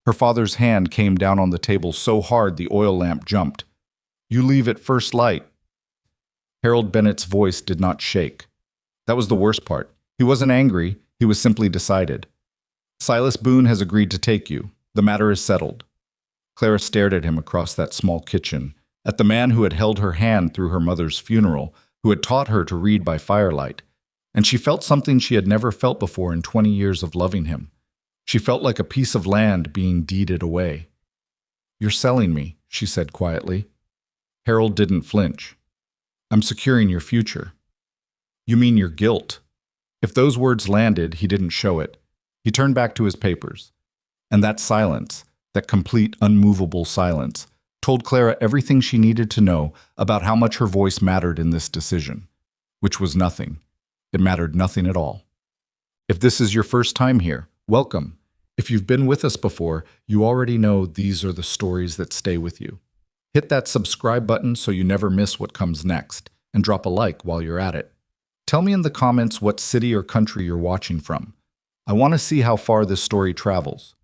Her father's hand came down on the table so hard the oil lamp jumped. "You leave at first light." Harold Bennett's voice did not shake. That was the worst part. He wasn't angry, he was simply decided. "Silas Boone has agreed to take you. The matter is settled." Clara stared at him across that small kitchen, at the man who had held her hand through her mother's funeral, who had taught her to read by firelight, and she felt something she had never felt before in 20 years of loving him. She felt like a piece of land being deeded away. "You're selling me," she said quietly. Harold didn't flinch. "I'm securing your future." "You mean your guilt?" If those words landed, he didn't show it. He turned back to his papers. And that silence, that complete, unmovable silence, told Clara everything she needed to know about how much her voice mattered in this decision. Which was nothing. It mattered nothing at all. If this is your first time here, welcome. If you've been with us before, you already know these are the stories that stay with you. Hit that subscribe button so you never miss what comes next, and drop a like while you're at it. Tell me in the comments what city or country you're watching from. I want to see how far this story travels.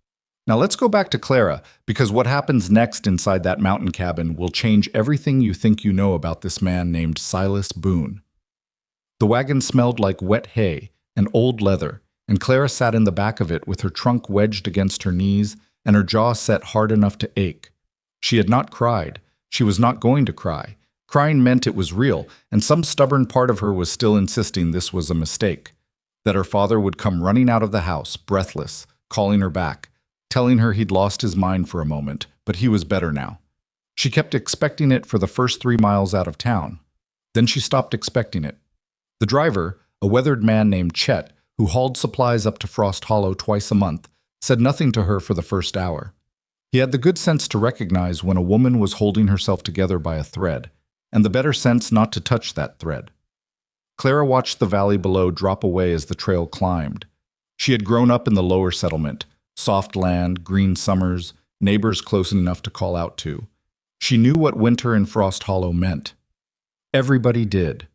Now let's go back to Clara, because what happens next inside that mountain cabin will change everything you think you know about this man named Silas Boone. The wagon smelled like wet hay and old leather, and Clara sat in the back of it with her trunk wedged against her knees and her jaw set hard enough to ache. She had not cried. She was not going to cry. Crying meant it was real, and some stubborn part of her was still insisting this was a mistake, that her father would come running out of the house, breathless, calling her back, telling her he'd lost his mind for a moment, but he was better now. She kept expecting it for the first 3 miles out of town. Then she stopped expecting it. The driver, a weathered man named Chet, who hauled supplies up to Frost Hollow twice a month, said nothing to her for the first hour. He had the good sense to recognize when a woman was holding herself together by a thread, and the better sense not to touch that thread. Clara watched the valley below drop away as the trail climbed. She had grown up in the lower settlement, soft land, green summers, neighbors close enough to call out to. She knew what winter in Frost Hollow meant. Everybody did.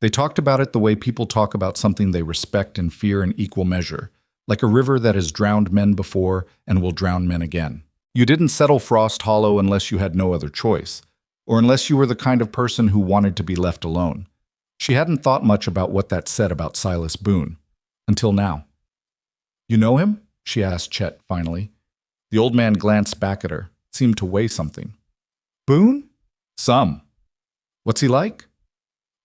They talked about it the way people talk about something they respect and fear in equal measure, like a river that has drowned men before and will drown men again. You didn't settle Frost Hollow unless you had no other choice, or unless you were the kind of person who wanted to be left alone. She hadn't thought much about what that said about Silas Boone, until now. "You know him?" she asked Chet finally. The old man glanced back at her, seemed to weigh something. "Boone? Some. What's he like?"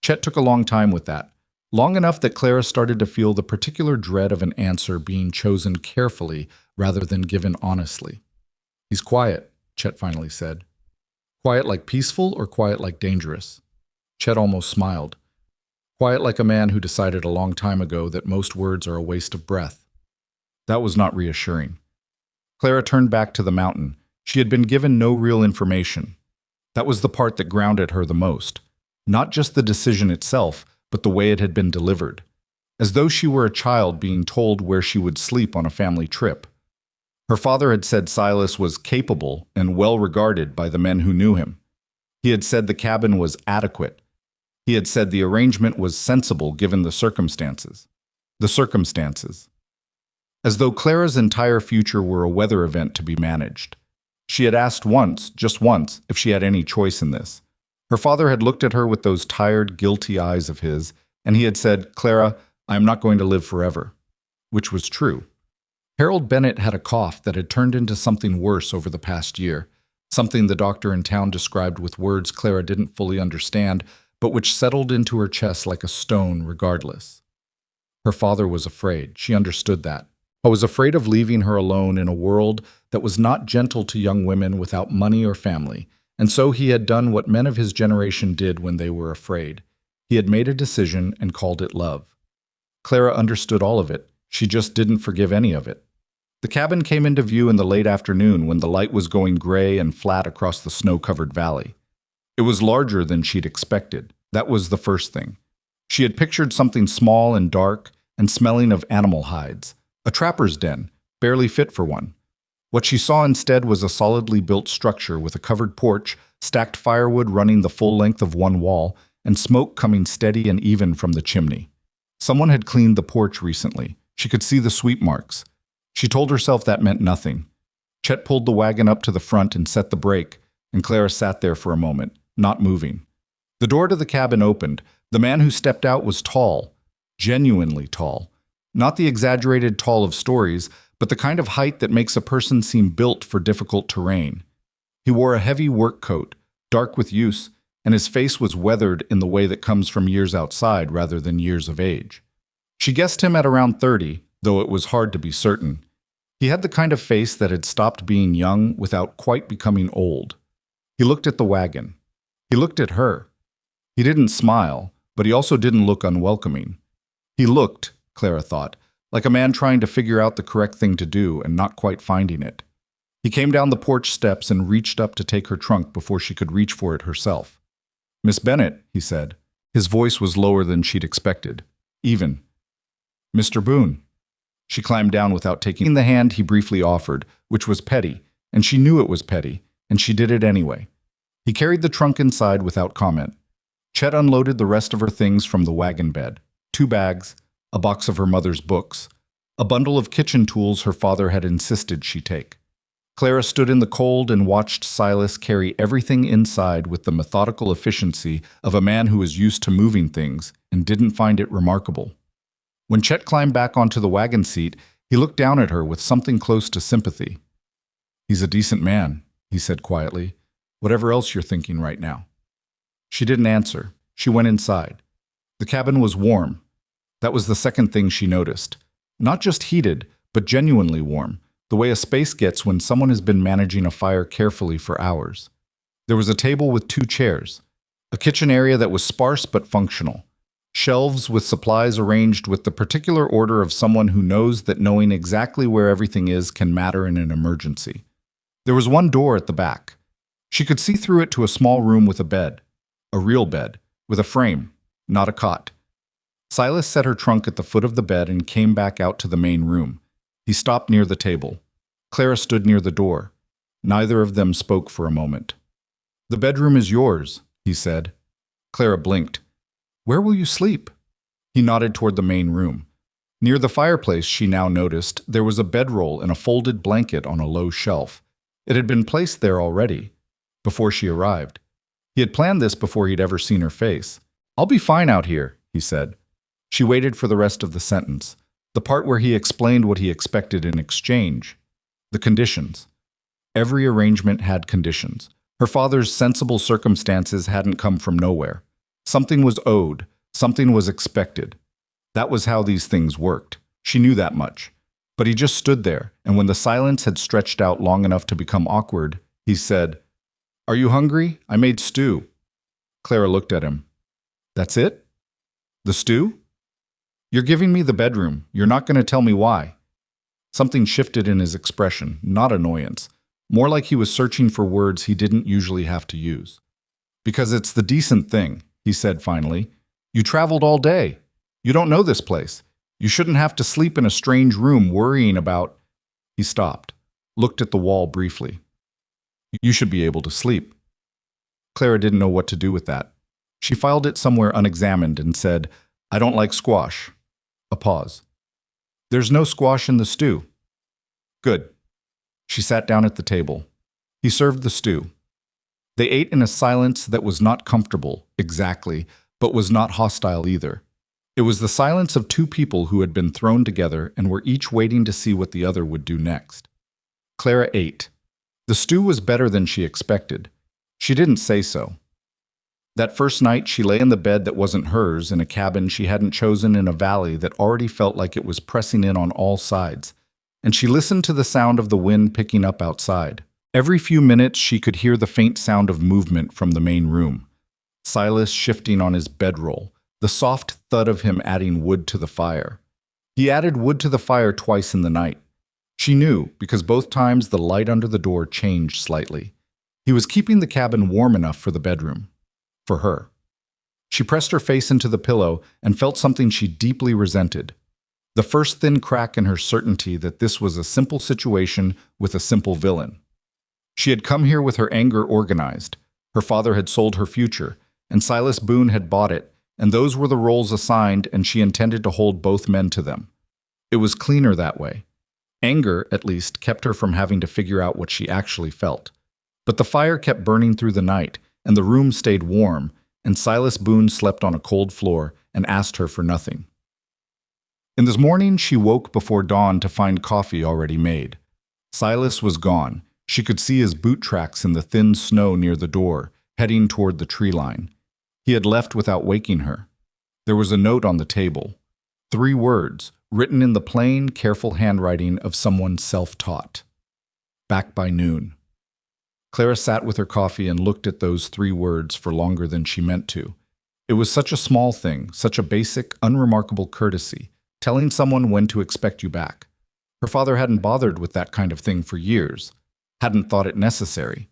Chet took a long time with that, long enough that Clara started to feel the particular dread of an answer being chosen carefully rather than given honestly. "He's quiet," Chet finally said. "Quiet like peaceful or quiet like dangerous?" Chet almost smiled. "Quiet like a man who decided a long time ago that most words are a waste of breath." That was not reassuring. Clara turned back to the mountain. She had been given no real information. That was the part that grounded her the most. Not just the decision itself, but the way it had been delivered. As though she were a child being told where she would sleep on a family trip. Her father had said Silas was capable and well regarded by the men who knew him. He had said the cabin was adequate. He had said the arrangement was sensible given the circumstances. The circumstances. As though Clara's entire future were a weather event to be managed. She had asked once, just once, if she had any choice in this. Her father had looked at her with those tired, guilty eyes of his, and he had said, "Clara, I am not going to live forever." Which was true. Harold Bennett had a cough that had turned into something worse over the past year, something the doctor in town described with words Clara didn't fully understand, but which settled into her chest like a stone regardless. Her father was afraid. She understood that. I was afraid of leaving her alone in a world that was not gentle to young women without money or family, and so he had done what men of his generation did when they were afraid. He had made a decision and called it love. Clara understood all of it. She just didn't forgive any of it. The cabin came into view in the late afternoon when the light was going gray and flat across the snow-covered valley. It was larger than she'd expected. That was the first thing. She had pictured something small and dark and smelling of animal hides, a trapper's den, barely fit for one. What she saw instead was a solidly built structure with a covered porch, stacked firewood running the full length of one wall, and smoke coming steady and even from the chimney. Someone had cleaned the porch recently. She could see the sweep marks. She told herself that meant nothing. Chet pulled the wagon up to the front and set the brake, and Clara sat there for a moment, not moving. The door to the cabin opened. The man who stepped out was tall, genuinely tall. Not the exaggerated tall of stories, but the kind of height that makes a person seem built for difficult terrain. He wore a heavy work coat, dark with use, and his face was weathered in the way that comes from years outside rather than years of age. She guessed him at around 30, though it was hard to be certain. He had the kind of face that had stopped being young without quite becoming old. He looked at the wagon. He looked at her. He didn't smile, but he also didn't look unwelcoming. He looked, Clara thought, like a man trying to figure out the correct thing to do and not quite finding it. He came down the porch steps and reached up to take her trunk before she could reach for it herself. "Miss Bennett," he said. His voice was lower than she'd expected. Even. "Mr. Boone." She climbed down without taking the hand he briefly offered, which was petty, and she knew it was petty, and she did it anyway. He carried the trunk inside without comment. Chet unloaded the rest of her things from the wagon bed. 2 bags, a box of her mother's books, a bundle of kitchen tools her father had insisted she take. Clara stood in the cold and watched Silas carry everything inside with the methodical efficiency of a man who was used to moving things and didn't find it remarkable. When Chet climbed back onto the wagon seat, he looked down at her with something close to sympathy. "He's a decent man," he said quietly. "Whatever else you're thinking right now." She didn't answer. She went inside. The cabin was warm. That was the second thing she noticed. Not just heated, but genuinely warm, the way a space gets when someone has been managing a fire carefully for hours. There was a table with 2 chairs, a kitchen area that was sparse but functional, shelves with supplies arranged with the particular order of someone who knows that knowing exactly where everything is can matter in an emergency. There was one door at the back. She could see through it to a small room with a bed, a real bed, with a frame, not a cot. Silas set her trunk at the foot of the bed and came back out to the main room. He stopped near the table. Clara stood near the door. Neither of them spoke for a moment. "The bedroom is yours," he said. Clara blinked. "Where will you sleep?" He nodded toward the main room. Near the fireplace, she now noticed, there was a bedroll and a folded blanket on a low shelf. It had been placed there already, before she arrived. He had planned this before he'd ever seen her face. "I'll be fine out here," he said. She waited for the rest of the sentence, the part where he explained what he expected in exchange. The conditions. Every arrangement had conditions. Her father's sensible circumstances hadn't come from nowhere. Something was owed, something was expected. That was how these things worked. She knew that much. But he just stood there, and when the silence had stretched out long enough to become awkward, he said, "Are you hungry? I made stew." Clara looked at him. "That's it? The stew? You're giving me the bedroom. You're not going to tell me why." Something shifted in his expression, not annoyance. More like he was searching for words he didn't usually have to use. "Because it's the decent thing," he said finally. "You traveled all day. You don't know this place. You shouldn't have to sleep in a strange room worrying about—" He stopped, looked at the wall briefly. "You should be able to sleep." Clara didn't know what to do with that. She filed it somewhere unexamined and said, "I don't like squash." A pause. "There's no squash in the stew." "Good." She sat down at the table. He served the stew. They ate in a silence that was not comfortable, exactly, but was not hostile either. It was the silence of 2 people who had been thrown together and were each waiting to see what the other would do next. Clara ate. The stew was better than she expected. She didn't say so. That first night, she lay in the bed that wasn't hers in a cabin she hadn't chosen in a valley that already felt like it was pressing in on all sides, and she listened to the sound of the wind picking up outside. Every few minutes, she could hear the faint sound of movement from the main room. Silas shifting on his bedroll, the soft thud of him adding wood to the fire. He added wood to the fire twice in the night. She knew, because both times the light under the door changed slightly. He was keeping the cabin warm enough for the bedroom. For her. She pressed her face into the pillow and felt something she deeply resented. The first thin crack in her certainty that this was a simple situation with a simple villain. She had come here with her anger organized. Her father had sold her future, and Silas Boone had bought it, and those were the roles assigned, and she intended to hold both men to them. It was cleaner that way. Anger, at least, kept her from having to figure out what she actually felt. But the fire kept burning through the night, and the room stayed warm, and Silas Boone slept on a cold floor and asked her for nothing. In the morning, she woke before dawn to find coffee already made. Silas was gone. She could see his boot tracks in the thin snow near the door, heading toward the tree line. He had left without waking her. There was a note on the table. 3 words, written in the plain, careful handwriting of someone self-taught. Back by noon. Clara sat with her coffee and looked at those 3 words for longer than she meant to. It was such a small thing, such a basic, unremarkable courtesy, telling someone when to expect you back. Her father hadn't bothered with that kind of thing for years, hadn't thought it necessary.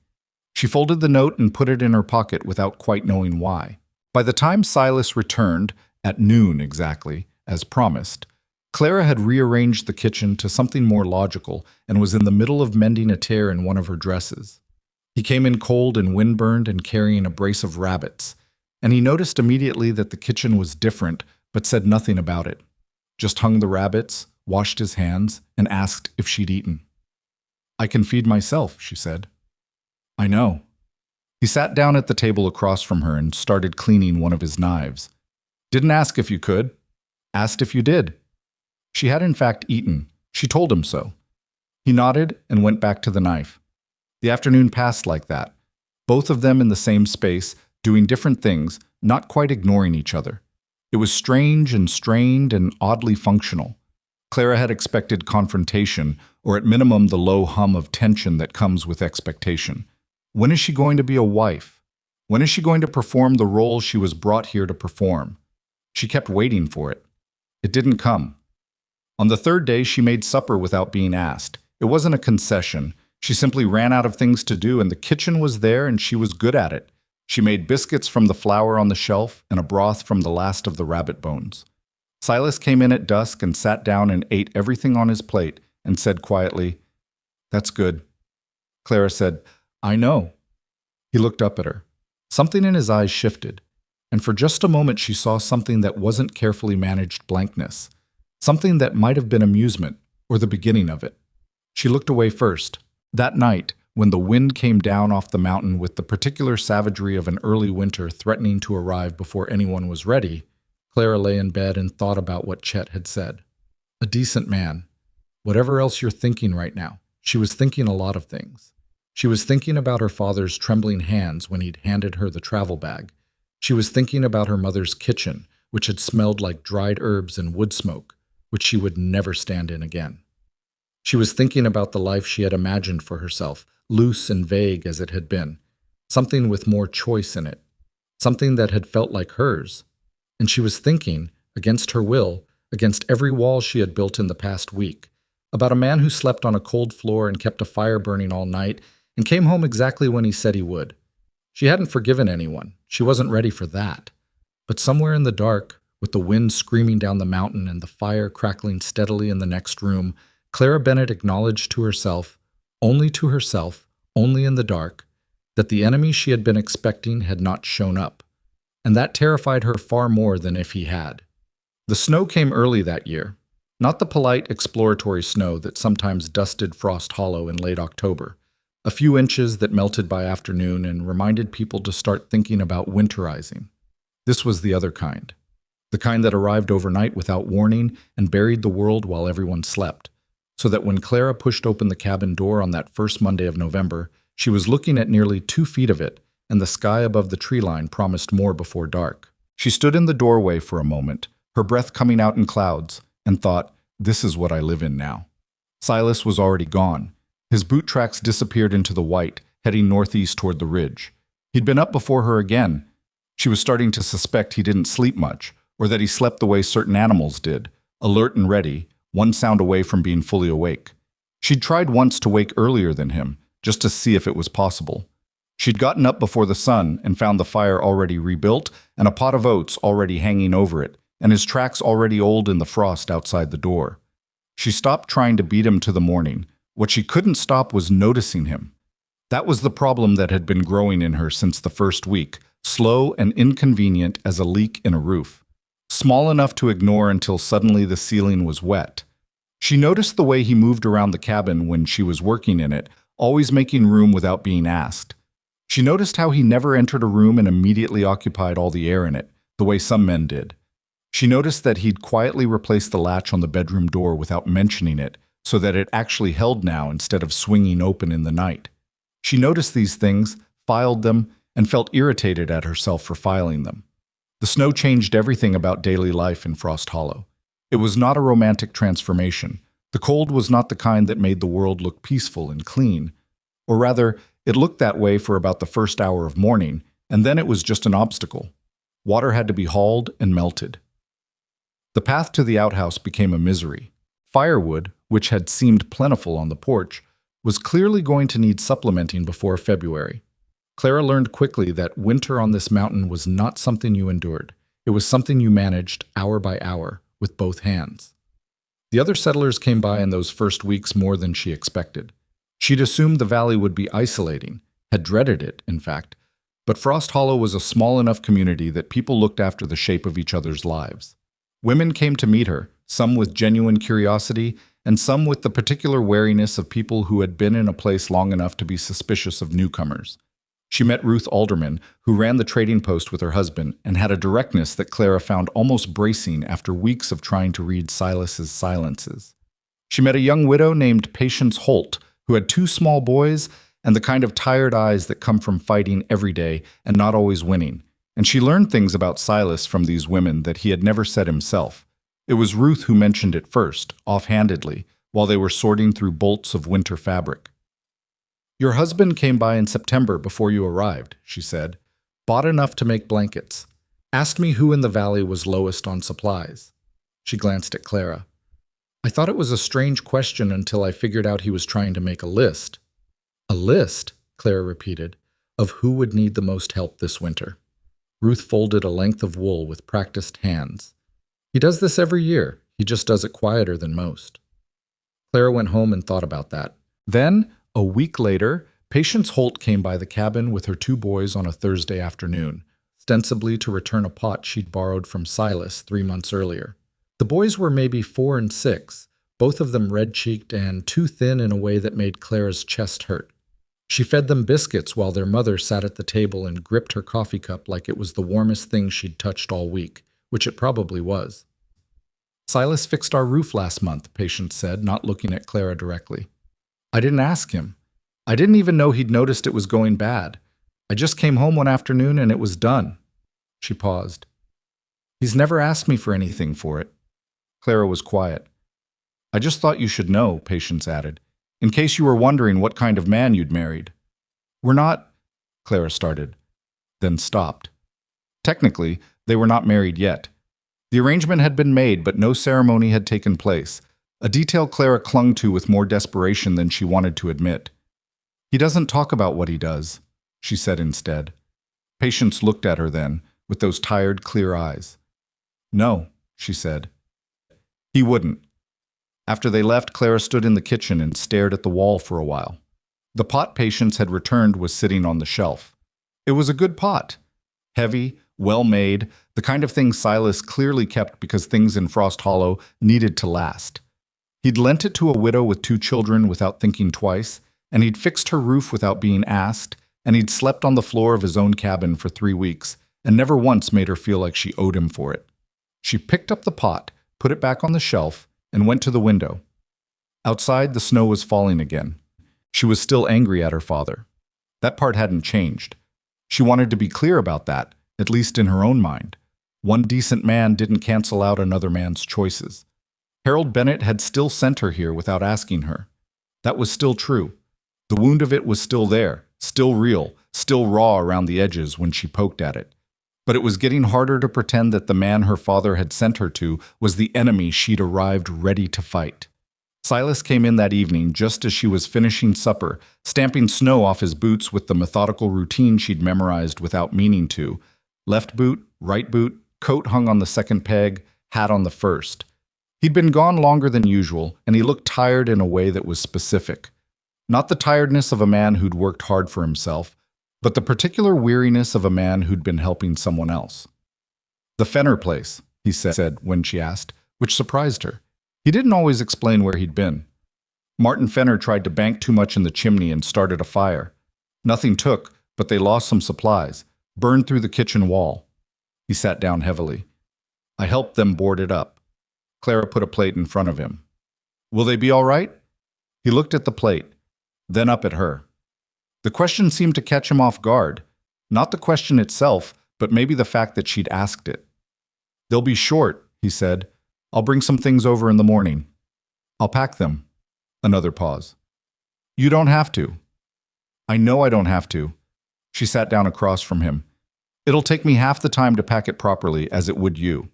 She folded the note and put it in her pocket without quite knowing why. By the time Silas returned, at noon exactly, as promised, Clara had rearranged the kitchen to something more logical and was in the middle of mending a tear in one of her dresses. He came in cold and windburned and carrying a brace of rabbits, and he noticed immediately that the kitchen was different, but said nothing about it. Just hung the rabbits, washed his hands, and asked if she'd eaten. "I can feed myself," she said. "I know." He sat down at the table across from her and started cleaning one of his knives. "Didn't ask if you could. Asked if you did." She had in fact eaten. She told him so. He nodded and went back to the knife. The afternoon passed like that, both of them in the same space, doing different things, not quite ignoring each other. It was strange and strained and oddly functional. Clara had expected confrontation, or at minimum the low hum of tension that comes with expectation. When is she going to be a wife? When is she going to perform the role she was brought here to perform? She kept waiting for it. It didn't come. On the 3rd day, she made supper without being asked. It wasn't a concession. She simply ran out of things to do, and the kitchen was there, and she was good at it. She made biscuits from the flour on the shelf and a broth from the last of the rabbit bones. Silas came in at dusk and sat down and ate everything on his plate and said quietly, "That's good." Clara said, "I know." He looked up at her. Something in his eyes shifted, and for just a moment she saw something that wasn't carefully managed blankness, something that might have been amusement, or the beginning of it. She looked away first. That night, when the wind came down off the mountain with the particular savagery of an early winter threatening to arrive before anyone was ready, Clara lay in bed and thought about what Chet had said. A decent man. Whatever else you're thinking right now, she was thinking a lot of things. She was thinking about her father's trembling hands when he'd handed her the travel bag. She was thinking about her mother's kitchen, which had smelled like dried herbs and wood smoke, which she would never stand in again. She was thinking about the life she had imagined for herself, loose and vague as it had been, something with more choice in it, something that had felt like hers. And she was thinking, against her will, against every wall she had built in the past week, about a man who slept on a cold floor and kept a fire burning all night and came home exactly when he said he would. She hadn't forgiven anyone. She wasn't ready for that. But somewhere in the dark, with the wind screaming down the mountain and the fire crackling steadily in the next room, Clara Bennett acknowledged to herself, only in the dark, that the enemy she had been expecting had not shown up, and that terrified her far more than if he had. The snow came early that year, not the polite exploratory snow that sometimes dusted Frost Hollow in late October, a few inches that melted by afternoon and reminded people to start thinking about winterizing. This was the other kind, the kind that arrived overnight without warning and buried the world while everyone slept, so that when Clara pushed open the cabin door on that first Monday of November, she was looking at nearly 2 feet of it, and the sky above the tree line promised more before dark. She stood in the doorway for a moment, her breath coming out in clouds, and thought, "This is what I live in now." Silas was already gone. His boot tracks disappeared into the white, heading northeast toward the ridge. He'd been up before her again. She was starting to suspect he didn't sleep much, or that he slept the way certain animals did, alert and ready, one sound away from being fully awake. She'd tried once to wake earlier than him, just to see if it was possible. She'd gotten up before the sun and found the fire already rebuilt and a pot of oats already hanging over it, and his tracks already old in the frost outside the door. She stopped trying to beat him to the morning. What she couldn't stop was noticing him. That was the problem that had been growing in her since the first week, slow and inconvenient as a leak in a roof. Small enough to ignore until suddenly the ceiling was wet. She noticed the way he moved around the cabin when she was working in it, always making room without being asked. She noticed how he never entered a room and immediately occupied all the air in it, the way some men did. She noticed that he'd quietly replaced the latch on the bedroom door without mentioning it, so that it actually held now instead of swinging open in the night. She noticed these things, filed them, and felt irritated at herself for filing them. The snow changed everything about daily life in Frost Hollow. It was not a romantic transformation. The cold was not the kind that made the world look peaceful and clean. Or rather, it looked that way for about the first hour of morning, and then it was just an obstacle. Water had to be hauled and melted. The path to the outhouse became a misery. Firewood, which had seemed plentiful on the porch, was clearly going to need supplementing before February. Clara learned quickly that winter on this mountain was not something you endured. It was something you managed hour by hour with both hands. The other settlers came by in those first weeks more than she expected. She'd assumed the valley would be isolating, had dreaded it, in fact, but Frost Hollow was a small enough community that people looked after the shape of each other's lives. Women came to meet her, some with genuine curiosity, and some with the particular wariness of people who had been in a place long enough to be suspicious of newcomers. She met Ruth Alderman, who ran the trading post with her husband, and had a directness that Clara found almost bracing after weeks of trying to read Silas's silences. She met a young widow named Patience Holt, who had 2 small boys and the kind of tired eyes that come from fighting every day and not always winning. And she learned things about Silas from these women that he had never said himself. It was Ruth who mentioned it first, offhandedly, while they were sorting through bolts of winter fabric. "Your husband came by in September before you arrived," she said. "Bought enough to make blankets. Asked me who in the valley was lowest on supplies." She glanced at Clara. "I thought it was a strange question until I figured out he was trying to make a list." "A list?" Clara repeated, "of who would need the most help this winter." Ruth folded a length of wool with practiced hands. "He does this every year. He just does it quieter than most." Clara went home and thought about that. Then, a week later, Patience Holt came by the cabin with her 2 boys on a Thursday afternoon, ostensibly to return a pot she'd borrowed from Silas 3 months earlier. The boys were maybe 4 and 6, both of them red-cheeked and too thin in a way that made Clara's chest hurt. She fed them biscuits while their mother sat at the table and gripped her coffee cup like it was the warmest thing she'd touched all week, which it probably was. "Silas fixed our roof last month," Patience said, not looking at Clara directly. "I didn't ask him. I didn't even know he'd noticed it was going bad. I just came home one afternoon and it was done." She paused. "He's never asked me for anything for it." Clara was quiet. "I just thought you should know," Patience added, "in case you were wondering what kind of man you'd married." "We're not," Clara started, then stopped. Technically, they were not married yet. The arrangement had been made, but no ceremony had taken place, a detail Clara clung to with more desperation than she wanted to admit. "He doesn't talk about what he does," she said instead. Patience looked at her then, with those tired, clear eyes. "No," she said. "He wouldn't." After they left, Clara stood in the kitchen and stared at the wall for a while. The pot Patience had returned was sitting on the shelf. It was a good pot. Heavy, well-made, the kind of thing Silas clearly kept because things in Frost Hollow needed to last. He'd lent it to a widow with 2 children without thinking twice, and he'd fixed her roof without being asked, and he'd slept on the floor of his own cabin for 3 weeks, and never once made her feel like she owed him for it. She picked up the pot, put it back on the shelf, and went to the window. Outside, the snow was falling again. She was still angry at her father. That part hadn't changed. She wanted to be clear about that, at least in her own mind. One decent man didn't cancel out another man's choices. Harold Bennett had still sent her here without asking her. That was still true. The wound of it was still there, still real, still raw around the edges when she poked at it. But it was getting harder to pretend that the man her father had sent her to was the enemy she'd arrived ready to fight. Silas came in that evening just as she was finishing supper, stamping snow off his boots with the methodical routine she'd memorized without meaning to. Left boot, right boot, coat hung on the second peg, hat on the first. He'd been gone longer than usual, and he looked tired in a way that was specific. Not the tiredness of a man who'd worked hard for himself, but the particular weariness of a man who'd been helping someone else. "The Fenner place," he said when she asked, which surprised her. He didn't always explain where he'd been. Martin Fenner tried to bank too much in the chimney and started a fire. Nothing took, but they lost some supplies, burned through the kitchen wall. He sat down heavily. I helped them board it up. Clara put a plate in front of him. Will they be all right? He looked at the plate, then up at her. The question seemed to catch him off guard. Not the question itself, but maybe the fact that she'd asked it. They'll be short, he said. I'll bring some things over in the morning. I'll pack them. Another pause. You don't have to. I know I don't have to. She sat down across from him. It'll take me half the time to pack it properly as it would you.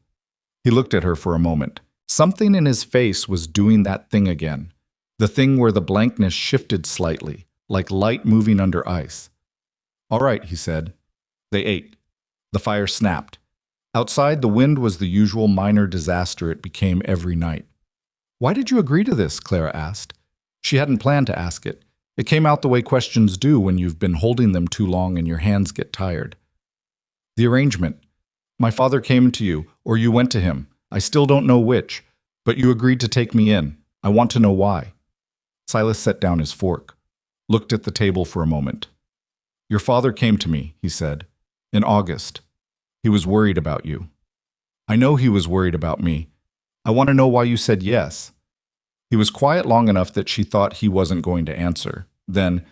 He looked at her for a moment. Something in his face was doing that thing again. The thing where the blankness shifted slightly, like light moving under ice. All right, he said. They ate. The fire snapped. Outside, the wind was the usual minor disaster it became every night. Why did you agree to this? Clara asked. She hadn't planned to ask it. It came out the way questions do when you've been holding them too long and your hands get tired. The arrangement. My father came to you, or you went to him. I still don't know which, but you agreed to take me in. I want to know why. Silas set down his fork, looked at the table for a moment. Your father came to me, he said, in August. He was worried about you. I know he was worried about me. I want to know why you said yes. He was quiet long enough that she thought he wasn't going to answer. Then,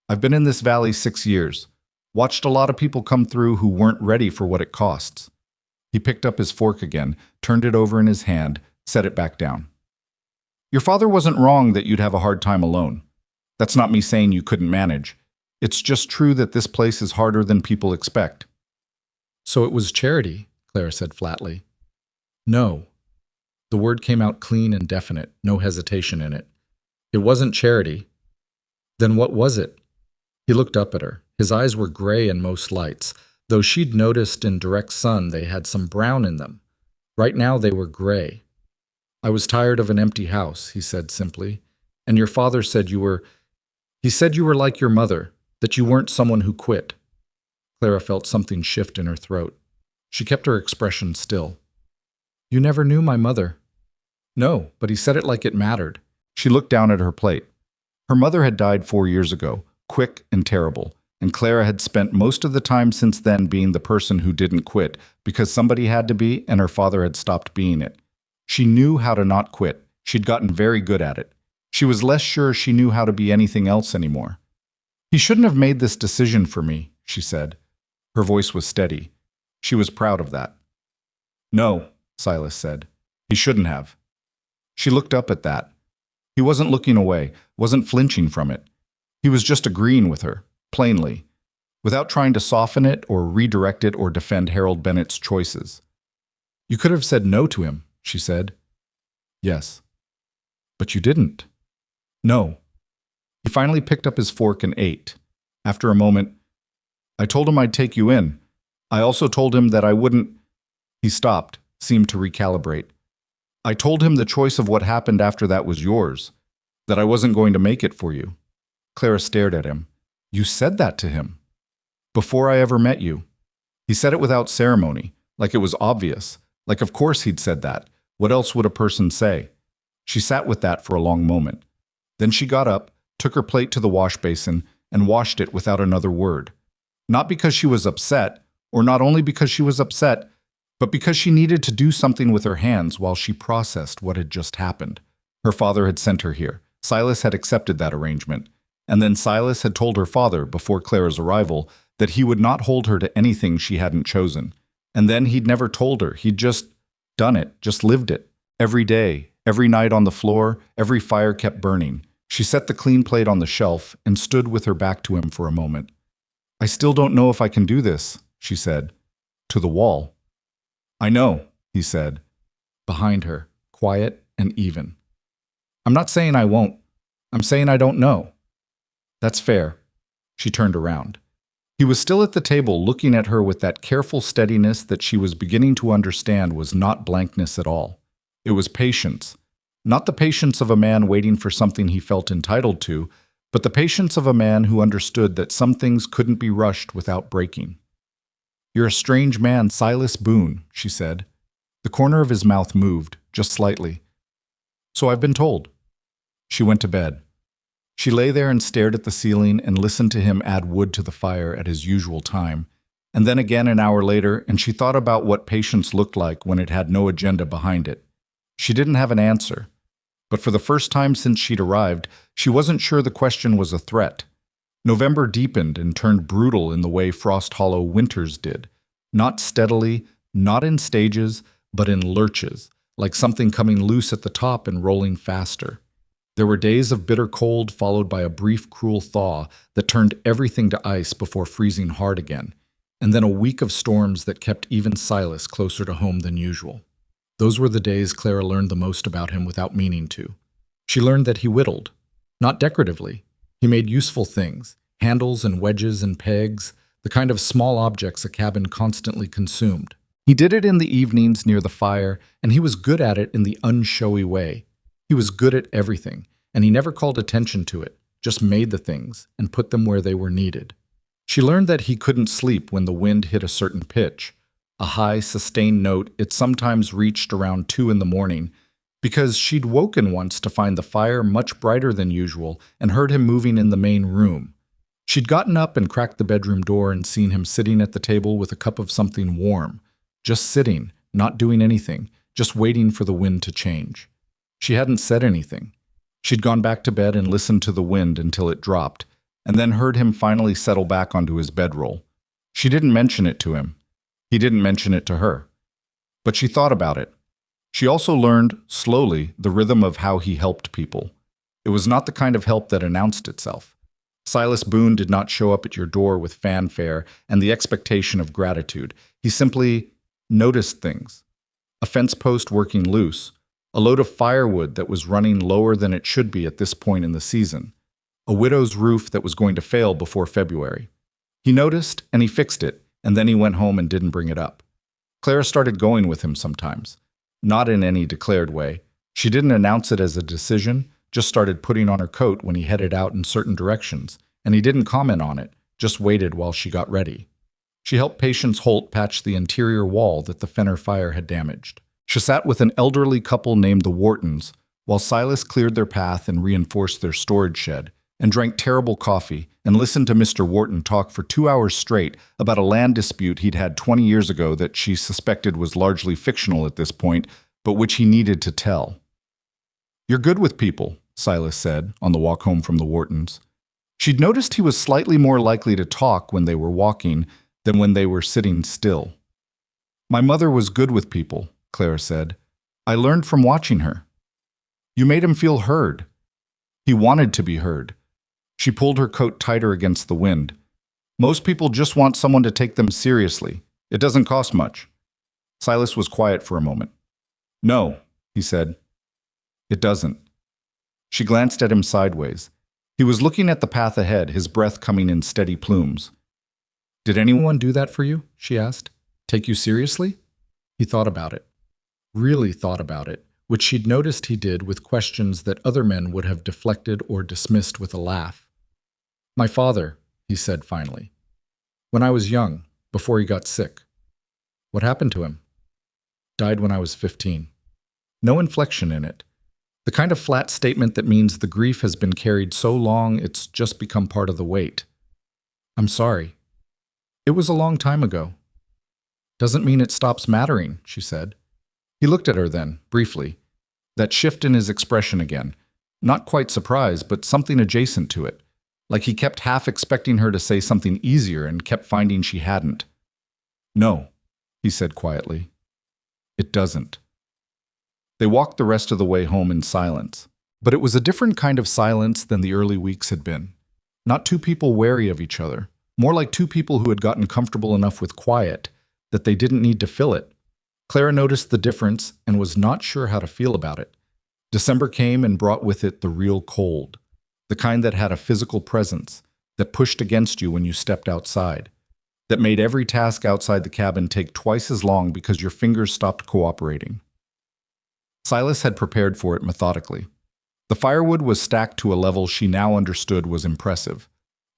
I've been in this valley 6 years. Watched a lot of people come through who weren't ready for what it costs. He picked up his fork again, turned it over in his hand, set it back down. Your father wasn't wrong that you'd have a hard time alone. That's not me saying you couldn't manage. It's just true that this place is harder than people expect. So it was charity, Clara said flatly. No. The word came out clean and definite, no hesitation in it. It wasn't charity. Then what was it? He looked up at her. His eyes were gray in most lights, though she'd noticed in direct sun they had some brown in them. Right now they were gray. I was tired of an empty house, he said simply, and your father said you were like your mother, that you weren't someone who quit. Clara felt something shift in her throat. She kept her expression still. You never knew my mother. No, but he said it like it mattered. She looked down at her plate. Her mother had died 4 years ago, quick and terrible, and Clara had spent most of the time since then being the person who didn't quit because somebody had to be and her father had stopped being it. She knew how to not quit. She'd gotten very good at it. She was less sure she knew how to be anything else anymore. He shouldn't have made this decision for me, she said. Her voice was steady. She was proud of that. No, Silas said. He shouldn't have. She looked up at that. He wasn't looking away, wasn't flinching from it. He was just agreeing with her, plainly, without trying to soften it or redirect it or defend Harold Bennett's choices. You could have said no to him, she said. Yes. But you didn't. No. He finally picked up his fork and ate. After a moment, I told him I'd take you in. I also told him that I wouldn't. He stopped, seemed to recalibrate. I told him the choice of what happened after that was yours, that I wasn't going to make it for you. Clara stared at him. You said that to him. Before I ever met you. He said it without ceremony, like it was obvious, like of course he'd said that. What else would a person say? She sat with that for a long moment. Then she got up, took her plate to the wash basin, and washed it without another word. Not because she was upset, or not only because she was upset, but because she needed to do something with her hands while she processed what had just happened. Her father had sent her here. Silas had accepted that arrangement. And then Silas had told her father, before Clara's arrival, that he would not hold her to anything she hadn't chosen. And then he'd never told her. He'd just done it, just lived it. Every day, every night on the floor, every fire kept burning. She set the clean plate on the shelf and stood with her back to him for a moment. I still don't know if I can do this, she said. To the wall. I know, he said. Behind her, quiet and even. I'm not saying I won't. I'm saying I don't know. That's fair. She turned around. He was still at the table looking at her with that careful steadiness that she was beginning to understand was not blankness at all. It was patience. Not the patience of a man waiting for something he felt entitled to, but the patience of a man who understood that some things couldn't be rushed without breaking. You're a strange man, Silas Boone, she said. The corner of his mouth moved, just slightly. So I've been told. She went to bed. She lay there and stared at the ceiling and listened to him add wood to the fire at his usual time, and then again an hour later, and she thought about what patience looked like when it had no agenda behind it. She didn't have an answer, but for the first time since she'd arrived, she wasn't sure the question was a threat. November deepened and turned brutal in the way Frost Hollow winters did, not steadily, not in stages, but in lurches, like something coming loose at the top and rolling faster. There were days of bitter cold followed by a brief cruel thaw that turned everything to ice before freezing hard again, and then a week of storms that kept even Silas closer to home than usual. Those were the days Clara learned the most about him without meaning to. She learned that he whittled, not decoratively. He made useful things, handles and wedges and pegs, the kind of small objects a cabin constantly consumed. He did it in the evenings near the fire, and he was good at it in the unshowy way. He was good at everything, and he never called attention to it, just made the things and put them where they were needed. She learned that he couldn't sleep when the wind hit a certain pitch, a high, sustained note it sometimes reached around 2 in the morning, because she'd woken once to find the fire much brighter than usual and heard him moving in the main room. She'd gotten up and cracked the bedroom door and seen him sitting at the table with a cup of something warm, just sitting, not doing anything, just waiting for the wind to change. She hadn't said anything. She'd gone back to bed and listened to the wind until it dropped, and then heard him finally settle back onto his bedroll. She didn't mention it to him. He didn't mention it to her. But she thought about it. She also learned, slowly, the rhythm of how he helped people. It was not the kind of help that announced itself. Silas Boone did not show up at your door with fanfare and the expectation of gratitude. He simply noticed things. A fence post working loose, a load of firewood that was running lower than it should be at this point in the season, a widow's roof that was going to fail before February. He noticed and he fixed it, and then he went home and didn't bring it up. Clara started going with him sometimes, not in any declared way. She didn't announce it as a decision, just started putting on her coat when he headed out in certain directions, and he didn't comment on it, just waited while she got ready. She helped Patience Holt patch the interior wall that the Fenner fire had damaged. She sat with an elderly couple named the Whartons, while Silas cleared their path and reinforced their storage shed, and drank terrible coffee, and listened to Mr. Wharton talk for 2 hours straight about a land dispute he'd had 20 years ago that she suspected was largely fictional at this point, but which he needed to tell. "You're good with people," Silas said, on the walk home from the Whartons. She'd noticed he was slightly more likely to talk when they were walking than when they were sitting still. "My mother was good with people," Clara said. "I learned from watching her. You made him feel heard. He wanted to be heard." She pulled her coat tighter against the wind. "Most people just want someone to take them seriously. It doesn't cost much." Silas was quiet for a moment. "No," he said. "It doesn't." She glanced at him sideways. He was looking at the path ahead, his breath coming in steady plumes. "Did anyone do that for you?" she asked. "Take you seriously?" He thought about it. Really thought about it, which she'd noticed he did with questions that other men would have deflected or dismissed with a laugh. "My father," he said finally. "When I was young, before he got sick." "What happened to him?" "Died when I was 15. No inflection in it. The kind of flat statement that means the grief has been carried so long it's just become part of the weight. "I'm sorry. It was a long time ago." "Doesn't mean it stops mattering," she said. He looked at her then, briefly. That shift in his expression again. Not quite surprise, but something adjacent to it. Like he kept half expecting her to say something easier and kept finding she hadn't. "No," he said quietly. "It doesn't." They walked the rest of the way home in silence. But it was a different kind of silence than the early weeks had been. Not two people wary of each other, more like two people who had gotten comfortable enough with quiet that they didn't need to fill it. Clara noticed the difference and was not sure how to feel about it. December came and brought with it the real cold, the kind that had a physical presence, that pushed against you when you stepped outside, that made every task outside the cabin take twice as long because your fingers stopped cooperating. Silas had prepared for it methodically. The firewood was stacked to a level she now understood was impressive.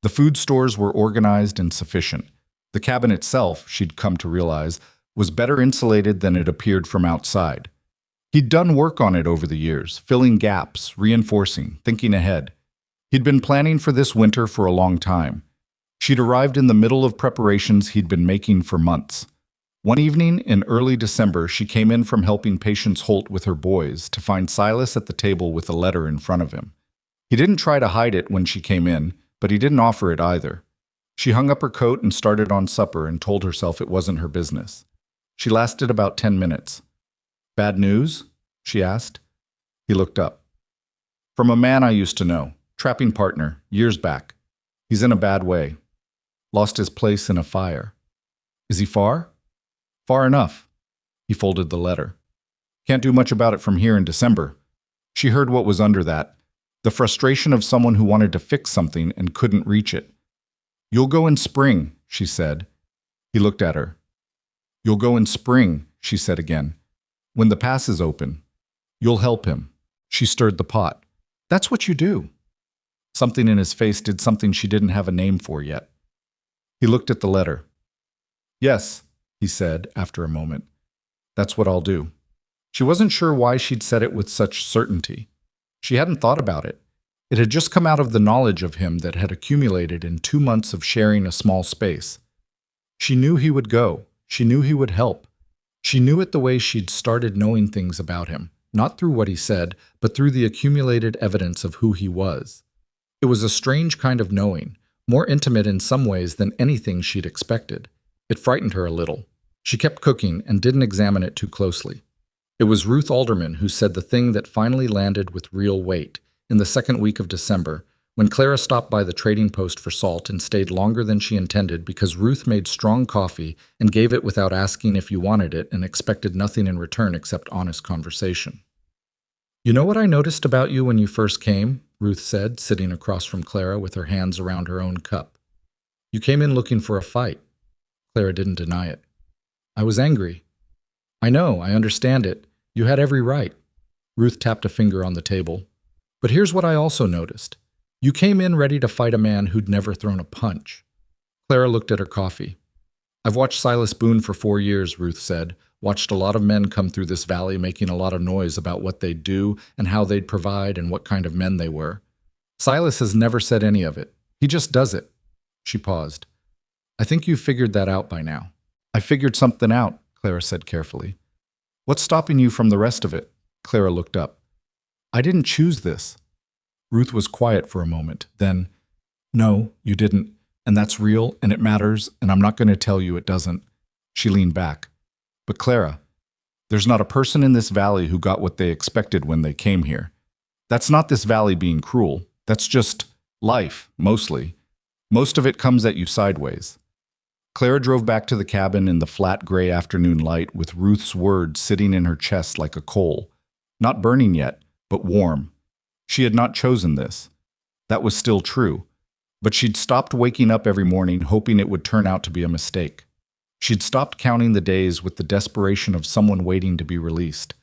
The food stores were organized and sufficient. The cabin itself, she'd come to realize, was better insulated than it appeared from outside. He'd done work on it over the years, filling gaps, reinforcing, thinking ahead. He'd been planning for this winter for a long time. She'd arrived in the middle of preparations he'd been making for months. One evening in early December, she came in from helping Patience Holt with her boys to find Silas at the table with a letter in front of him. He didn't try to hide it when she came in, but he didn't offer it either. She hung up her coat and started on supper and told herself it wasn't her business. She lasted about 10 minutes. "Bad news?" she asked. He looked up. "From a man I used to know, trapping partner, years back. He's in a bad way. Lost his place in a fire." "Is he far?" "Far enough." He folded the letter. "Can't do much about it from here in December." She heard what was under that. The frustration of someone who wanted to fix something and couldn't reach it. "You'll go in spring," she said. He looked at her. "You'll go in spring," she said again. "When the pass is open. You'll help him." She stirred the pot. "That's what you do." Something in his face did something she didn't have a name for yet. He looked at the letter. "Yes," he said after a moment. "That's what I'll do." She wasn't sure why she'd said it with such certainty. She hadn't thought about it. It had just come out of the knowledge of him that had accumulated in 2 months of sharing a small space. She knew he would go. She knew he would help. She knew it the way she'd started knowing things about him, not through what he said, but through the accumulated evidence of who he was. It was a strange kind of knowing, more intimate in some ways than anything she'd expected. It frightened her a little. She kept cooking and didn't examine it too closely. It was Ruth Alderman who said the thing that finally landed with real weight, in the second week of December, when Clara stopped by the trading post for salt and stayed longer than she intended because Ruth made strong coffee and gave it without asking if you wanted it and expected nothing in return except honest conversation. "You know what I noticed about you when you first came?" Ruth said, sitting across from Clara with her hands around her own cup. "You came in looking for a fight." Clara didn't deny it. "I was angry." "I know, I understand it. You had every right." Ruth tapped a finger on the table. "But here's what I also noticed. You came in ready to fight a man who'd never thrown a punch." Clara looked at her coffee. "I've watched Silas Boone for 4 years," Ruth said. "Watched a lot of men come through this valley making a lot of noise about what they'd do and how they'd provide and what kind of men they were. Silas has never said any of it. He just does it." She paused. "I think you've figured that out by now." "I figured something out," Clara said carefully. "What's stopping you from the rest of it?" Clara looked up. "I didn't choose this." Ruth was quiet for a moment. Then, "No, you didn't, and that's real, and it matters, and I'm not going to tell you it doesn't." She leaned back. "But Clara, there's not a person in this valley who got what they expected when they came here. That's not this valley being cruel. That's just life, mostly. Most of it comes at you sideways." Clara drove back to the cabin in the flat gray afternoon light with Ruth's words sitting in her chest like a coal. Not burning yet, but warm. She had not chosen this. That was still true. But she'd stopped waking up every morning hoping it would turn out to be a mistake. She'd stopped counting the days with the desperation of someone waiting to be released.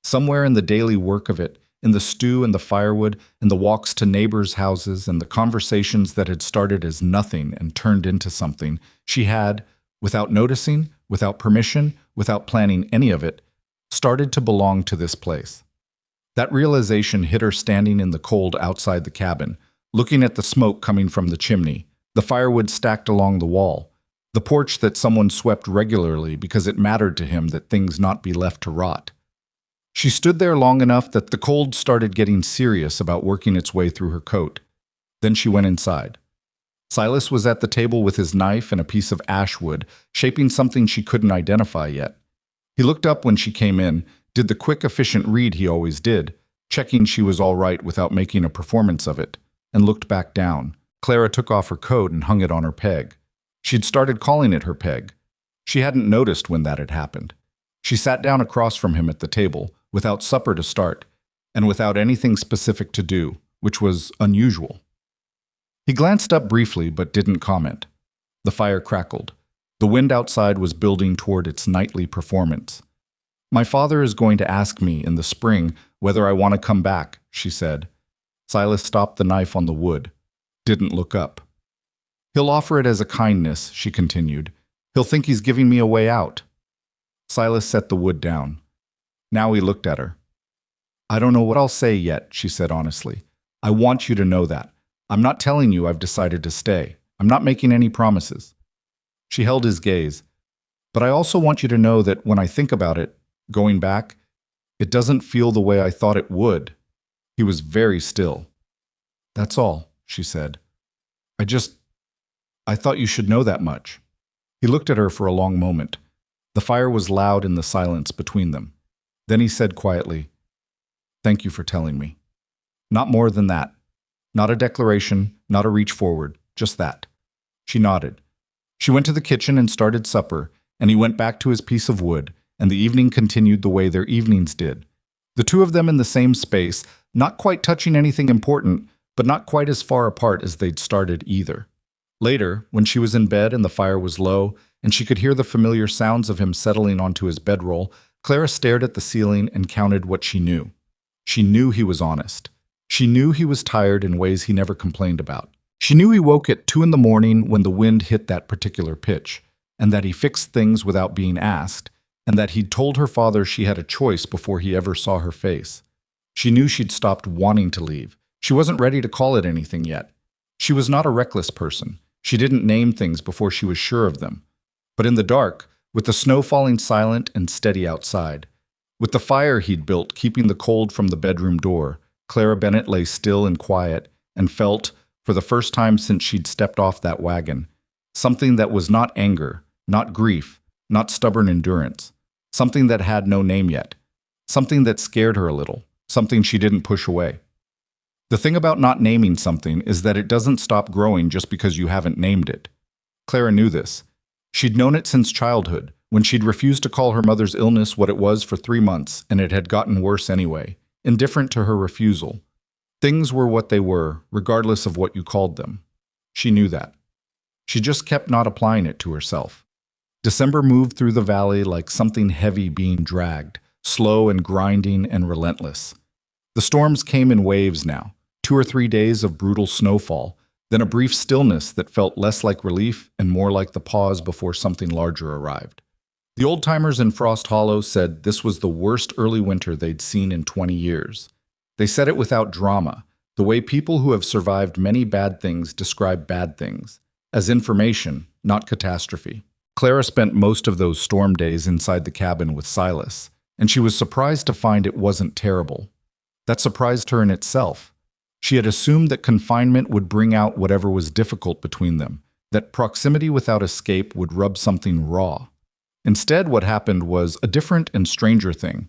Somewhere in the daily work of it, in the stew and the firewood, and the walks to neighbors' houses and the conversations that had started as nothing and turned into something, she had, without noticing, without permission, without planning any of it, started to belong to this place. That realization hit her standing in the cold outside the cabin, looking at the smoke coming from the chimney, the firewood stacked along the wall, the porch that someone swept regularly because it mattered to him that things not be left to rot. She stood there long enough that the cold started getting serious about working its way through her coat. Then she went inside. Silas was at the table with his knife and a piece of ash wood, shaping something she couldn't identify yet. He looked up when she came in, did the quick, efficient read he always did, checking she was all right without making a performance of it, and looked back down. Clara took off her coat and hung it on her peg. She'd started calling it her peg. She hadn't noticed when that had happened. She sat down across from him at the table, without supper to start, and without anything specific to do, which was unusual. He glanced up briefly but didn't comment. The fire crackled. The wind outside was building toward its nightly performance. "My father is going to ask me in the spring whether I want to come back," she said. Silas stopped the knife on the wood. Didn't look up. "He'll offer it as a kindness," she continued. "He'll think he's giving me a way out." Silas set the wood down. Now he looked at her. I don't know what I'll say yet, she said honestly. I want you to know that. I'm not telling you I've decided to stay. I'm not making any promises. She held his gaze. But I also want you to know that when I think about it, going back, it doesn't feel the way I thought it would. He was very still. That's all, she said. I thought you should know that much. He looked at her for a long moment. The fire was loud in the silence between them. Then he said quietly, "Thank you for telling me." Not more than that. Not a declaration, not a reach forward, just that. She nodded. She went to the kitchen and started supper, and he went back to his piece of wood, and the evening continued the way their evenings did. The two of them in the same space, not quite touching anything important, but not quite as far apart as they'd started either. Later, when she was in bed and the fire was low, and she could hear the familiar sounds of him settling onto his bedroll, Clara stared at the ceiling and counted what she knew. She knew he was honest. She knew he was tired in ways he never complained about. She knew he woke at 2 in the morning when the wind hit that particular pitch, and that he fixed things without being asked, and that he'd told her father she had a choice before he ever saw her face. She knew she'd stopped wanting to leave. She wasn't ready to call it anything yet. She was not a reckless person. She didn't name things before she was sure of them. But in the dark, with the snow falling silent and steady outside, with the fire he'd built keeping the cold from the bedroom door, Clara Bennett lay still and quiet and felt, for the first time since she'd stepped off that wagon, something that was not anger, not grief, not stubborn endurance, something that had no name yet, something that scared her a little, something she didn't push away. The thing about not naming something is that it doesn't stop growing just because you haven't named it. Clara knew this. She'd known it since childhood, when she'd refused to call her mother's illness what it was for 3 months, and it had gotten worse anyway, indifferent to her refusal. Things were what they were, regardless of what you called them. She knew that. She just kept not applying it to herself. December moved through the valley like something heavy being dragged, slow and grinding and relentless. The storms came in waves now, 2 or 3 days of brutal snowfall, then a brief stillness that felt less like relief and more like the pause before something larger arrived. The old-timers in Frost Hollow said this was the worst early winter they'd seen in 20 years. They said it without drama, the way people who have survived many bad things describe bad things, as information, not catastrophe. Clara spent most of those storm days inside the cabin with Silas, and she was surprised to find it wasn't terrible. That surprised her in itself. She had assumed that confinement would bring out whatever was difficult between them, that proximity without escape would rub something raw. Instead, what happened was a different and stranger thing.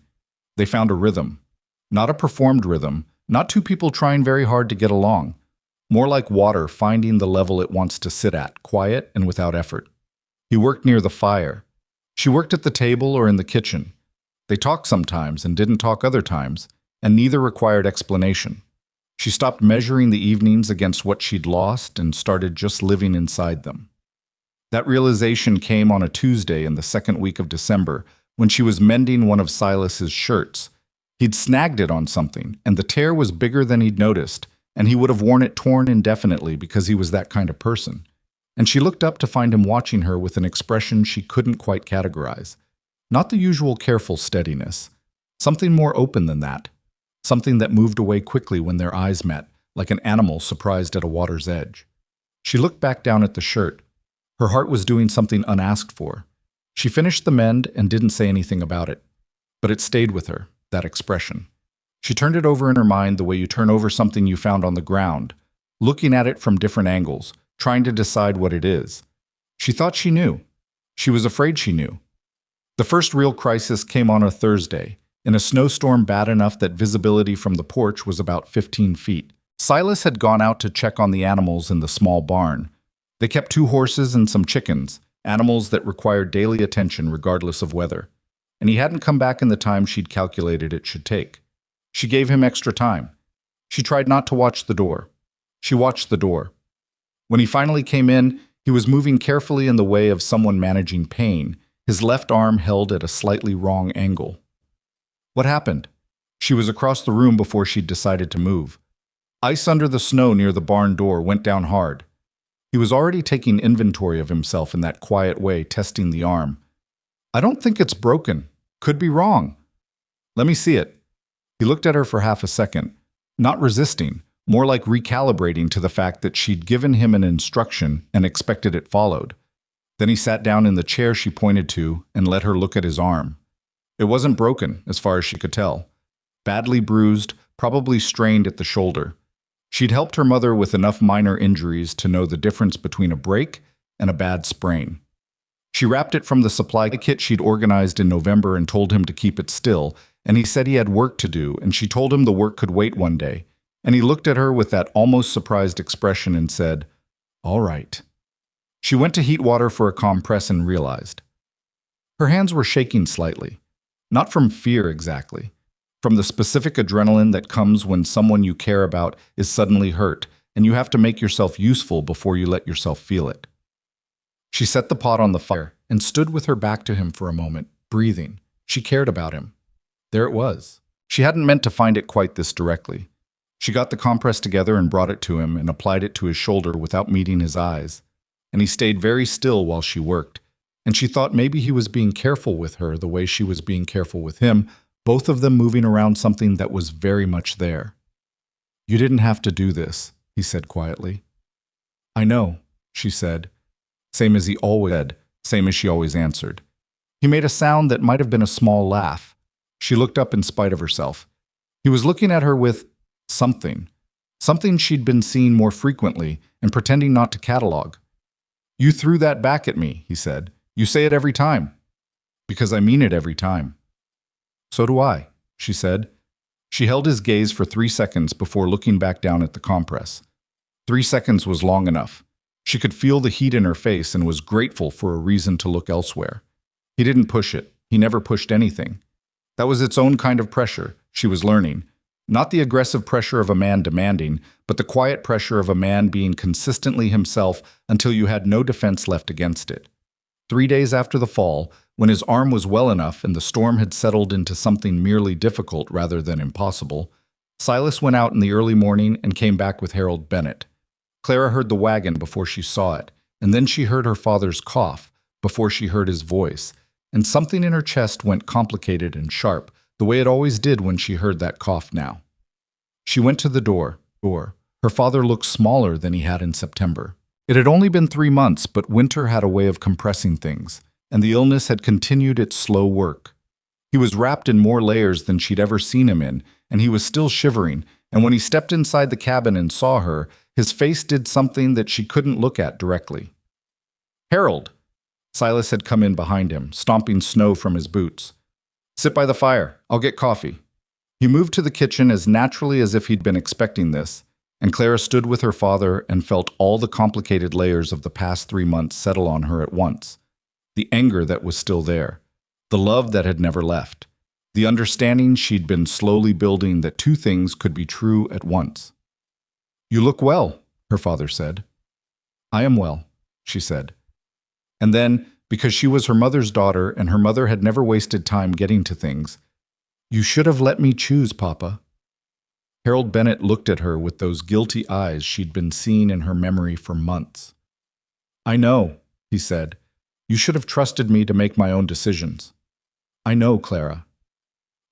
They found a rhythm. Not a performed rhythm, not two people trying very hard to get along. More like water finding the level it wants to sit at, quiet and without effort. He worked near the fire. She worked at the table or in the kitchen. They talked sometimes and didn't talk other times, and neither required explanation. She stopped measuring the evenings against what she'd lost and started just living inside them. That realization came on a Tuesday in the second week of December when she was mending one of Silas's shirts. He'd snagged it on something, and the tear was bigger than he'd noticed, and he would have worn it torn indefinitely because he was that kind of person. And she looked up to find him watching her with an expression she couldn't quite categorize. Not the usual careful steadiness. Something more open than that. Something that moved away quickly when their eyes met, like an animal surprised at a water's edge. She looked back down at the shirt. Her heart was doing something unasked for. She finished the mend and didn't say anything about it. But it stayed with her, that expression. She turned it over in her mind the way you turn over something you found on the ground, looking at it from different angles, trying to decide what it is. She thought she knew. She was afraid she knew. The first real crisis came on a Thursday, in a snowstorm bad enough that visibility from the porch was about 15 feet. Silas had gone out to check on the animals in the small barn. They kept 2 horses and some chickens, animals that required daily attention regardless of weather. And he hadn't come back in the time she'd calculated it should take. She gave him extra time. She tried not to watch the door. She watched the door. When he finally came in, he was moving carefully in the way of someone managing pain, his left arm held at a slightly wrong angle. What happened? She was across the room before she'd decided to move. Ice under the snow near the barn door went down hard. He was already taking inventory of himself in that quiet way, testing the arm. I don't think it's broken. Could be wrong. Let me see it. He looked at her for half a second, not resisting, more like recalibrating to the fact that she'd given him an instruction and expected it followed. Then he sat down in the chair she pointed to and let her look at his arm. It wasn't broken, as far as she could tell. Badly bruised, probably strained at the shoulder. She'd helped her mother with enough minor injuries to know the difference between a break and a bad sprain. She wrapped it from the supply kit she'd organized in November and told him to keep it still, and he said he had work to do, and she told him the work could wait one day. And he looked at her with that almost surprised expression and said, "All right." She went to heat water for a compress and realized. Her hands were shaking slightly. Not from fear exactly. From the specific adrenaline that comes when someone you care about is suddenly hurt, and you have to make yourself useful before you let yourself feel it. She set the pot on the fire and stood with her back to him for a moment, breathing. She cared about him. There it was. She hadn't meant to find it quite this directly. She got the compress together and brought it to him and applied it to his shoulder without meeting his eyes. And he stayed very still while she worked. And she thought maybe he was being careful with her the way she was being careful with him, both of them moving around something that was very much there. "You didn't have to do this," he said quietly. "I know," she said, same as he always said, same as she always answered. He made a sound that might have been a small laugh. She looked up in spite of herself. He was looking at her with something she'd been seeing more frequently and pretending not to catalog. "You threw that back at me," he said. "You say it every time." "Because I mean it every time." "So do I," she said. She held his gaze for 3 seconds before looking back down at the compress. 3 seconds was long enough. She could feel the heat in her face and was grateful for a reason to look elsewhere. He didn't push it. He never pushed anything. That was its own kind of pressure, she was learning. Not the aggressive pressure of a man demanding, but the quiet pressure of a man being consistently himself until you had no defense left against it. 3 days after the fall, when his arm was well enough and the storm had settled into something merely difficult rather than impossible, Silas went out in the early morning and came back with Harold Bennett. Clara heard the wagon before she saw it, and then she heard her father's cough before she heard his voice, and something in her chest went complicated and sharp, the way it always did when she heard that cough now. She went to the door. Her father looked smaller than he had in September. It had only been 3 months, but winter had a way of compressing things, and the illness had continued its slow work. He was wrapped in more layers than she'd ever seen him in, and he was still shivering, and when he stepped inside the cabin and saw her, his face did something that she couldn't look at directly. "Harold!" Silas had come in behind him, stomping snow from his boots. "Sit by the fire. I'll get coffee." He moved to the kitchen as naturally as if he'd been expecting this, and Clara stood with her father and felt all the complicated layers of the past 3 months settle on her at once. The anger that was still there, the love that had never left, the understanding she'd been slowly building that 2 things could be true at once. "You look well," her father said. "I am well," she said. And then, because she was her mother's daughter and her mother had never wasted time getting to things, "You should have let me choose, Papa." Harold Bennett looked at her with those guilty eyes she'd been seeing in her memory for months. "I know," he said. "You should have trusted me to make my own decisions." "I know, Clara."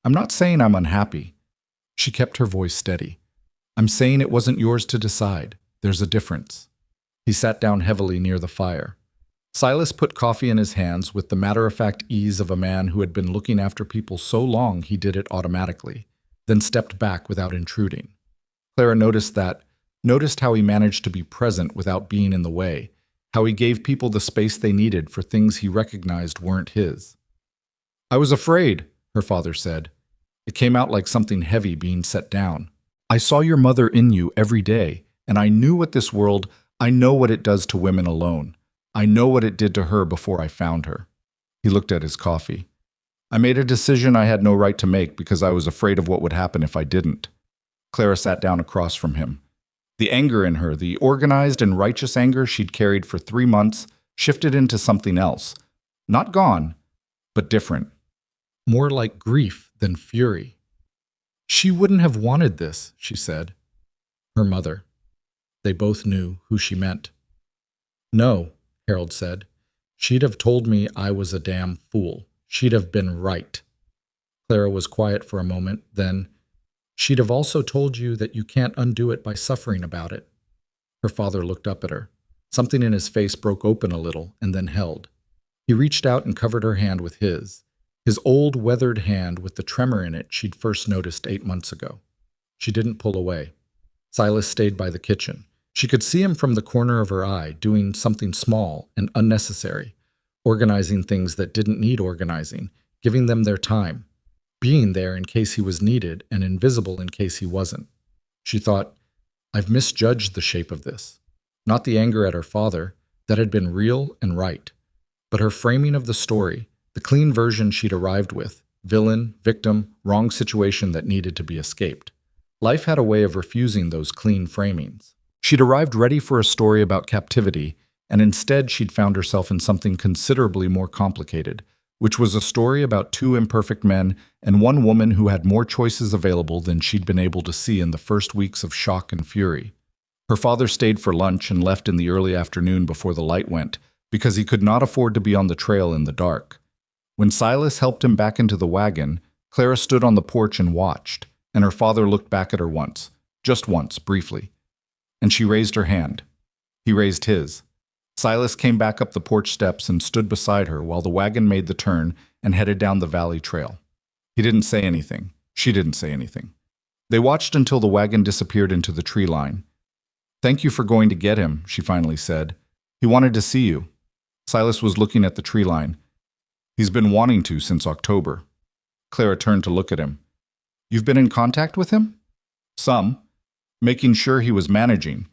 "I'm not saying I'm unhappy." She kept her voice steady. "I'm saying it wasn't yours to decide. There's a difference." He sat down heavily near the fire. Silas put coffee in his hands with the matter-of-fact ease of a man who had been looking after people so long he did it automatically, then stepped back without intruding. Clara noticed how he managed to be present without being in the way, how he gave people the space they needed for things he recognized weren't his. "I was afraid," her father said. It came out like something heavy being set down. "I saw your mother in you every day, and I know what it does to women alone. I know what it did to her before I found her." He looked at his coffee. "I made a decision I had no right to make because I was afraid of what would happen if I didn't." Clara sat down across from him. The anger in her, the organized and righteous anger she'd carried for 3 months, shifted into something else. Not gone, but different. More like grief than fury. "She wouldn't have wanted this," she said. Her mother. They both knew who she meant. "No," Harold said. "She'd have told me I was a damn fool. She'd have been right." Clara was quiet for a moment, then, She'd have also told you that you can't undo it by suffering about it. Her father looked up at her. Something in his face broke open a little and then held. He reached out and covered her hand with his old weathered hand with the tremor in it she'd first noticed 8 months ago. She didn't pull away. Silas stayed by the kitchen. She could see him from the corner of her eye, doing something small and unnecessary, organizing things that didn't need organizing, giving them their time, being there in case he was needed and invisible in case he wasn't. She thought, I've misjudged the shape of this. Not the anger at her father, that had been real and right, but her framing of the story, the clean version she'd arrived with, villain, victim, wrong situation that needed to be escaped. Life had a way of refusing those clean framings. She'd arrived ready for a story about captivity, and instead she'd found herself in something considerably more complicated, which was a story about two imperfect men and one woman who had more choices available than she'd been able to see in the first weeks of shock and fury. Her father stayed for lunch and left in the early afternoon before the light went, because he could not afford to be on the trail in the dark. When Silas helped him back into the wagon, Clara stood on the porch and watched, and her father looked back at her once, just once, briefly. And she raised her hand. He raised his. Silas came back up the porch steps and stood beside her while the wagon made the turn and headed down the valley trail. He didn't say anything. She didn't say anything. They watched until the wagon disappeared into the tree line. "Thank you for going to get him," she finally said. "He wanted to see you." Silas was looking at the tree line. "He's been wanting to since October." Clara turned to look at him. "You've been in contact with him?" "Some. Making sure he was managing."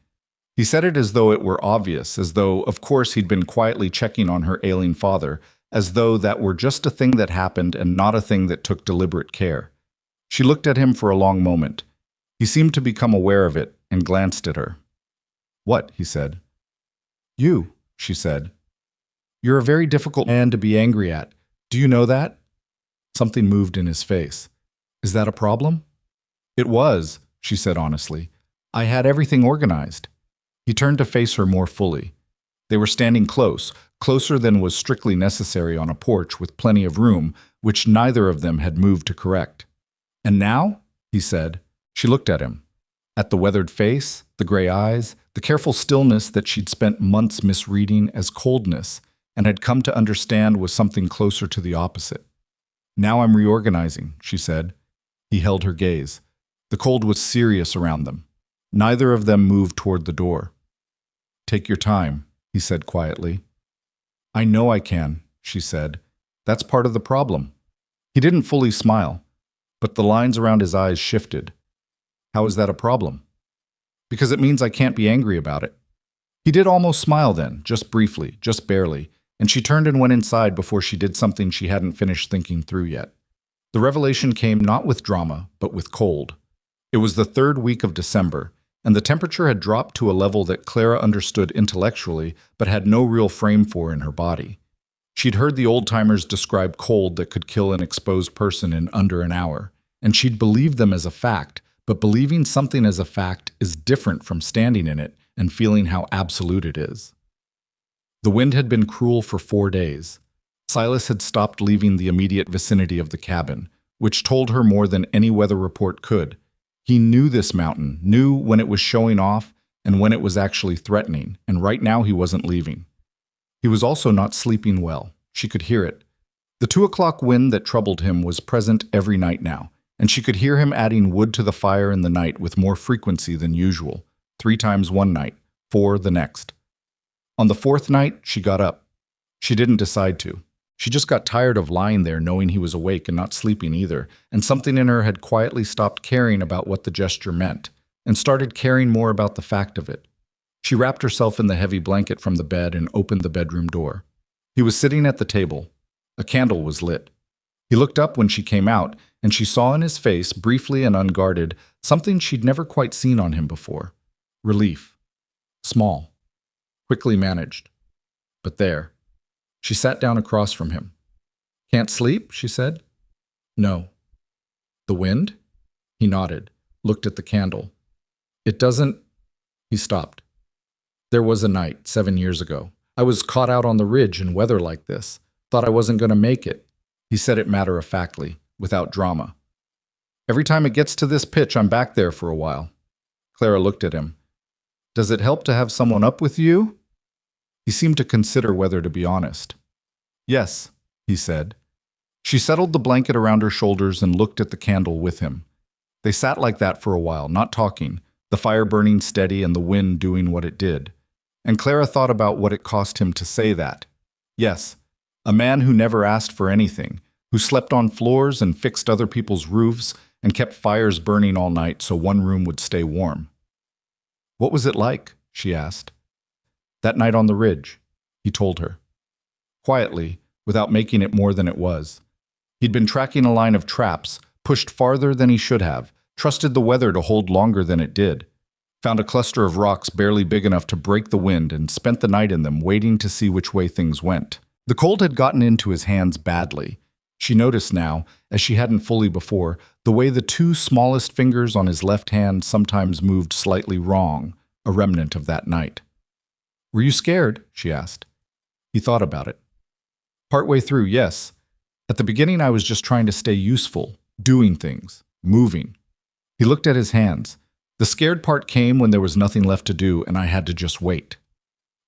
He said it as though it were obvious, as though, of course, he'd been quietly checking on her ailing father, as though that were just a thing that happened and not a thing that took deliberate care. She looked at him for a long moment. He seemed to become aware of it and glanced at her. "What?" he said. "You," she said. "You're a very difficult man to be angry at. Do you know that?" Something moved in his face. "Is that a problem?" "It was," she said honestly. "I had everything organized." He turned to face her more fully. They were standing close, closer than was strictly necessary on a porch with plenty of room, which neither of them had moved to correct. "And now?" he said. She looked at him. At the weathered face, the gray eyes, the careful stillness that she'd spent months misreading as coldness and had come to understand was something closer to the opposite. "Now I'm reorganizing," she said. He held her gaze. The cold was serious around them. Neither of them moved toward the door. "Take your time," he said quietly. "I know I can," she said. "That's part of the problem." He didn't fully smile, but the lines around his eyes shifted. "How is that a problem?" "Because it means I can't be angry about it." He did almost smile then, just briefly, just barely, and she turned and went inside before she did something she hadn't finished thinking through yet. The revelation came not with drama, but with cold. It was the third week of December, and the temperature had dropped to a level that Clara understood intellectually but had no real frame for in her body. She'd heard the old-timers describe cold that could kill an exposed person in under an hour, and she'd believed them as a fact, but believing something as a fact is different from standing in it and feeling how absolute it is. The wind had been cruel for 4 days. Silas had stopped leaving the immediate vicinity of the cabin, which told her more than any weather report could. He knew this mountain, knew when it was showing off and when it was actually threatening, and right now he wasn't leaving. He was also not sleeping well. She could hear it. The 2 o'clock wind that troubled him was present every night now, and she could hear him adding wood to the fire in the night with more frequency than usual, 3 times one night, 4 the next. On the 4th night, she got up. She didn't decide to. She just got tired of lying there knowing he was awake and not sleeping either, and something in her had quietly stopped caring about what the gesture meant, and started caring more about the fact of it. She wrapped herself in the heavy blanket from the bed and opened the bedroom door. He was sitting at the table. A candle was lit. He looked up when she came out, and she saw in his face, briefly and unguarded, something she'd never quite seen on him before. Relief. Small. Quickly managed. But there. She sat down across from him. "Can't sleep?" she said. "No." "The wind?" He nodded, looked at the candle. "It doesn't—" He stopped. "There was a night, 7 years ago. I was caught out on the ridge in weather like this. Thought I wasn't going to make it." He said it matter-of-factly, without drama. Every time it gets to this pitch, I'm back there for a while. Clara looked at him. Does it help to have someone up with you? He seemed to consider whether to be honest. Yes, he said. She settled the blanket around her shoulders and looked at the candle with him. They sat like that for a while, not talking, the fire burning steady and the wind doing what it did. And Clara thought about what it cost him to say that. Yes, a man who never asked for anything, who slept on floors and fixed other people's roofs and kept fires burning all night so one room would stay warm. What was it like? She asked. That night on the ridge, he told her. Quietly, without making it more than it was. He'd been tracking a line of traps, pushed farther than he should have, trusted the weather to hold longer than it did, found a cluster of rocks barely big enough to break the wind and spent the night in them waiting to see which way things went. The cold had gotten into his hands badly. She noticed now, as she hadn't fully before, the way the two smallest fingers on his left hand sometimes moved slightly wrong, a remnant of that night. Were you scared? She asked. He thought about it. Partway through, yes. At the beginning, I was just trying to stay useful, doing things, moving. He looked at his hands. The scared part came when there was nothing left to do and I had to just wait.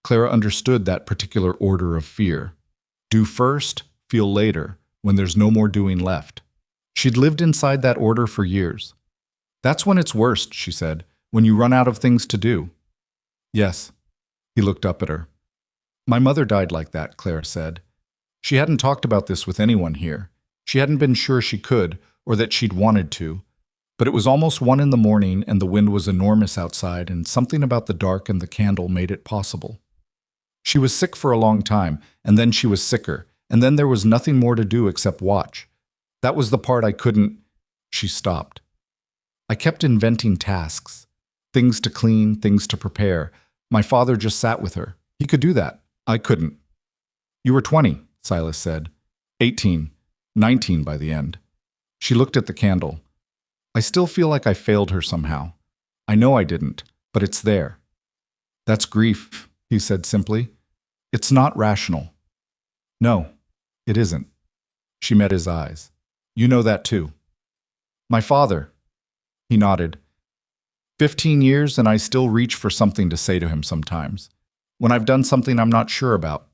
Clara understood that particular order of fear. Do first, feel later, when there's no more doing left. She'd lived inside that order for years. That's when it's worst, she said, when you run out of things to do. Yes. He looked up at her. My mother died like that, Clara said. She hadn't talked about this with anyone here. She hadn't been sure she could, or that she'd wanted to. But it was almost 1 a.m. and the wind was enormous outside, and something about the dark and the candle made it possible. She was sick for a long time, and then she was sicker, and then there was nothing more to do except watch. That was the part I couldn't. She stopped. I kept inventing tasks. Things to clean, things to prepare. My father just sat with her. He could do that. I couldn't. You were 20, Silas said. 18, 19 by the end. She looked at the candle. I still feel like I failed her somehow. I know I didn't, but it's there. That's grief, he said simply. It's not rational. No, it isn't. She met his eyes. You know that too. My father. He nodded. 15 years and I still reach for something to say to him sometimes, when I've done something I'm not sure about.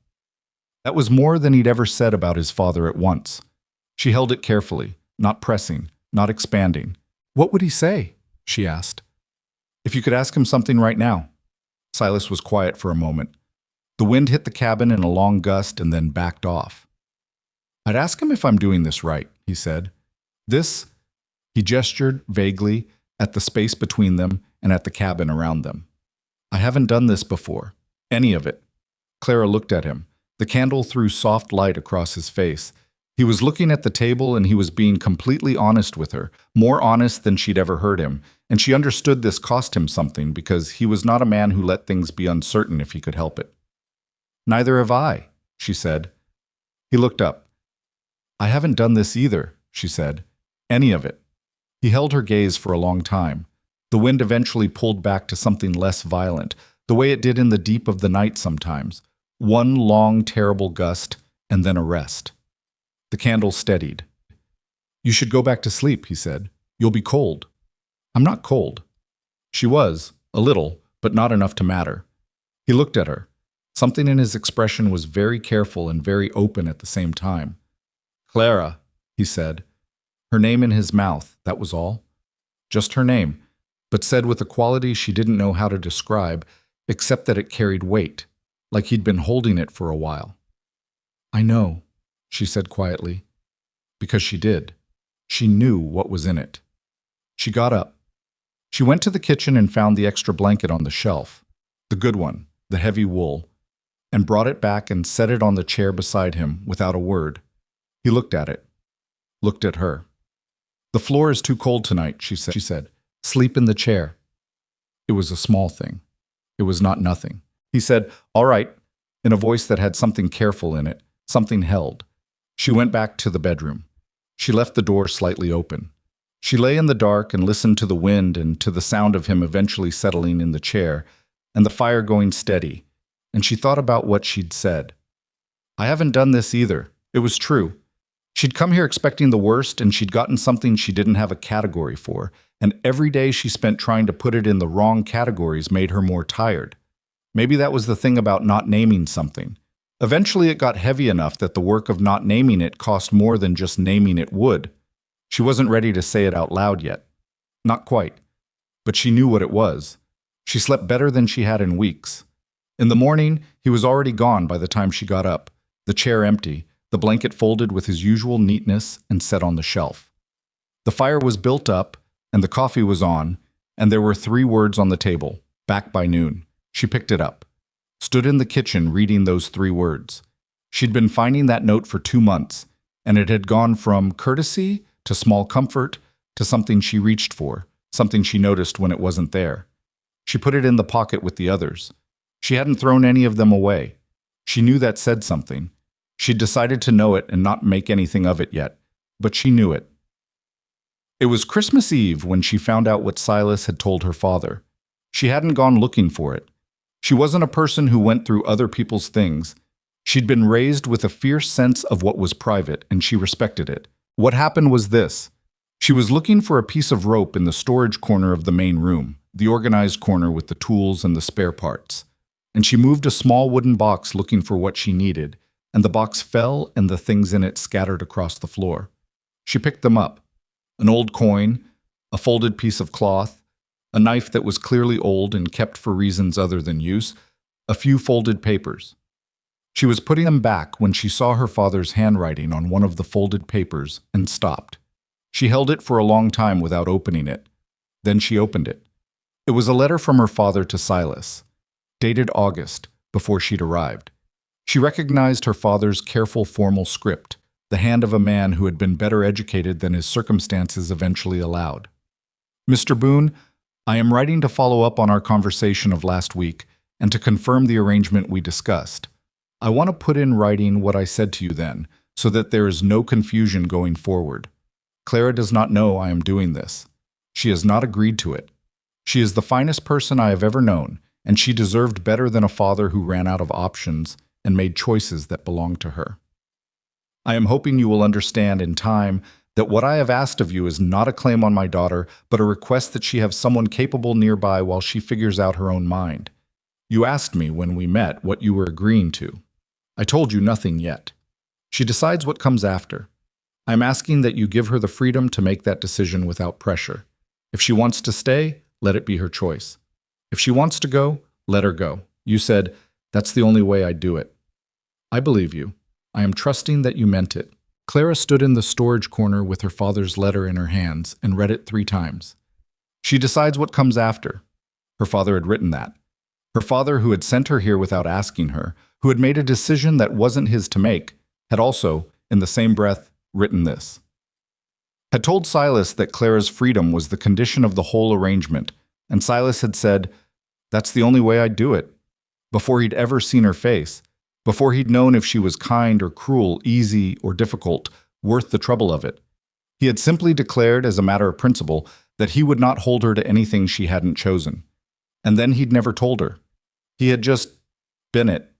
That was more than he'd ever said about his father at once. She held it carefully, not pressing, not expanding. What would he say? She asked. If you could ask him something right now. Silas was quiet for a moment. The wind hit the cabin in a long gust and then backed off. I'd ask him if I'm doing this right, he said. This, he gestured vaguely at the space between them and at the cabin around them. I haven't done this before. Any of it. Clara looked at him. The candle threw soft light across his face. He was looking at the table and he was being completely honest with her, more honest than she'd ever heard him, and she understood this cost him something because he was not a man who let things be uncertain if he could help it. Neither have I, she said. He looked up. I haven't done this either, she said. Any of it. He held her gaze for a long time. The wind eventually pulled back to something less violent, the way it did in the deep of the night sometimes. One long, terrible gust, and then a rest. The candle steadied. You should go back to sleep, he said. You'll be cold. I'm not cold. She was, a little, but not enough to matter. He looked at her. Something in his expression was very careful and very open at the same time. Clara, he said. Her name in his mouth, that was all. Just her name, but said with a quality she didn't know how to describe, except that it carried weight, like he'd been holding it for a while. I know, she said quietly, because she did. She knew what was in it. She got up. She went to the kitchen and found the extra blanket on the shelf, the good one, the heavy wool, and brought it back and set it on the chair beside him without a word. He looked at it, looked at her. The floor is too cold tonight, she said. Sleep in the chair. It was a small thing. It was not nothing. He said, all right, in a voice that had something careful in it, something held. She went back to the bedroom. She left the door slightly open. She lay in the dark and listened to the wind and to the sound of him eventually settling in the chair and the fire going steady, and she thought about what she'd said. I haven't done this either. It was true. She'd come here expecting the worst, and she'd gotten something she didn't have a category for, and every day she spent trying to put it in the wrong categories made her more tired. Maybe that was the thing about not naming something. Eventually it got heavy enough that the work of not naming it cost more than just naming it would. She wasn't ready to say it out loud yet. Not quite. But she knew what it was. She slept better than she had in weeks. In the morning, he was already gone by the time she got up, the chair empty, the blanket folded with his usual neatness and set on the shelf. The fire was built up, and the coffee was on, and there were 3 words on the table, back by noon. She picked it up, stood in the kitchen reading those 3 words. She'd been finding that note for 2 months, and it had gone from courtesy to small comfort to something she reached for, something she noticed when it wasn't there. She put it in the pocket with the others. She hadn't thrown any of them away. She knew that said something. She'd decided to know it and not make anything of it yet, but she knew it. It was Christmas Eve when she found out what Silas had told her father. She hadn't gone looking for it. She wasn't a person who went through other people's things. She'd been raised with a fierce sense of what was private, and she respected it. What happened was this. She was looking for a piece of rope in the storage corner of the main room, the organized corner with the tools and the spare parts. And she moved a small wooden box looking for what she needed, and the box fell and the things in it scattered across the floor. She picked them up. An old coin, a folded piece of cloth, a knife that was clearly old and kept for reasons other than use, a few folded papers. She was putting them back when she saw her father's handwriting on one of the folded papers and stopped. She held it for a long time without opening it. Then she opened it. It was a letter from her father to Silas, dated August, before she'd arrived. She recognized her father's careful formal script, the hand of a man who had been better educated than his circumstances eventually allowed. Mr. Boone, I am writing to follow up on our conversation of last week and to confirm the arrangement we discussed. I want to put in writing what I said to you then, so that there is no confusion going forward. Clara does not know I am doing this. She has not agreed to it. She is the finest person I have ever known, and she deserved better than a father who ran out of options and made choices that belonged to her. I am hoping you will understand in time that what I have asked of you is not a claim on my daughter, but a request that she have someone capable nearby while she figures out her own mind. You asked me when we met what you were agreeing to. I told you nothing yet. She decides what comes after. I am asking that you give her the freedom to make that decision without pressure. If she wants to stay, let it be her choice. If she wants to go, let her go. You said, that's the only way I'd do it. I believe you. I am trusting that you meant it. Clara stood in the storage corner with her father's letter in her hands and read it 3 times. She decides what comes after. Her father had written that. Her father, who had sent her here without asking her, who had made a decision that wasn't his to make, had also, in the same breath, written this. Had told Silas that Clara's freedom was the condition of the whole arrangement, and Silas had said, that's the only way I'd do it. Before he'd ever seen her face, before he'd known if she was kind or cruel, easy or difficult, worth the trouble of it. He had simply declared, as a matter of principle, that he would not hold her to anything she hadn't chosen. And then he'd never told her. He had just been it.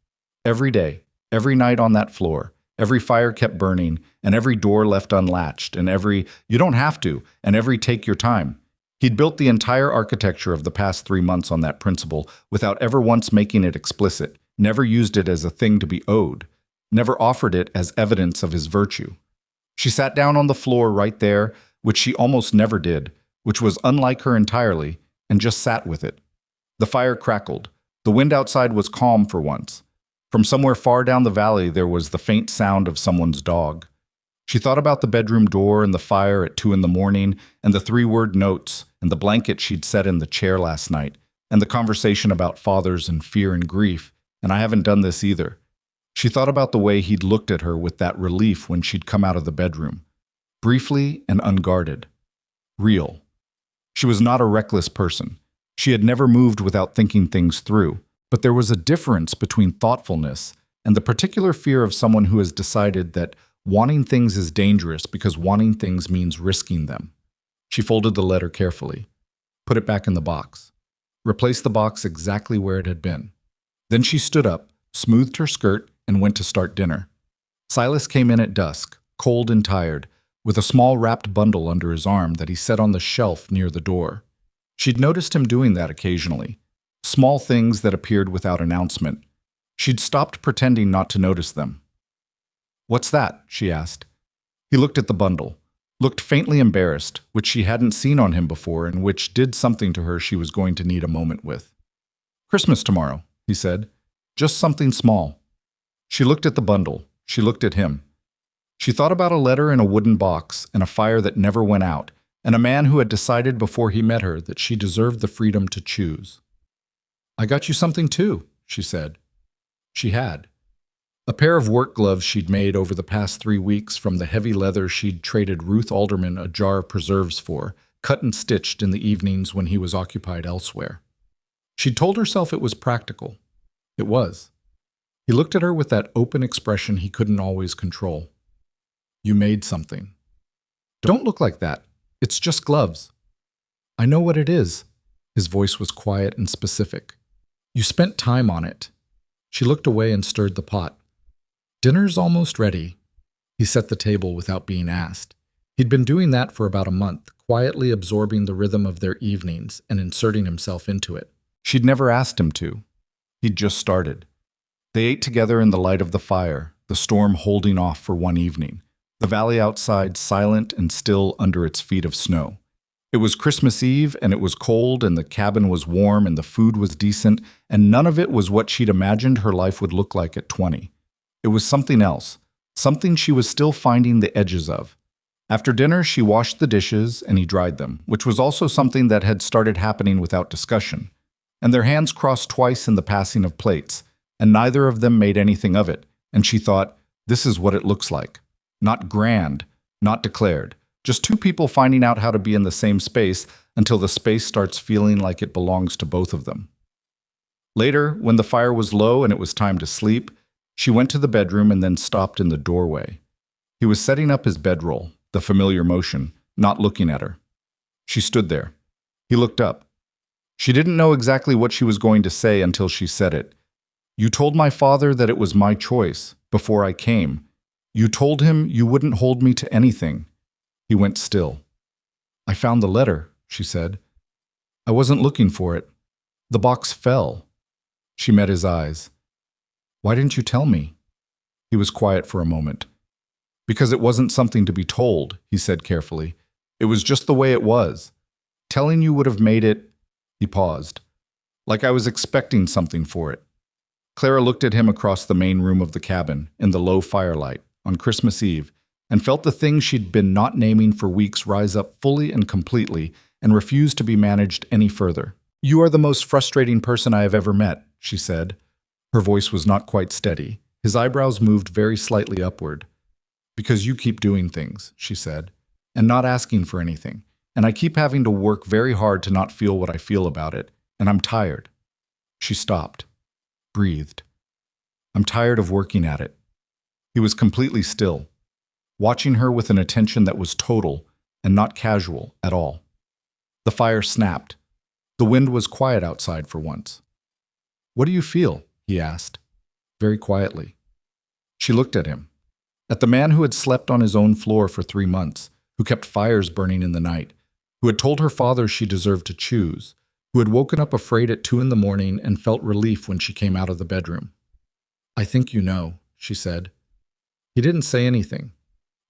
Every day, every night on that floor, every fire kept burning, and every door left unlatched, and every, you don't have to, and every take your time. He'd built the entire architecture of the past 3 months on that principle without ever once making it explicit, never used it as a thing to be owed, never offered it as evidence of his virtue. She sat down on the floor right there, which she almost never did, which was unlike her entirely, and just sat with it. The fire crackled. The wind outside was calm for once. From somewhere far down the valley there was the faint sound of someone's dog. She thought about the bedroom door and the fire at 2 a.m, and the 3-word notes, and the blanket she'd set in the chair last night, and the conversation about fathers and fear and grief, and I haven't done this either. She thought about the way he'd looked at her with that relief when she'd come out of the bedroom. Briefly and unguarded. Real. She was not a reckless person. She had never moved without thinking things through, but there was a difference between thoughtfulness and the particular fear of someone who has decided that wanting things is dangerous because wanting things means risking them. She folded the letter carefully, put it back in the box, replaced the box exactly where it had been. Then she stood up, smoothed her skirt, and went to start dinner. Silas came in at dusk, cold and tired, with a small wrapped bundle under his arm that he set on the shelf near the door. She'd noticed him doing that occasionally, small things that appeared without announcement. She'd stopped pretending not to notice them. "What's that?" she asked. He looked at the bundle, looked faintly embarrassed, which she hadn't seen on him before and which did something to her she was going to need a moment with. "Christmas tomorrow," he said. "Just something small." She looked at the bundle. She looked at him. She thought about a letter in a wooden box and a fire that never went out, and a man who had decided before he met her that she deserved the freedom to choose. "I got you something too," she said. She had. A pair of work gloves she'd made over the past 3 weeks from the heavy leather she'd traded Ruth Alderman a jar of preserves for, cut and stitched in the evenings when he was occupied elsewhere. She'd told herself it was practical. It was. He looked at her with that open expression he couldn't always control. "You made something." "Don't look like that. It's just gloves." "I know what it is." His voice was quiet and specific. "You spent time on it." She looked away and stirred the pot. "Dinner's almost ready." He set the table without being asked. He'd been doing that for about a month, quietly absorbing the rhythm of their evenings and inserting himself into it. She'd never asked him to. He'd just started. They ate together in the light of the fire, the storm holding off for one evening, the valley outside silent and still under its feet of snow. It was Christmas Eve, and it was cold, and the cabin was warm, and the food was decent, and none of it was what she'd imagined her life would look like at 20. It was something else, something she was still finding the edges of. After dinner, she washed the dishes, and he dried them, which was also something that had started happening without discussion. And their hands crossed twice in the passing of plates, and neither of them made anything of it, and she thought, this is what it looks like. Not grand, not declared, just two people finding out how to be in the same space until the space starts feeling like it belongs to both of them. Later, when the fire was low and it was time to sleep, she went to the bedroom and then stopped in the doorway. He was setting up his bedroll, the familiar motion, not looking at her. She stood there. He looked up. She didn't know exactly what she was going to say until she said it. "You told my father that it was my choice, before I came. You told him you wouldn't hold me to anything." He went still. "I found the letter," she said. "I wasn't looking for it. The box fell." She met his eyes. "Why didn't you tell me?" He was quiet for a moment. "Because it wasn't something to be told," he said carefully. "It was just the way it was. Telling you would have made it—" He paused. "Like I was expecting something for it." Clara looked at him across the main room of the cabin, in the low firelight, on Christmas Eve, and felt the thing she'd been not naming for weeks rise up fully and completely and refuse to be managed any further. "You are the most frustrating person I have ever met," she said. Her voice was not quite steady. His eyebrows moved very slightly upward. "Because you keep doing things," she said, "and not asking for anything. And I keep having to work very hard to not feel what I feel about it, and I'm tired." She stopped. Breathed. "I'm tired of working at it." He was completely still, watching her with an attention that was total and not casual at all. The fire snapped. The wind was quiet outside for once. "What do you feel?" he asked, very quietly. She looked at him. At the man who had slept on his own floor for 3 months, who kept fires burning in the night, who had told her father she deserved to choose, who had woken up afraid at 2 a.m. and felt relief when she came out of the bedroom. "I think you know," she said. He didn't say anything.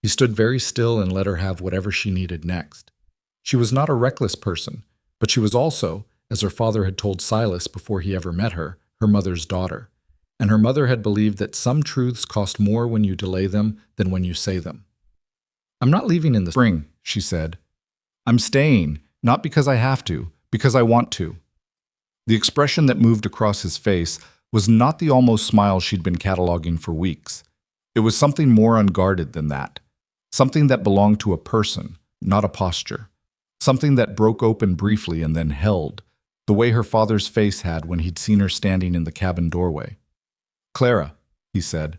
He stood very still and let her have whatever she needed next. She was not a reckless person, but she was also, as her father had told Silas before he ever met her mother's daughter. And her mother had believed that some truths cost more when you delay them than when you say them. "I'm not leaving in the spring," she said. "I'm staying, not because I have to, because I want to." The expression that moved across his face was not the almost smile she'd been cataloging for weeks. It was something more unguarded than that. Something that belonged to a person, not a posture. Something that broke open briefly and then held, the way her father's face had when he'd seen her standing in the cabin doorway. "Clara," he said.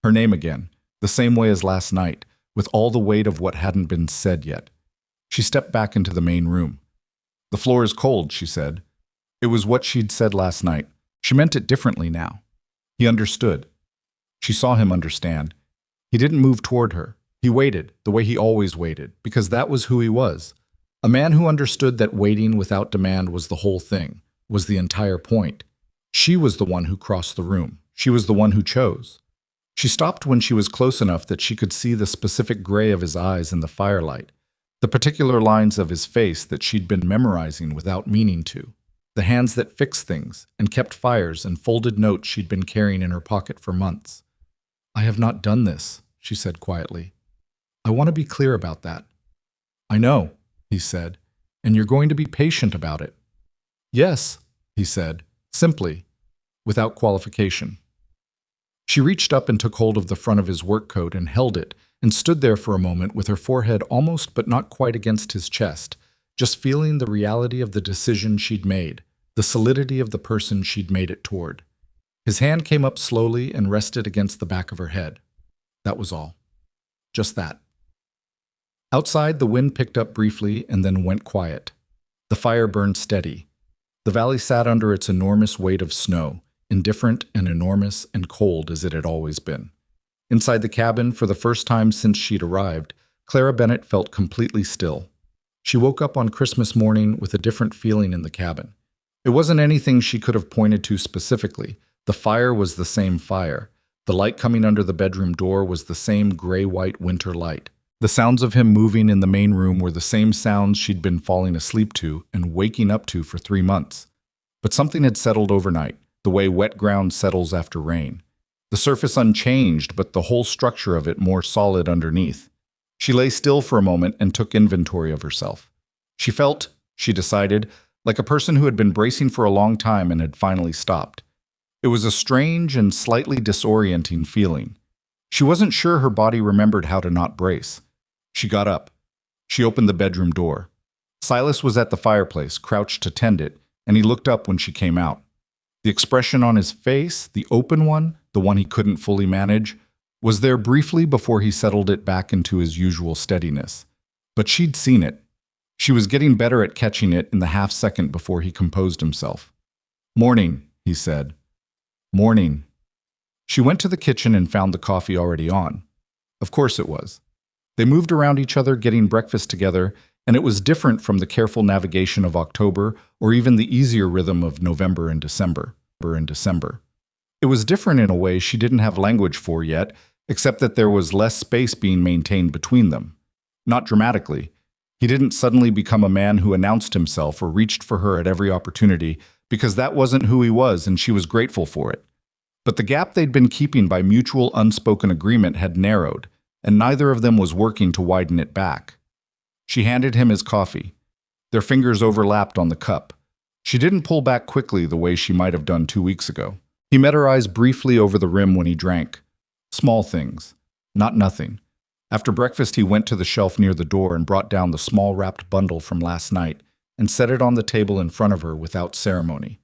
Her name again, the same way as last night, with all the weight of what hadn't been said yet. She stepped back into the main room. "The floor is cold," she said. It was what she'd said last night. She meant it differently now. He understood. She saw him understand. He didn't move toward her. He waited, the way he always waited, because that was who he was. A man who understood that waiting without demand was the whole thing, was the entire point. She was the one who crossed the room. She was the one who chose. She stopped when she was close enough that she could see the specific gray of his eyes in the firelight, the particular lines of his face that she'd been memorizing without meaning to, the hands that fixed things and kept fires and folded notes she'd been carrying in her pocket for months. "I have not done this," she said quietly. "I want to be clear about that." "I know," he said, "and you're going to be patient about it." "Yes," he said, simply, without qualification. She reached up and took hold of the front of his work coat and held it, and stood there for a moment with her forehead almost but not quite against his chest, just feeling the reality of the decision she'd made, the solidity of the person she'd made it toward. His hand came up slowly and rested against the back of her head. That was all. Just that. Outside, the wind picked up briefly and then went quiet. The fire burned steady. The valley sat under its enormous weight of snow, indifferent and enormous and cold as it had always been. Inside the cabin, for the first time since she'd arrived, Clara Bennett felt completely still. She woke up on Christmas morning with a different feeling in the cabin. It wasn't anything she could have pointed to specifically. The fire was the same fire. The light coming under the bedroom door was the same gray-white winter light. The sounds of him moving in the main room were the same sounds she'd been falling asleep to and waking up to for 3 months. But something had settled overnight, the way wet ground settles after rain. The surface unchanged, but the whole structure of it more solid underneath. She lay still for a moment and took inventory of herself. She felt, she decided, like a person who had been bracing for a long time and had finally stopped. It was a strange and slightly disorienting feeling. She wasn't sure her body remembered how to not brace. She got up. She opened the bedroom door. Silas was at the fireplace, crouched to tend it, and he looked up when she came out. The expression on his face, the open one, the one he couldn't fully manage, was there briefly before he settled it back into his usual steadiness. But she'd seen it. She was getting better at catching it in the half-second before he composed himself. "Morning," he said. "Morning." She went to the kitchen and found the coffee already on. Of course it was. They moved around each other getting breakfast together, and it was different from the careful navigation of October or even the easier rhythm of November and December. It was different in a way she didn't have language for yet, except that there was less space being maintained between them. Not dramatically. He didn't suddenly become a man who announced himself or reached for her at every opportunity, because that wasn't who he was and she was grateful for it. But the gap they'd been keeping by mutual unspoken agreement had narrowed, and neither of them was working to widen it back. She handed him his coffee. Their fingers overlapped on the cup. She didn't pull back quickly the way she might have done 2 weeks ago. He met her eyes briefly over the rim when he drank. Small things. Not nothing. After breakfast, he went to the shelf near the door and brought down the small wrapped bundle from last night and set it on the table in front of her without ceremony.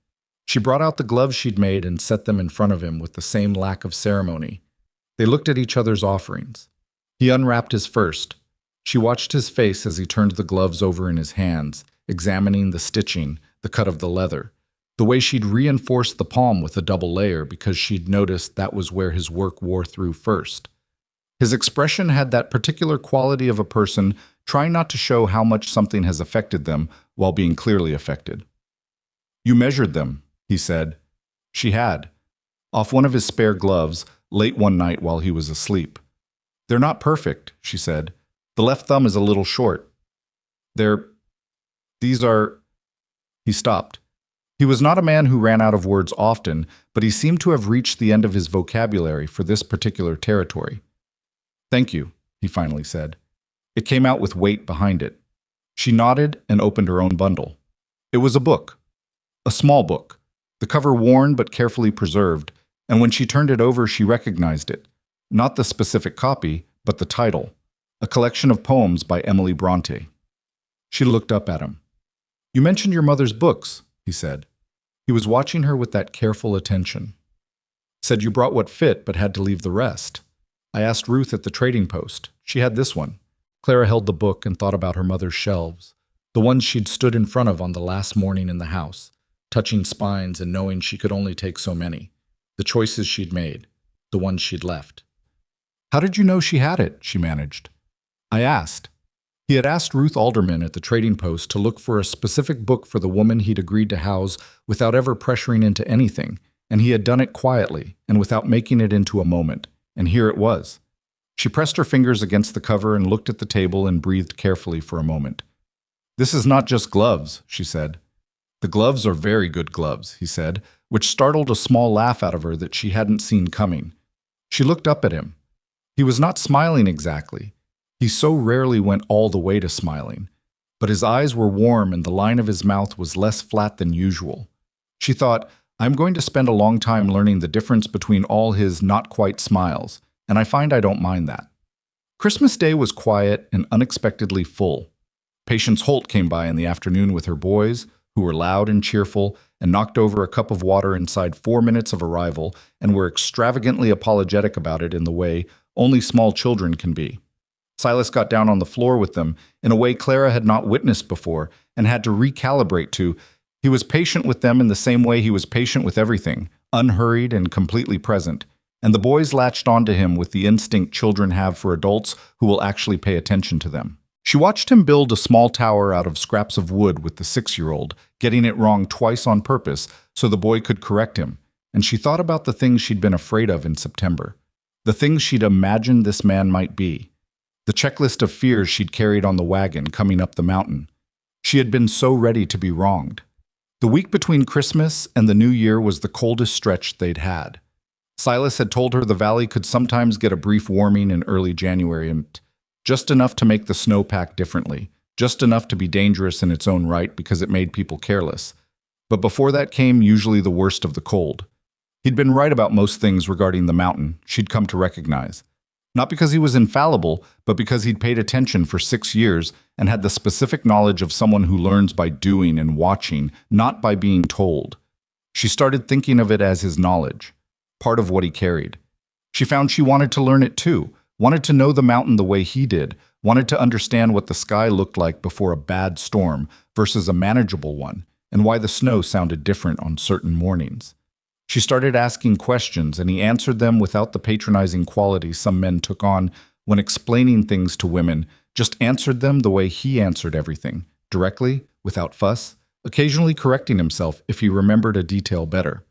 She brought out the gloves she'd made and set them in front of him with the same lack of ceremony. They looked at each other's offerings. He unwrapped his first. She watched his face as he turned the gloves over in his hands, examining the stitching, the cut of the leather, the way she'd reinforced the palm with a double layer because she'd noticed that was where his work wore through first. His expression had that particular quality of a person trying not to show how much something has affected them while being clearly affected. "You measured them," he said. She had. Off one of his spare gloves, late one night while he was asleep. "They're not perfect," she said. "The left thumb is a little short. These are..." He stopped. He was not a man who ran out of words often, but he seemed to have reached the end of his vocabulary for this particular territory. "Thank you," he finally said. It came out with weight behind it. She nodded and opened her own bundle. It was a book. A small book. The cover worn but carefully preserved, and when she turned it over she recognized it. Not the specific copy, but the title. A collection of poems by Emily Bronte. She looked up at him. "You mentioned your mother's books," he said. He was watching her with that careful attention. "Said you brought what fit but had to leave the rest. I asked Ruth at the trading post. She had this one." Clara held the book and thought about her mother's shelves, the ones she'd stood in front of on the last morning in the house, touching spines and knowing she could only take so many, the choices she'd made, the ones she'd left. How did you know she had it? She managed. I asked. He had asked Ruth Alderman at the trading post to look for a specific book for the woman he'd agreed to house without ever pressuring into anything, and he had done it quietly and without making it into a moment, and here it was. She pressed her fingers against the cover and looked at the table and breathed carefully for a moment. This is not just gloves, she said. The gloves are very good gloves, he said, which startled a small laugh out of her that she hadn't seen coming. She looked up at him. He was not smiling exactly. He so rarely went all the way to smiling. But his eyes were warm and the line of his mouth was less flat than usual. She thought, I'm going to spend a long time learning the difference between all his not-quite smiles, and I find I don't mind that. Christmas Day was quiet and unexpectedly full. Patience Holt came by in the afternoon with her boys, who were loud and cheerful, and knocked over a cup of water inside 4 minutes of arrival and were extravagantly apologetic about it in the way only small children can be. Silas got down on the floor with them in a way Clara had not witnessed before and had to recalibrate to. He was patient with them in the same way he was patient with everything, unhurried and completely present, and the boys latched onto him with the instinct children have for adults who will actually pay attention to them. She watched him build a small tower out of scraps of wood with the 6-year-old, getting it wrong twice on purpose so the boy could correct him, and she thought about the things she'd been afraid of in September, the things she'd imagined this man might be, the checklist of fears she'd carried on the wagon coming up the mountain. She had been so ready to be wronged. The week between Christmas and the New Year was the coldest stretch they'd had. Silas had told her the valley could sometimes get a brief warming in early January, and just enough to make the snow pack differently, just enough to be dangerous in its own right because it made people careless. But before that came usually the worst of the cold. He'd been right about most things regarding the mountain, she'd come to recognize. Not because he was infallible, but because he'd paid attention for 6 years and had the specific knowledge of someone who learns by doing and watching, not by being told. She started thinking of it as his knowledge, part of what he carried. She found she wanted to learn it too, wanted to know the mountain the way he did, wanted to understand what the sky looked like before a bad storm versus a manageable one, and why the snow sounded different on certain mornings. She started asking questions, and he answered them without the patronizing quality some men took on when explaining things to women, just answered them the way he answered everything, directly, without fuss, occasionally correcting himself if he remembered a detail better.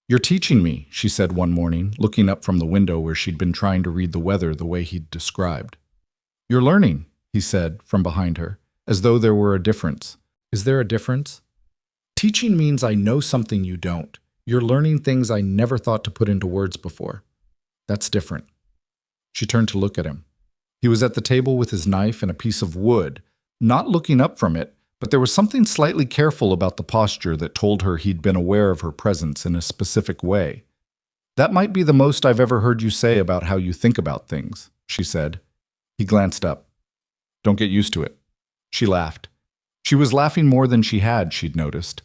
You're teaching me, she said one morning, looking up from the window where she'd been trying to read the weather the way he'd described. You're learning, he said from behind her, as though there were a difference. Is there a difference? Teaching means I know something you don't. You're learning things I never thought to put into words before. That's different. She turned to look at him. He was at the table with his knife and a piece of wood, not looking up from it, but there was something slightly careful about the posture that told her he'd been aware of her presence in a specific way. That might be the most I've ever heard you say about how you think about things, she said. He glanced up. Don't get used to it. She laughed. She was laughing more than she'd noticed.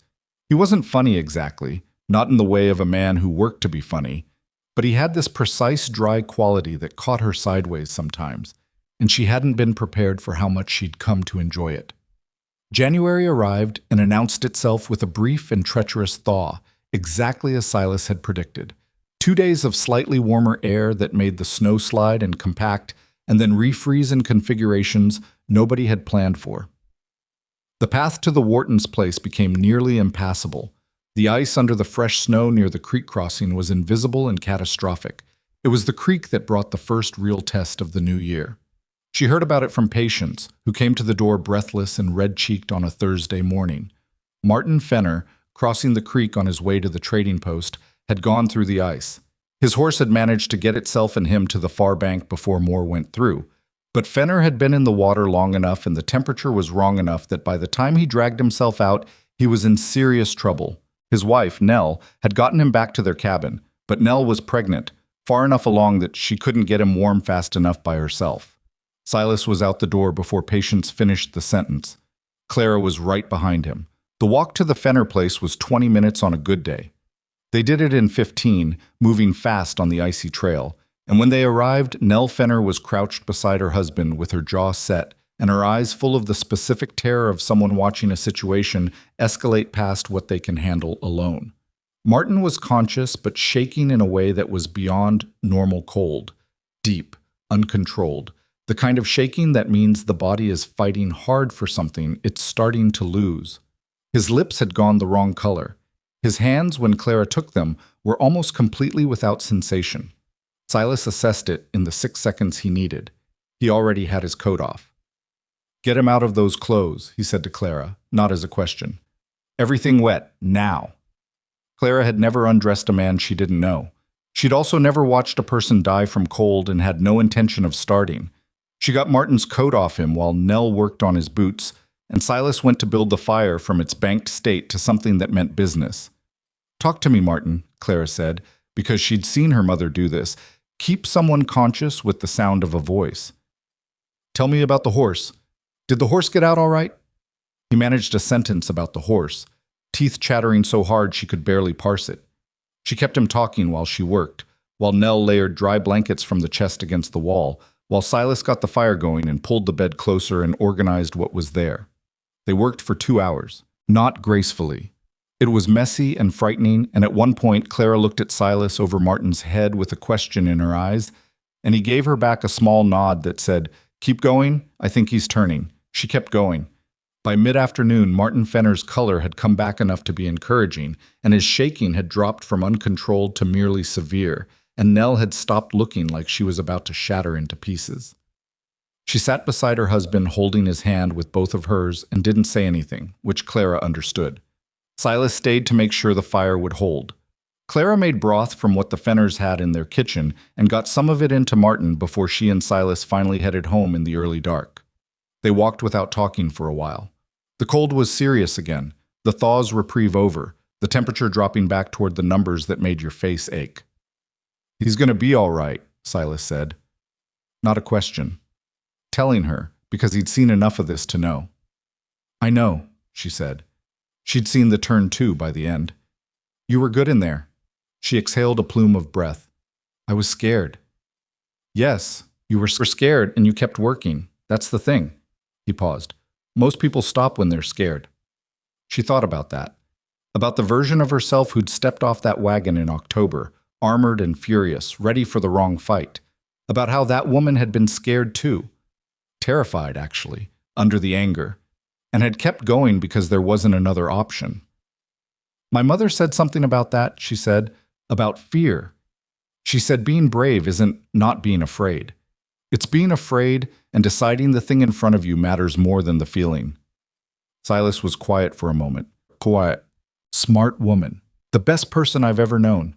He wasn't funny exactly, not in the way of a man who worked to be funny, but he had this precise, dry quality that caught her sideways sometimes, and she hadn't been prepared for how much she'd come to enjoy it. January arrived and announced itself with a brief and treacherous thaw, exactly as Silas had predicted. 2 days of slightly warmer air that made the snow slide and compact, and then refreeze in configurations nobody had planned for. The path to the Whartons' place became nearly impassable. The ice under the fresh snow near the creek crossing was invisible and catastrophic. It was the creek that brought the first real test of the new year. She heard about it from Patience, who came to the door breathless and red-cheeked on a Thursday morning. Martin Fenner, crossing the creek on his way to the trading post, had gone through the ice. His horse had managed to get itself and him to the far bank before more went through. But Fenner had been in the water long enough and the temperature was wrong enough that by the time he dragged himself out, he was in serious trouble. His wife, Nell, had gotten him back to their cabin, but Nell was pregnant, far enough along that she couldn't get him warm fast enough by herself. Silas was out the door before Patience finished the sentence. Clara was right behind him. The walk to the Fenner place was 20 minutes on a good day. They did it in 15, moving fast on the icy trail, and when they arrived, Nell Fenner was crouched beside her husband with her jaw set and her eyes full of the specific terror of someone watching a situation escalate past what they can handle alone. Martin was conscious but shaking in a way that was beyond normal cold, deep, uncontrolled, the kind of shaking that means the body is fighting hard for something it's starting to lose. His lips had gone the wrong color. His hands, when Clara took them, were almost completely without sensation. Silas assessed it in the 6 seconds he needed. He already had his coat off. "Get him out of those clothes," he said to Clara, not as a question. "Everything wet, now." Clara had never undressed a man she didn't know. She'd also never watched a person die from cold and had no intention of starting. She got Martin's coat off him while Nell worked on his boots, and Silas went to build the fire from its banked state to something that meant business. "Talk to me, Martin," Clara said, because she'd seen her mother do this. Keep someone conscious with the sound of a voice. "Tell me about the horse. Did the horse get out all right?" He managed a sentence about the horse, teeth chattering so hard she could barely parse it. She kept him talking while she worked, while Nell layered dry blankets from the chest against the wall, while Silas got the fire going and pulled the bed closer and organized what was there. They worked for 2 hours, not gracefully. It was messy and frightening, and at one point Clara looked at Silas over Martin's head with a question in her eyes, and he gave her back a small nod that said, "Keep going, I think he's turning." She kept going. By mid-afternoon, Martin Fenner's color had come back enough to be encouraging, and his shaking had dropped from uncontrolled to merely severe, and Nell had stopped looking like she was about to shatter into pieces. She sat beside her husband, holding his hand with both of hers, and didn't say anything, which Clara understood. Silas stayed to make sure the fire would hold. Clara made broth from what the Fenners had in their kitchen and got some of it into Martin before she and Silas finally headed home in the early dark. They walked without talking for a while. The cold was serious again, the thaw's reprieve over, the temperature dropping back toward the numbers that made your face ache. "He's going to be all right," Silas said. Not a question. Telling her, because he'd seen enough of this to know. "I know," she said. She'd seen the turn too by the end. "You were good in there." She exhaled a plume of breath. "I was scared." "Yes, you were scared and you kept working. That's the thing." He paused. "Most people stop when they're scared." She thought about that. About the version of herself who'd stepped off that wagon in October, armored and furious, ready for the wrong fight. About how that woman had been scared too. Terrified, actually, under the anger. And had kept going because there wasn't another option. "My mother said something about that," she said, "about fear. She said being brave isn't not being afraid. It's being afraid and deciding the thing in front of you matters more than the feeling." Silas was quiet for a moment. Quiet. Smart woman. The best person I've ever known.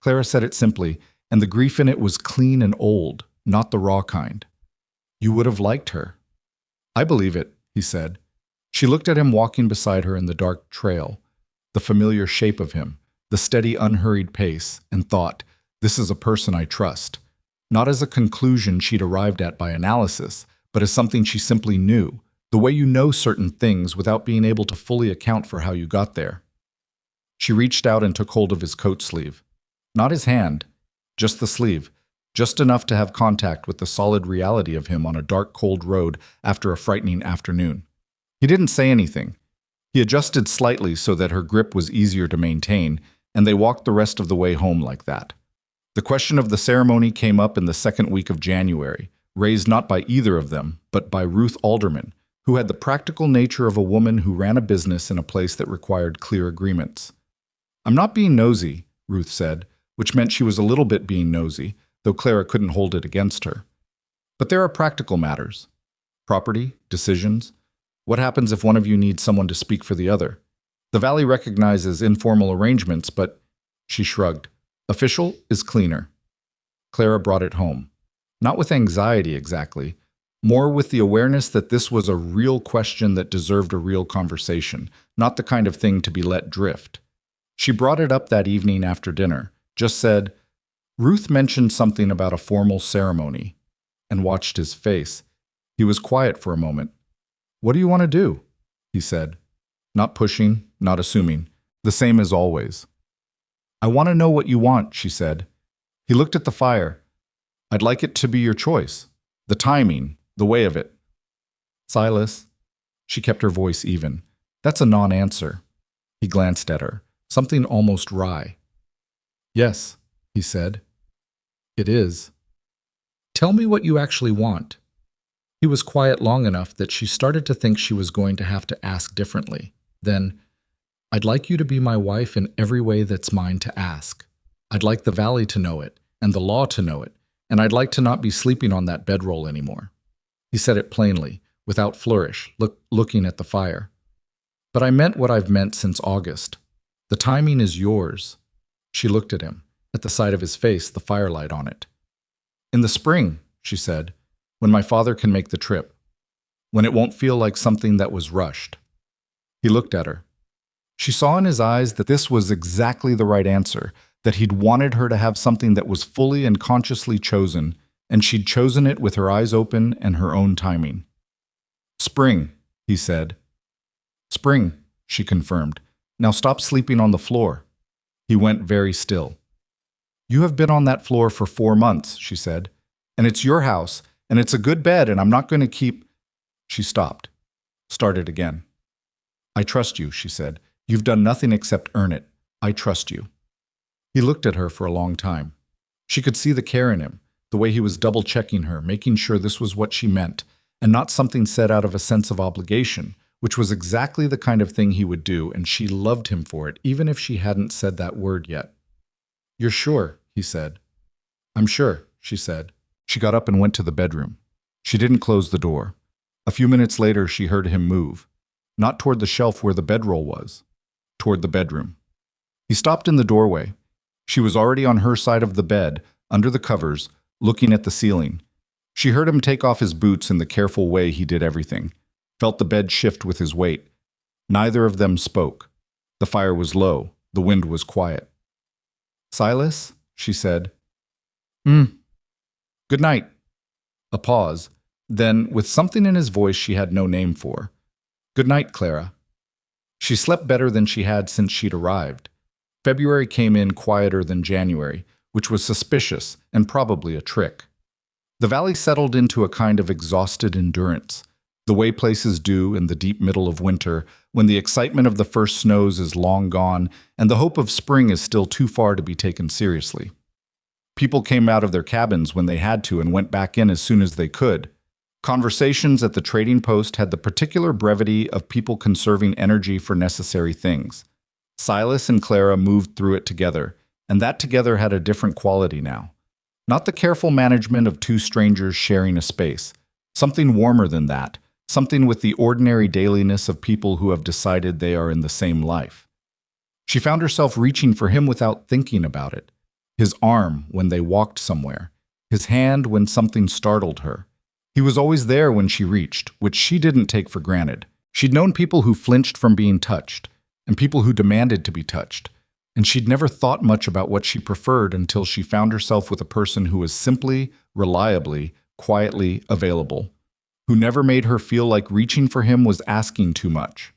Clara said it simply, and the grief in it was clean and old, not the raw kind. "You would have liked her." "I believe it," he said. She looked at him walking beside her in the dark trail, the familiar shape of him, the steady, unhurried pace, and thought, "This is a person I trust." Not as a conclusion she'd arrived at by analysis, but as something she simply knew, the way you know certain things without being able to fully account for how you got there. She reached out and took hold of his coat sleeve. Not his hand, just the sleeve, just enough to have contact with the solid reality of him on a dark, cold road after a frightening afternoon. He didn't say anything. He adjusted slightly so that her grip was easier to maintain, and they walked the rest of the way home like that. The question of the ceremony came up in the second week of January, raised not by either of them, but by Ruth Alderman, who had the practical nature of a woman who ran a business in a place that required clear agreements. "I'm not being nosy," Ruth said, which meant she was a little bit being nosy, though Clara couldn't hold it against her. "But there are practical matters. Property, decisions. What happens if one of you needs someone to speak for the other? The Valley recognizes informal arrangements, but..." She shrugged. "Official is cleaner." Clara brought it home. Not with anxiety exactly, more with the awareness that this was a real question that deserved a real conversation, not the kind of thing to be let drift. She brought it up that evening after dinner, just said, "Ruth mentioned something about a formal ceremony," and watched his face. He was quiet for a moment. "What do you want to do?" he said. Not pushing, not assuming, the same as always. "I want to know what you want," she said. He looked at the fire. "I'd like it to be your choice. The timing, the way of it." "Silas," she kept her voice even, "that's a non-answer." He glanced at her, something almost wry. "Yes," he said. "It is." Tell me what you actually want." He was quiet long enough that she started to think she was going to have to ask differently. Then, "I'd like you to be my wife in every way that's mine to ask. I'd like the valley to know it, and the law to know it, and I'd like to not be sleeping on that bedroll anymore." He said it plainly, without flourish, looking at the fire. "But I meant what I've meant since August. The timing is yours." She looked at him, at the side of his face, the firelight on it. "In the spring," she said, "when my father can make the trip. When it won't feel like something that was rushed." He looked at her. She saw in his eyes that this was exactly the right answer, that he'd wanted her to have something that was fully and consciously chosen, and she'd chosen it with her eyes open and her own timing. "Spring," he said. "Spring," she confirmed. "Now stop sleeping on the floor." He went very still. "You have been on that floor for 4 months," she said. "And it's your house, and it's a good bed, and I'm not going to keep—" She stopped. Started again. "I trust you," she said. "You've done nothing except earn it. I trust you." He looked at her for a long time. She could see the care in him, the way he was double-checking her, making sure this was what she meant, and not something said out of a sense of obligation, which was exactly the kind of thing he would do, and she loved him for it, even if she hadn't said that word yet. "You're sure?" he said. "I'm sure," she said. She got up and went to the bedroom. She didn't close the door. A few minutes later, she heard him move, not toward the shelf where the bedroll was, toward the bedroom. He stopped in the doorway. She was already on her side of the bed, under the covers, looking at the ceiling. She heard him take off his boots in the careful way he did everything, felt the bed shift with his weight. Neither of them spoke. The fire was low. The wind was quiet. "Silas?" she said. "Good night." A pause. Then, with something in his voice she had no name for, "Good night, Clara." She slept better than she had since she'd arrived. February came in quieter than January, which was suspicious and probably a trick. The valley settled into a kind of exhausted endurance, the way places do in the deep middle of winter, when the excitement of the first snows is long gone and the hope of spring is still too far to be taken seriously. People came out of their cabins when they had to and went back in as soon as they could. Conversations at the trading post had the particular brevity of people conserving energy for necessary things. Silas and Clara moved through it together, and that together had a different quality now. Not the careful management of two strangers sharing a space. Something warmer than that, something with the ordinary dailiness of people who have decided they are in the same life. She found herself reaching for him without thinking about it. His arm when they walked somewhere, his hand when something startled her. He was always there when she reached, which she didn't take for granted. She'd known people who flinched from being touched, and people who demanded to be touched, and she'd never thought much about what she preferred until she found herself with a person who was simply, reliably, quietly available, who never made her feel like reaching for him was asking too much.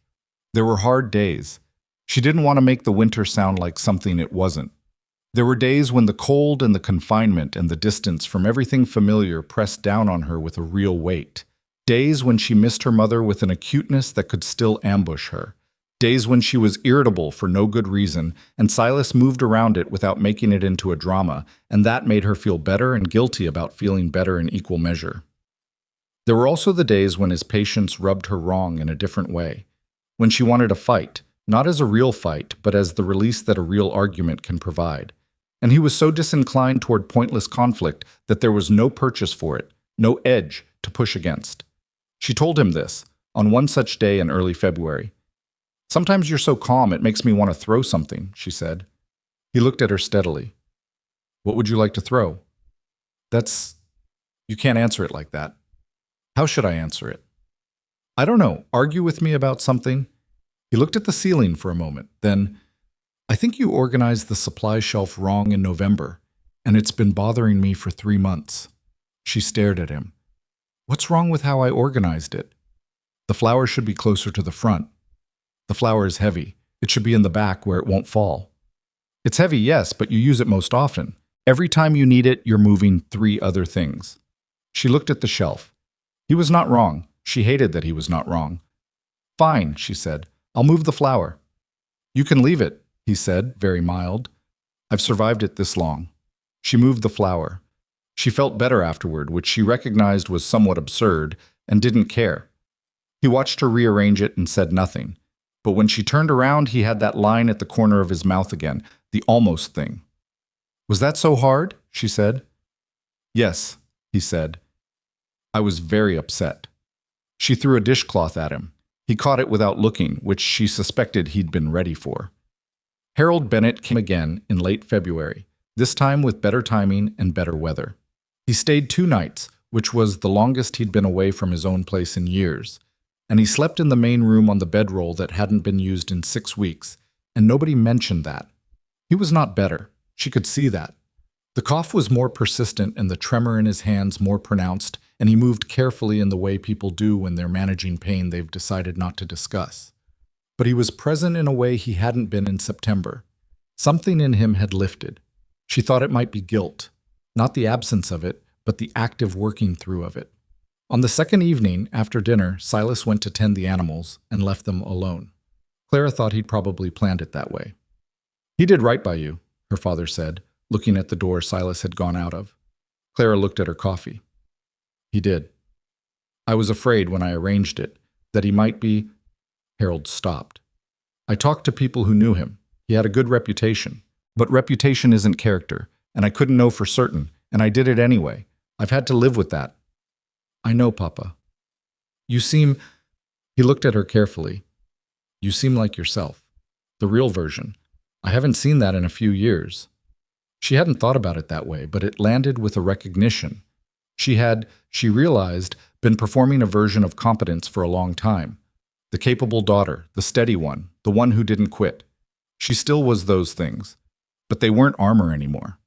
There were hard days. She didn't want to make the winter sound like something it wasn't. There were days when the cold and the confinement and the distance from everything familiar pressed down on her with a real weight. Days when she missed her mother with an acuteness that could still ambush her. Days when she was irritable for no good reason, and Silas moved around it without making it into a drama, and that made her feel better and guilty about feeling better in equal measure. There were also the days when his patience rubbed her wrong in a different way, when she wanted a fight, not as a real fight, but as the release that a real argument can provide. And he was so disinclined toward pointless conflict that there was no purchase for it, no edge to push against. She told him this, on one such day in early February. "Sometimes you're so calm it makes me want to throw something," she said. He looked at her steadily. "What would you like to throw?" You can't answer it like that." "How should I answer it?" "I don't know. Argue with me about something?" He looked at the ceiling for a moment, then, "I think you organized the supply shelf wrong in November, and it's been bothering me for 3 months." She stared at him. "What's wrong with how I organized it?" "The flour should be closer to the front." "The flour is heavy. It should be in the back where it won't fall." "It's heavy, yes, but you use it most often. Every time you need it, you're moving 3 other things." She looked at the shelf. He was not wrong. She hated that he was not wrong. "Fine," she said. "I'll move the flour." "You can leave it," he said, very mild. "I've survived it this long." She moved the flour. She felt better afterward, which she recognized was somewhat absurd, and didn't care. He watched her rearrange it and said nothing. But when she turned around, he had that line at the corner of his mouth again, the almost thing. "Was that so hard?" she said. "Yes," he said. "I was very upset." She threw a dishcloth at him. He caught it without looking, which she suspected he'd been ready for. Harold Bennett came again in late February, this time with better timing and better weather. He stayed 2 nights, which was the longest he'd been away from his own place in years, and he slept in the main room on the bedroll that hadn't been used in 6 weeks, and nobody mentioned that. He was not better. She could see that. The cough was more persistent and the tremor in his hands more pronounced, and he moved carefully in the way people do when they're managing pain they've decided not to discuss. But he was present in a way he hadn't been in September. Something in him had lifted. She thought it might be guilt, not the absence of it, but the active working through of it. On the second evening, after dinner, Silas went to tend the animals and left them alone. Clara thought he'd probably planned it that way. "He did right by you," her father said, looking at the door Silas had gone out of. Clara looked at her coffee. "He did. I was afraid when I arranged it that he might be—" Harold stopped. "I talked to people who knew him. He had a good reputation. But reputation isn't character, and I couldn't know for certain, and I did it anyway. I've had to live with that." "I know, Papa. You seem—" He looked at her carefully. "You seem like yourself. The real version. I haven't seen that in a few years." She hadn't thought about it that way, but it landed with a recognition. She realized, been performing a version of competence for a long time. The capable daughter, the steady one, the one who didn't quit. She still was those things, but they weren't armor anymore.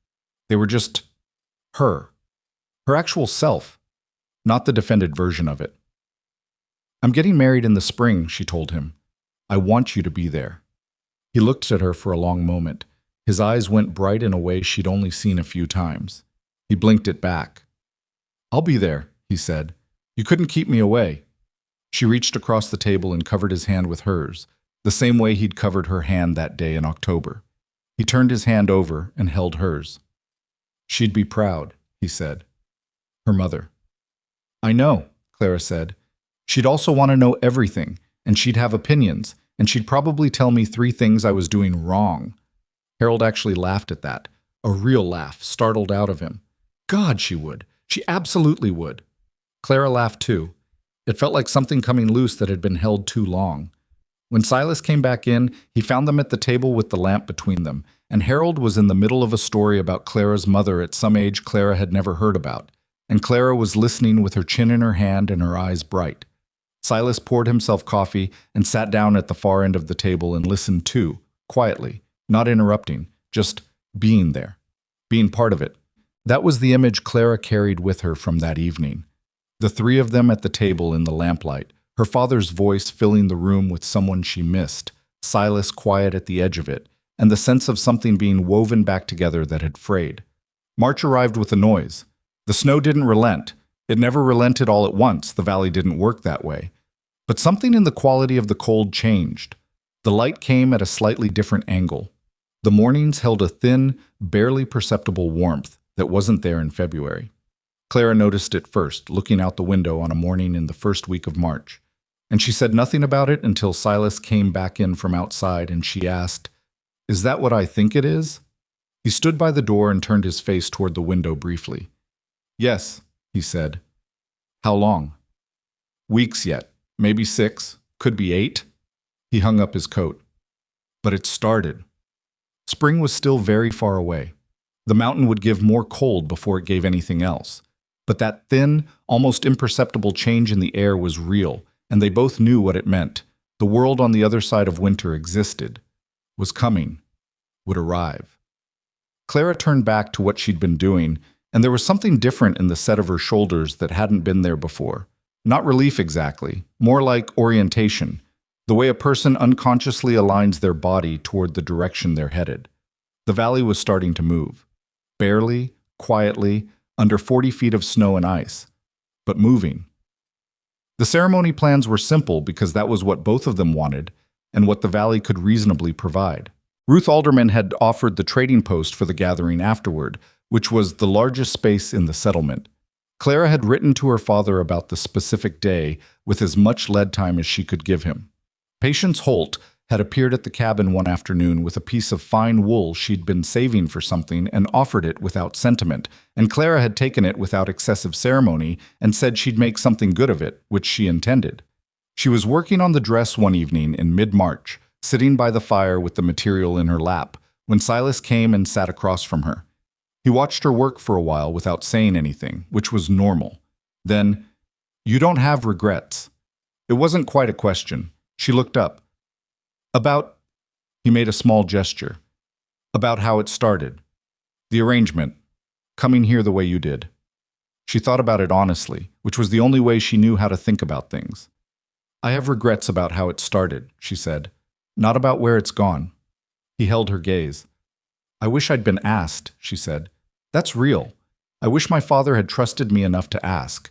They were just her actual self, not the defended version of it. "I'm getting married in the spring," she told him. "I want you to be there." He looked at her for a long moment. His eyes went bright in a way she'd only seen a few times. He blinked it back. "I'll be there," he said. "You couldn't keep me away." She reached across the table and covered his hand with hers, the same way he'd covered her hand that day in October. He turned his hand over and held hers. "She'd be proud," he said. Her mother. "I know," Clara said. "She'd also want to know everything, and she'd have opinions, and she'd probably tell me 3 things I was doing wrong." Harold actually laughed at that, a real laugh, startled out of him. God, she would. She absolutely would. Clara laughed too. It felt like something coming loose that had been held too long. When Silas came back in, he found them at the table with the lamp between them, and Harold was in the middle of a story about Clara's mother at some age Clara had never heard about, and Clara was listening with her chin in her hand and her eyes bright. Silas poured himself coffee and sat down at the far end of the table and listened too, quietly, not interrupting, just being there, being part of it. That was the image Clara carried with her from that evening. The 3 of them at the table in the lamplight, her father's voice filling the room with someone she missed, Silas quiet at the edge of it, and the sense of something being woven back together that had frayed. March arrived with a noise. The snow didn't relent. It never relented all at once. The valley didn't work that way. But something in the quality of the cold changed. The light came at a slightly different angle. The mornings held a thin, barely perceptible warmth that wasn't there in February. Clara noticed it first, looking out the window on a morning in the first week of March. And she said nothing about it until Silas came back in from outside and she asked, "Is that what I think it is?" He stood by the door and turned his face toward the window briefly. "Yes," he said. "How long?" "Weeks yet. Maybe 6. Could be 8. He hung up his coat. But it started. Spring was still very far away. The mountain would give more cold before it gave anything else. But that thin, almost imperceptible change in the air was real, and they both knew what it meant. The world on the other side of winter existed, was coming, would arrive. Clara turned back to what she'd been doing, and there was something different in the set of her shoulders that hadn't been there before. Not relief exactly, more like orientation, the way a person unconsciously aligns their body toward the direction they're headed. The valley was starting to move. Barely, quietly, under 40 feet of snow and ice, but moving. The ceremony plans were simple because that was what both of them wanted and what the valley could reasonably provide. Ruth Alderman had offered the trading post for the gathering afterward, which was the largest space in the settlement. Clara had written to her father about the specific day with as much lead time as she could give him. Patience Holt had appeared at the cabin one afternoon with a piece of fine wool she'd been saving for something and offered it without sentiment, and Clara had taken it without excessive ceremony and said she'd make something good of it, which she intended. She was working on the dress one evening in mid-March, sitting by the fire with the material in her lap, when Silas came and sat across from her. He watched her work for a while without saying anything, which was normal. Then, "You don't have regrets?" It wasn't quite a question. She looked up. "About," he made a small gesture, "about how it started. The arrangement. Coming here the way you did." She thought about it honestly, which was the only way she knew how to think about things. "I have regrets about how it started," she said, "not about where it's gone." He held her gaze. "I wish I'd been asked," she said. "That's real. I wish my father had trusted me enough to ask.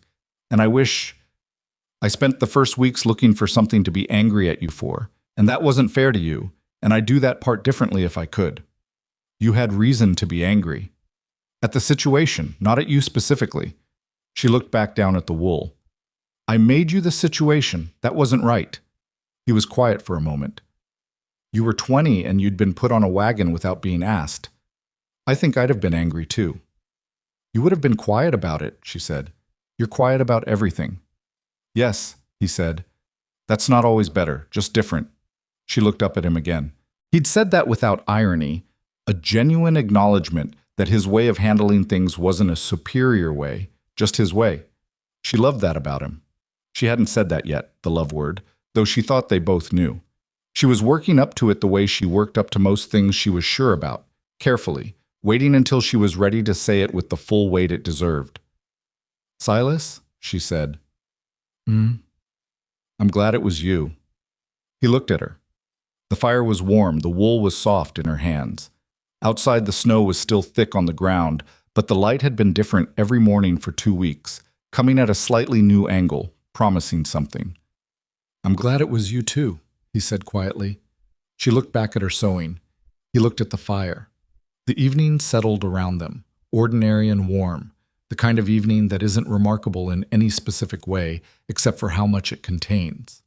And I spent the first weeks looking for something to be angry at you for, and that wasn't fair to you, and I'd do that part differently if I could. You had reason to be angry. At the situation, not at you specifically." She looked back down at the wool. "I made you the situation. That wasn't right." He was quiet for a moment. "You were 20 and you'd been put on a wagon without being asked. I think I'd have been angry too." "You would have been quiet about it," she said. "You're quiet about everything." "Yes," he said. "That's not always better, just different." She looked up at him again. He'd said that without irony, a genuine acknowledgement that his way of handling things wasn't a superior way, just his way. She loved that about him. She hadn't said that yet, the love word, though she thought they both knew. She was working up to it the way she worked up to most things she was sure about, carefully, waiting until she was ready to say it with the full weight it deserved. "Silas," she said. "I'm glad it was you." He looked at her. The fire was warm, the wool was soft in her hands. Outside, the snow was still thick on the ground, but the light had been different every morning for 2 weeks, coming at a slightly new angle, promising something. "I'm glad it was you too," he said quietly. She looked back at her sewing. He looked at the fire. The evening settled around them, ordinary and warm, the kind of evening that isn't remarkable in any specific way except for how much it contains.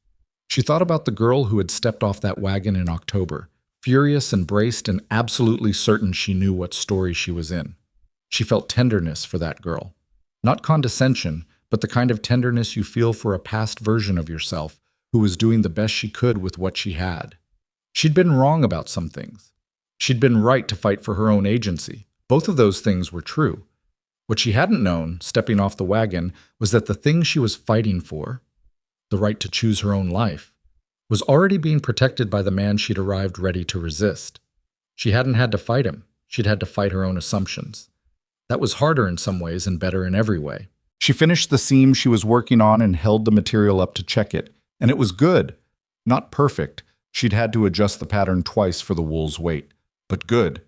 She thought about the girl who had stepped off that wagon in October, furious and braced and absolutely certain she knew what story she was in. She felt tenderness for that girl. Not condescension, but the kind of tenderness you feel for a past version of yourself who was doing the best she could with what she had. She'd been wrong about some things. She'd been right to fight for her own agency. Both of those things were true. What she hadn't known, stepping off the wagon, was that the thing she was fighting for, the right to choose her own life, was already being protected by the man she'd arrived ready to resist. She hadn't had to fight him. She'd had to fight her own assumptions. That was harder in some ways and better in every way. She finished the seam she was working on and held the material up to check it, and it was good. Not perfect. She'd had to adjust the pattern twice for the wool's weight. But good.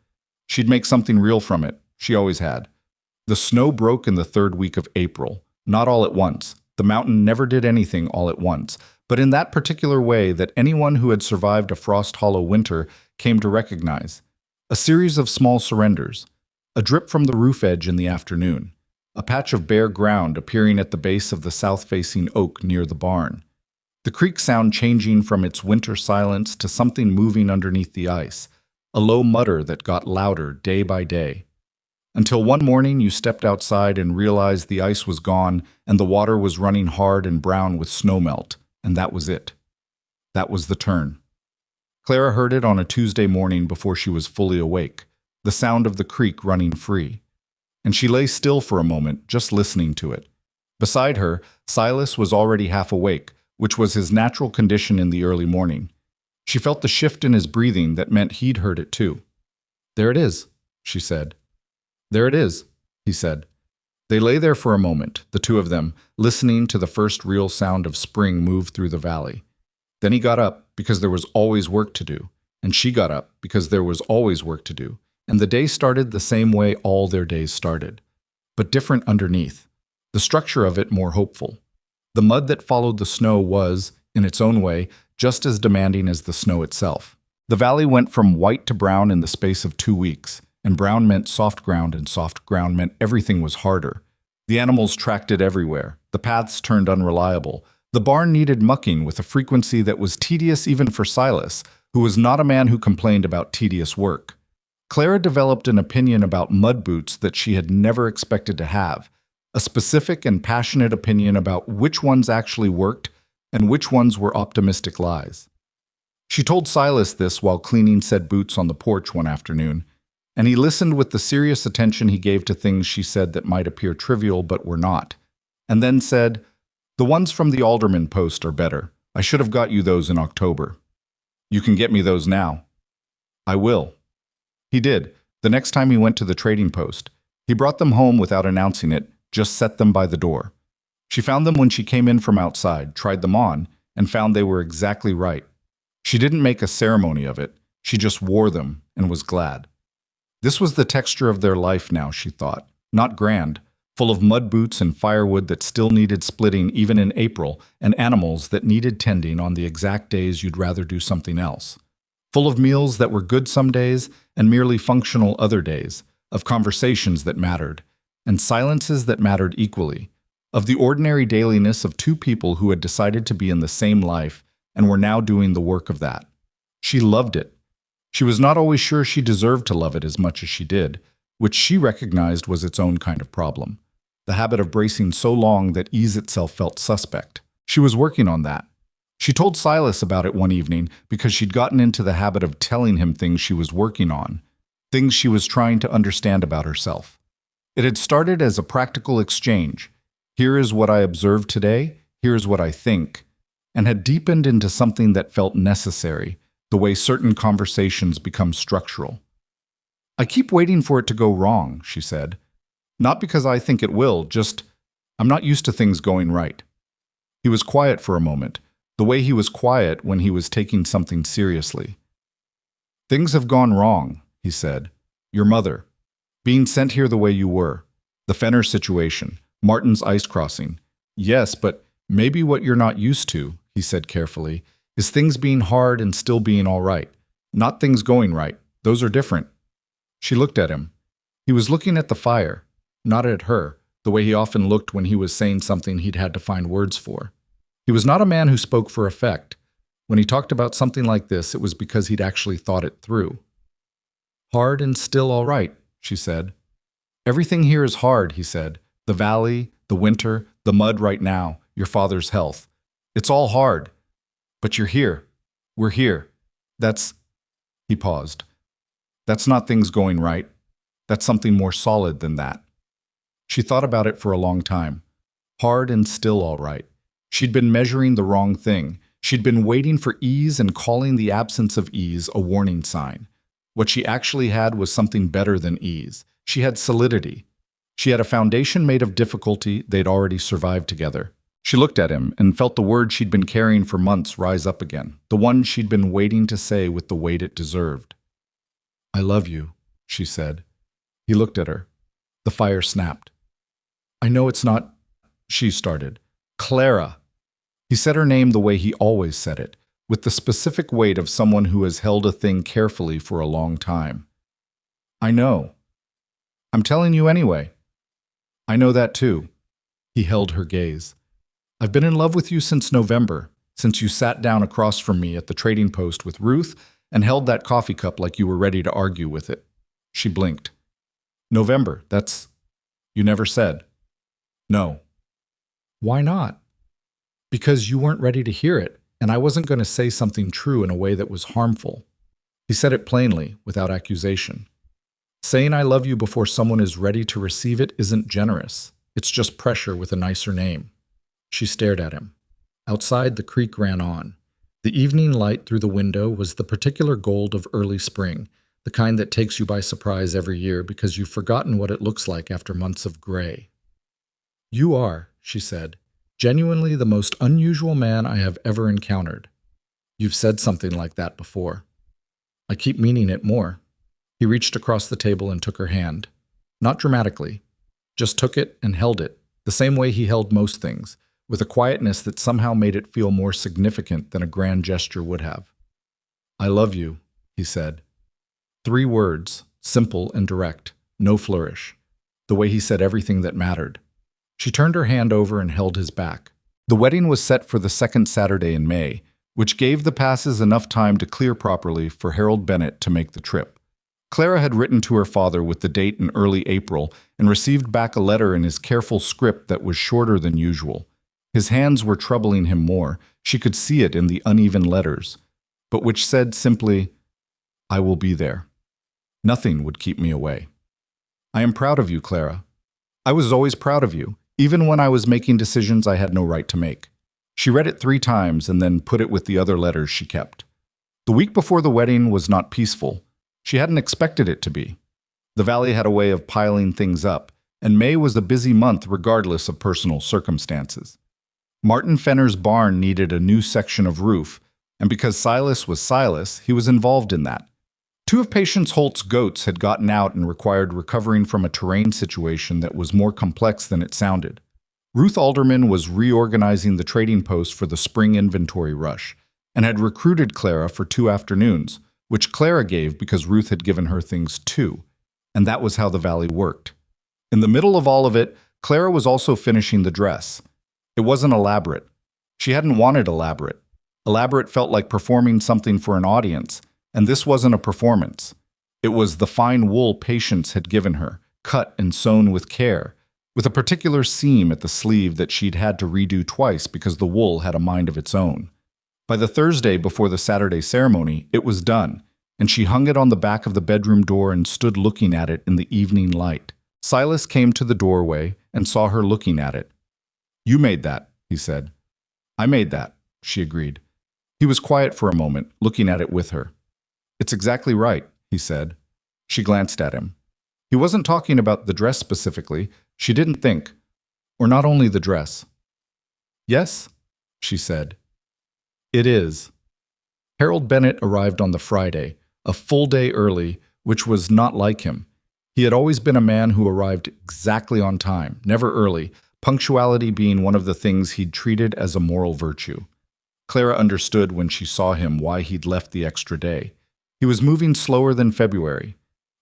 She'd make something real from it. She always had. The snow broke in the 3rd week of April. Not all at once. The mountain never did anything all at once, but in that particular way that anyone who had survived a frost-hollow winter came to recognize. A series of small surrenders. A drip from the roof edge in the afternoon. A patch of bare ground appearing at the base of the south-facing oak near the barn. The creek sound changing from its winter silence to something moving underneath the ice. A low mutter that got louder day by day. Until one morning you stepped outside and realized the ice was gone and the water was running hard and brown with snowmelt, and that was it. That was the turn. Clara heard it on a Tuesday morning before she was fully awake, the sound of the creek running free. And she lay still for a moment, just listening to it. Beside her, Silas was already half awake, which was his natural condition in the early morning. She felt the shift in his breathing that meant he'd heard it too. "There it is," she said. "There it is," he said. They lay there for a moment, the two of them, listening to the first real sound of spring move through the valley. Then he got up, because there was always work to do, and she got up, because there was always work to do, and the day started the same way all their days started, but different underneath, the structure of it more hopeful. The mud that followed the snow was, in its own way, just as demanding as the snow itself. The valley went from white to brown in the space of 2 weeks. and brown meant soft ground, and soft ground meant everything was harder. The animals tracked it everywhere. The paths turned unreliable. The barn needed mucking with a frequency that was tedious even for Silas, who was not a man who complained about tedious work. Clara developed an opinion about mud boots that she had never expected to have, a specific and passionate opinion about which ones actually worked and which ones were optimistic lies. She told Silas this while cleaning said boots on the porch one afternoon, and he listened with the serious attention he gave to things she said that might appear trivial but were not, and then said, "The ones from the Alderman Post are better. I should have got you those in October. You can get me those now." "I will." He did. The next time he went to the trading post, he brought them home without announcing it, just set them by the door. She found them when she came in from outside, tried them on, and found they were exactly right. She didn't make a ceremony of it. She just wore them and was glad. This was the texture of their life now, she thought. Not grand, full of mud boots and firewood that still needed splitting even in April, and animals that needed tending on the exact days you'd rather do something else. Full of meals that were good some days and merely functional other days, of conversations that mattered, and silences that mattered equally, of the ordinary dailiness of two people who had decided to be in the same life and were now doing the work of that. She loved it. She was not always sure she deserved to love it as much as she did, which she recognized was its own kind of problem. The habit of bracing so long that ease itself felt suspect. She was working on that. She told Silas about it one evening because she'd gotten into the habit of telling him things she was working on, things she was trying to understand about herself. It had started as a practical exchange. Here is what I observed today, here is what I think, and had deepened into something that felt necessary, the way certain conversations become structural. "I keep waiting for it to go wrong," she said. "Not because I think it will, just I'm not used to things going right." He was quiet for a moment, the way he was quiet when he was taking something seriously. "Things have gone wrong," he said. "Your mother. Being sent here the way you were. The Fenner situation. Martin's ice crossing. Yes, but maybe what you're not used to," he said carefully, "is things being hard and still being all right. Not things going right. Those are different." She looked at him. He was looking at the fire, not at her, the way he often looked when he was saying something he'd had to find words for. He was not a man who spoke for effect. When he talked about something like this, it was because he'd actually thought it through. "Hard and still all right," she said. "Everything here is hard," he said. "The valley, the winter, the mud right now, your father's health. It's all hard. But you're here. We're here. That's—" He paused. "That's not things going right. That's something more solid than that." She thought about it for a long time. Hard and still all right. She'd been measuring the wrong thing. She'd been waiting for ease and calling the absence of ease a warning sign. What she actually had was something better than ease. She had solidity. She had a foundation made of difficulty they'd already survived together. She looked at him and felt the word she'd been carrying for months rise up again, the one she'd been waiting to say with the weight it deserved. "I love you," she said. He looked at her. The fire snapped. "I know it's not—" she started. "Clara." He said her name the way he always said it, with the specific weight of someone who has held a thing carefully for a long time. "I know. I'm telling you anyway." "I know that too." He held her gaze. "I've been in love with you since November, since you sat down across from me at the trading post with Ruth and held that coffee cup like you were ready to argue with it." She blinked. "November, that's— You never said." "No." "Why not?" "Because you weren't ready to hear it, and I wasn't going to say something true in a way that was harmful." He said it plainly, without accusation. Saying I love you before someone is ready to receive it isn't generous. It's just pressure with a nicer name. She stared at him. Outside, the creek ran on. The evening light through the window was the particular gold of early spring, the kind that takes you by surprise every year because you've forgotten what it looks like after months of gray. "You are," she said, "genuinely the most unusual man I have ever encountered." "You've said something like that before." "I keep meaning it more." He reached across the table and took her hand. Not dramatically, just took it and held it, the same way he held most things, with a quietness that somehow made it feel more significant than a grand gesture would have. "I love you," he said. 3 words, simple and direct, no flourish, the way he said everything that mattered. She turned her hand over and held his back. The wedding was set for the second Saturday in May, which gave the passes enough time to clear properly for Harold Bennett to make the trip. Clara had written to her father with the date in early April and received back a letter in his careful script that was shorter than usual. His hands were troubling him more. She could see it in the uneven letters, but which said simply, "I will be there. Nothing would keep me away. I am proud of you, Clara. I was always proud of you, even when I was making decisions I had no right to make." She read it 3 times and then put it with the other letters she kept. The week before the wedding was not peaceful. She hadn't expected it to be. The valley had a way of piling things up, and May was a busy month regardless of personal circumstances. Martin Fenner's barn needed a new section of roof, and because Silas was Silas, he was involved in that. 2 of Patience Holt's goats had gotten out and required recovering from a terrain situation that was more complex than it sounded. Ruth Alderman was reorganizing the trading post for the spring inventory rush, and had recruited Clara for 2 afternoons, which Clara gave because Ruth had given her things too, and that was how the valley worked. In the middle of all of it, Clara was also finishing the dress. It wasn't elaborate. She hadn't wanted elaborate. Elaborate felt like performing something for an audience, and this wasn't a performance. It was the fine wool Patience had given her, cut and sewn with care, with a particular seam at the sleeve that she'd had to redo twice because the wool had a mind of its own. By the Thursday before the Saturday ceremony, it was done, and she hung it on the back of the bedroom door and stood looking at it in the evening light. Silas came to the doorway and saw her looking at it. "You made that," he said. "I made that," she agreed. He was quiet for a moment, looking at it with her. "It's exactly right," he said. She glanced at him. He wasn't talking about the dress specifically. She didn't think. Or not only the dress. "Yes?" she said. "It is." Harold Bennett arrived on the Friday, a full day early, which was not like him. He had always been a man who arrived exactly on time, never early, punctuality being one of the things he'd treated as a moral virtue. Clara understood when she saw him why he'd left the extra day. He was moving slower than February.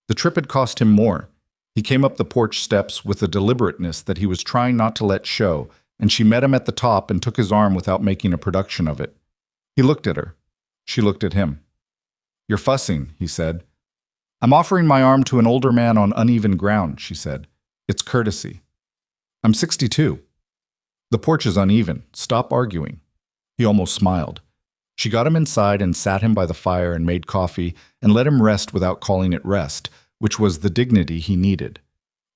The trip had cost him more. He came up the porch steps with a deliberateness that he was trying not to let show, and she met him at the top and took his arm without making a production of it. He looked at her. She looked at him. "You're fussing," he said. "I'm offering my arm to an older man on uneven ground," she said. "It's courtesy." "I'm 62. The porch is uneven. Stop arguing." He almost smiled. She got him inside and sat him by the fire and made coffee and let him rest without calling it rest, which was the dignity he needed.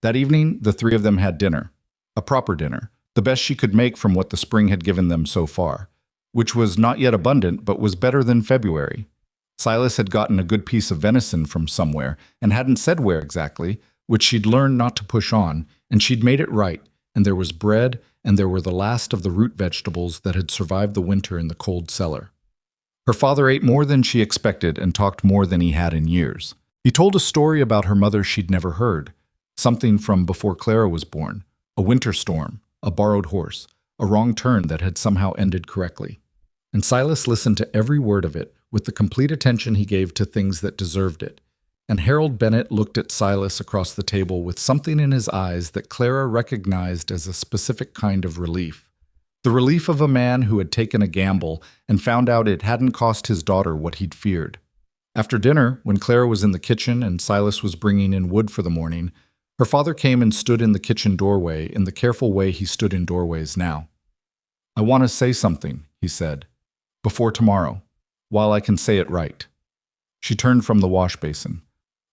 That evening, the 3 of them had dinner. A proper dinner, the best she could make from what the spring had given them so far, which was not yet abundant but was better than February. Silas had gotten a good piece of venison from somewhere and hadn't said where exactly, which she'd learned not to push on, and she'd made it right, and there was bread, and there were the last of the root vegetables that had survived the winter in the cold cellar. Her father ate more than she expected and talked more than he had in years. He told a story about her mother she'd never heard, something from before Clara was born, a winter storm, a borrowed horse, a wrong turn that had somehow ended correctly. And Silas listened to every word of it with the complete attention he gave to things that deserved it. And Harold Bennett looked at Silas across the table with something in his eyes that Clara recognized as a specific kind of relief. The relief of a man who had taken a gamble and found out it hadn't cost his daughter what he'd feared. After dinner, when Clara was in the kitchen and Silas was bringing in wood for the morning, her father came and stood in the kitchen doorway in the careful way he stood in doorways now. "I want to say something," he said, "before tomorrow, while I can say it right." She turned from the wash basin.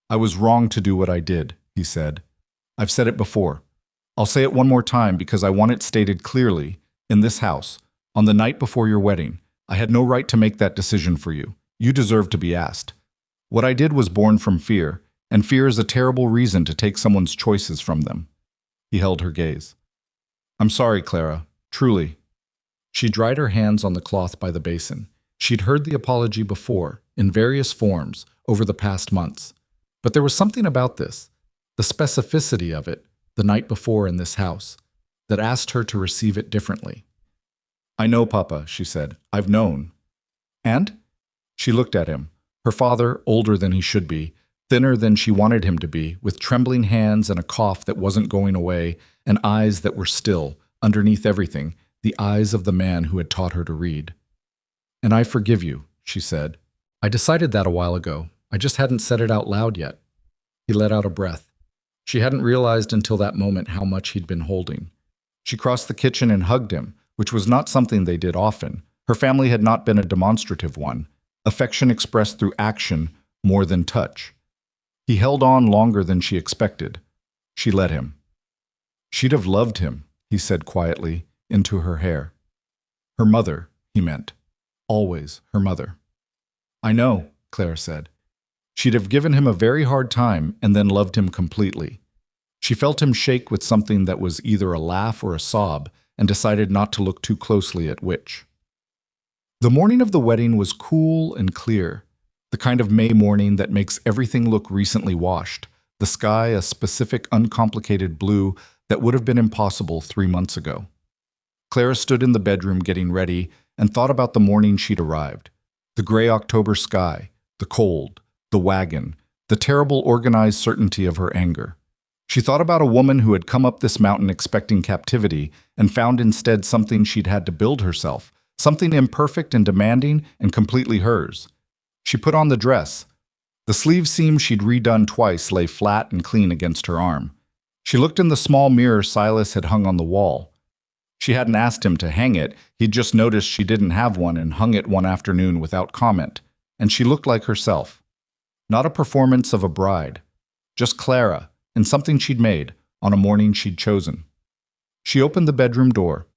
"I was wrong to do what I did," he said. "I've said it before. I'll say it one more time because I want it stated clearly, in this house, on the night before your wedding. I had no right to make that decision for you. You deserve to be asked. What I did was born from fear, and fear is a terrible reason to take someone's choices from them." He held her gaze. "I'm sorry, Clara, truly." She dried her hands on the cloth by the basin. She'd heard the apology before, in various forms, over the past months. But there was something about this, the specificity of it, the night before in this house, that asked her to receive it differently. "I know, Papa," she said. "I've known." "And?" She looked at him. Her father, older than he should be, thinner than she wanted him to be, with trembling hands and a cough that wasn't going away, and eyes that were still, underneath everything, the eyes of the man who had taught her to read. "And I forgive you," she said. "I decided that a while ago. I just hadn't said it out loud yet." He let out a breath. She hadn't realized until that moment how much he'd been holding. She crossed the kitchen and hugged him, which was not something they did often. Her family had not been a demonstrative one, affection expressed through action more than touch. He held on longer than she expected. She let him. She'd have loved him, he said quietly, into her hair. Her mother, he meant. Always her mother. "I know," Clara said. She'd have given him a very hard time and then loved him completely. She felt him shake with something that was either a laugh or a sob and decided not to look too closely at which. The morning of the wedding was cool and clear, the kind of May morning that makes everything look recently washed, the sky a specific uncomplicated blue that would have been impossible 3 months ago. Clara stood in the bedroom getting ready and thought about the morning she'd arrived. The gray October sky, the cold, the wagon, the terrible organized certainty of her anger. She thought about a woman who had come up this mountain expecting captivity and found instead something she'd had to build herself, something imperfect and demanding and completely hers. She put on the dress. The sleeve seam she'd redone twice lay flat and clean against her arm. She looked in the small mirror Silas had hung on the wall. She hadn't asked him to hang it, he'd just noticed she didn't have one and hung it one afternoon without comment, and she looked like herself. Not a performance of a bride, just Clara, and something she'd made on a morning she'd chosen. She opened the bedroom door.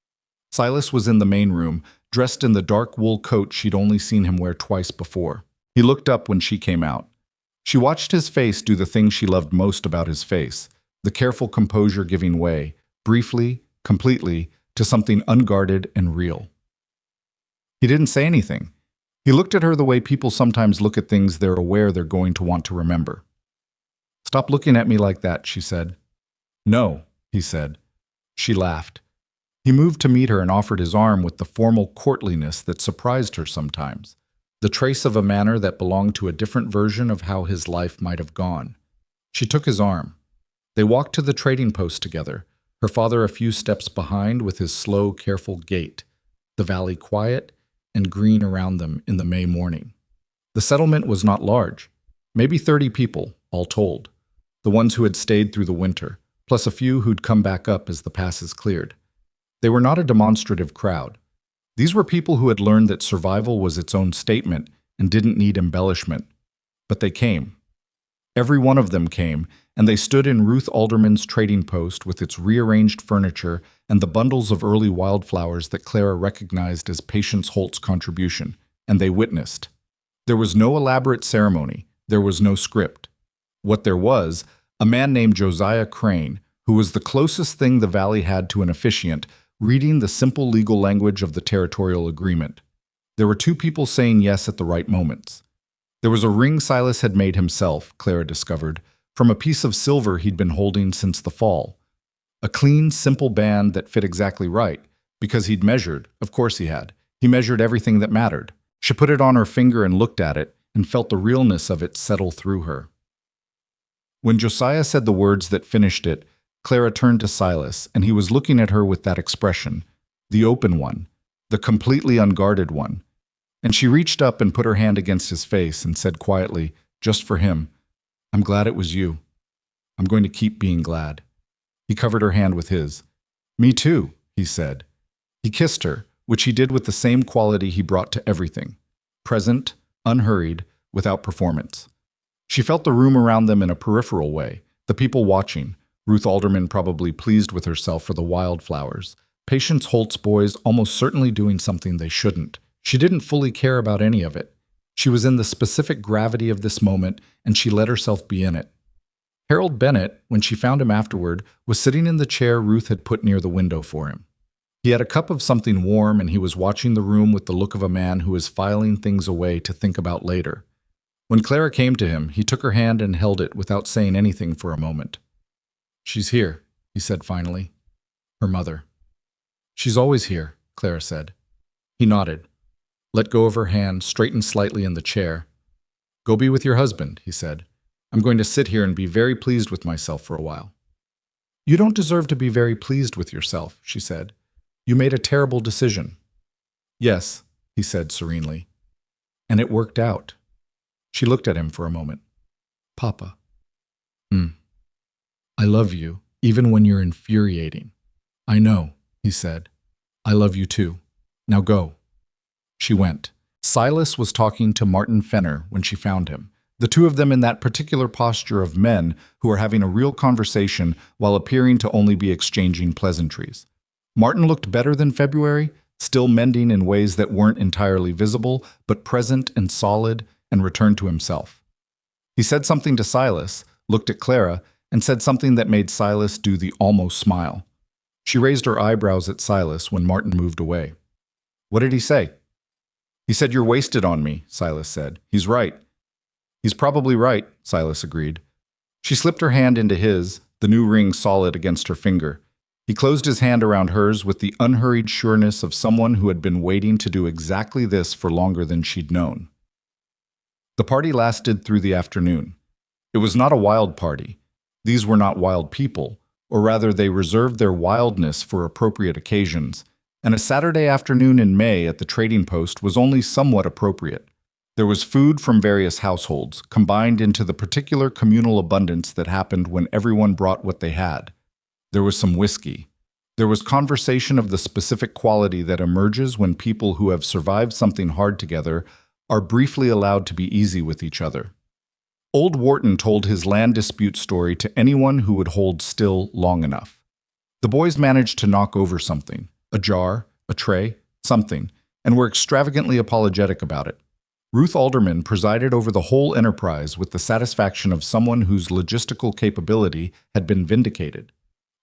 Silas was in the main room, dressed in the dark wool coat she'd only seen him wear twice before. He looked up when she came out. She watched his face do the thing she loved most about his face, the careful composure giving way, briefly, completely, to something unguarded and real. He didn't say anything. He looked at her the way people sometimes look at things they're aware they're going to want to remember. "Stop looking at me like that," she said. "No," he said. She laughed. He moved to meet her and offered his arm with the formal courtliness that surprised her sometimes, the trace of a manner that belonged to a different version of how his life might have gone. She took his arm. They walked to the trading post together, her father a few steps behind with his slow, careful gait, the valley quiet and green around them in the May morning. The settlement was not large, maybe 30 people, all told, the ones who had stayed through the winter, plus a few who'd come back up as the passes cleared. They were not a demonstrative crowd. These were people who had learned that survival was its own statement and didn't need embellishment. But they came. Every one of them came, and they stood in Ruth Alderman's trading post with its rearranged furniture and the bundles of early wildflowers that Clara recognized as Patience Holt's contribution, and they witnessed. There was no elaborate ceremony. There was no script. What there was, a man named Josiah Crane, who was the closest thing the valley had to an officiant, reading the simple legal language of the territorial agreement. There were 2 people saying yes at the right moments. There was a ring Silas had made himself, Clara discovered, from a piece of silver he'd been holding since the fall. A clean, simple band that fit exactly right, because he'd measured, of course he had. He measured everything that mattered. She put it on her finger and looked at it, and felt the realness of it settle through her. When Josiah said the words that finished it, Clara turned to Silas, and he was looking at her with that expression, the open one, the completely unguarded one. And she reached up and put her hand against his face and said quietly, just for him, "I'm glad it was you. I'm going to keep being glad." He covered her hand with his. "Me too," he said. He kissed her, which he did with the same quality he brought to everything, present, unhurried, without performance. She felt the room around them in a peripheral way, the people watching, Ruth Alderman probably pleased with herself for the wildflowers, Patience Holt's boys almost certainly doing something they shouldn't. She didn't fully care about any of it. She was in the specific gravity of this moment, and she let herself be in it. Harold Bennett, when she found him afterward, was sitting in the chair Ruth had put near the window for him. He had a cup of something warm, and he was watching the room with the look of a man who is filing things away to think about later. When Clara came to him, he took her hand and held it without saying anything for a moment. "She's here," he said finally. Her mother. "She's always here," Clara said. He nodded, let go of her hand, straightened slightly in the chair. "Go be with your husband," he said. I'm going to sit here and be very pleased with myself for a while." "You don't deserve to be very pleased with yourself," she said. "You made a terrible decision." "Yes," he said serenely. "And it worked out." She looked at him for a moment. "Papa." "I love you, even when you're infuriating." "I know," he said. "I love you too. Now go." She went. Silas was talking to Martin Fenner when she found him, the two of them in that particular posture of men who are having a real conversation while appearing to only be exchanging pleasantries. Martin looked better than February, still mending in ways that weren't entirely visible, but present and solid, and returned to himself. He said something to Silas, looked at Clara, and said something that made Silas do the almost smile. She raised her eyebrows at Silas when Martin moved away. "What did he say?" "He said you're wasted on me," Silas said. "He's right." "He's probably right," Silas agreed. She slipped her hand into his, the new ring solid against her finger. He closed his hand around hers with the unhurried sureness of someone who had been waiting to do exactly this for longer than she'd known. The party lasted through the afternoon. It was not a wild party. These were not wild people, or rather they reserved their wildness for appropriate occasions, and a Saturday afternoon in May at the trading post was only somewhat appropriate. There was food from various households, combined into the particular communal abundance that happened when everyone brought what they had. There was some whiskey. There was conversation of the specific quality that emerges when people who have survived something hard together are briefly allowed to be easy with each other. Old Wharton told his land dispute story to anyone who would hold still long enough. The boys managed to knock over something, a jar, a tray, something, and were extravagantly apologetic about it. Ruth Alderman presided over the whole enterprise with the satisfaction of someone whose logistical capability had been vindicated.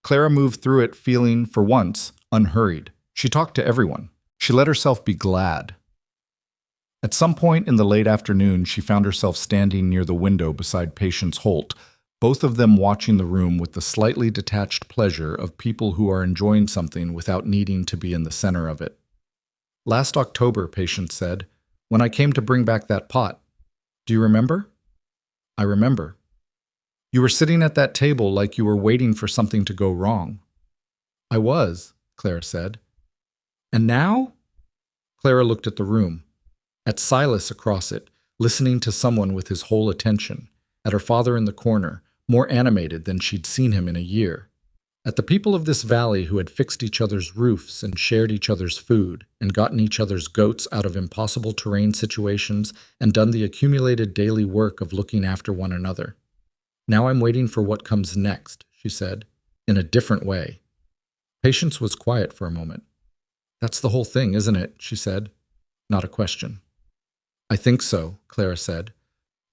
Clara moved through it feeling, for once, unhurried. She talked to everyone. She let herself be glad. At some point in the late afternoon, she found herself standing near the window beside Patience Holt, both of them watching the room with the slightly detached pleasure of people who are enjoying something without needing to be in the center of it. "Last October," Patience said, "when I came to bring back that pot. Do you remember?" "I remember." "You were sitting at that table like you were waiting for something to go wrong." "I was," Clara said. "And now?" Clara looked at the room, at Silas across it, listening to someone with his whole attention, at her father in the corner, more animated than she'd seen him in a year, at the people of this valley who had fixed each other's roofs and shared each other's food and gotten each other's goats out of impossible terrain situations and done the accumulated daily work of looking after one another. "Now I'm waiting for what comes next," she said, in a different way. Patience was quiet for a moment. "That's the whole thing, isn't it?" she said. Not a question. "I think so," Clara said.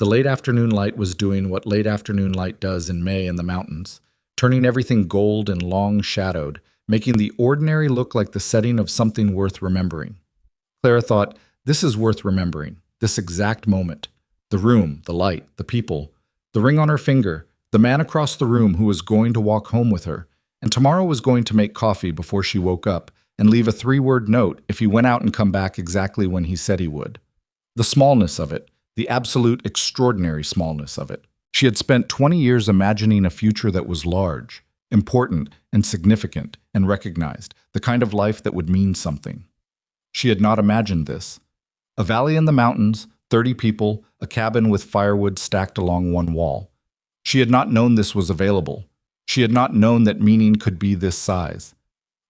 The late afternoon light was doing what late afternoon light does in May in the mountains, turning everything gold and long-shadowed, making the ordinary look like the setting of something worth remembering. Clara thought, this is worth remembering, this exact moment. The room, the light, the people, the ring on her finger, the man across the room who was going to walk home with her, and tomorrow was going to make coffee before she woke up and leave a 3-word note if he went out and come back exactly when he said he would. The smallness of it, the absolute extraordinary smallness of it. She had spent 20 years imagining a future that was large, important and significant and recognized, the kind of life that would mean something. She had not imagined this. A valley in the mountains, 30 people, a cabin with firewood stacked along one wall. She had not known this was available. She had not known that meaning could be this size.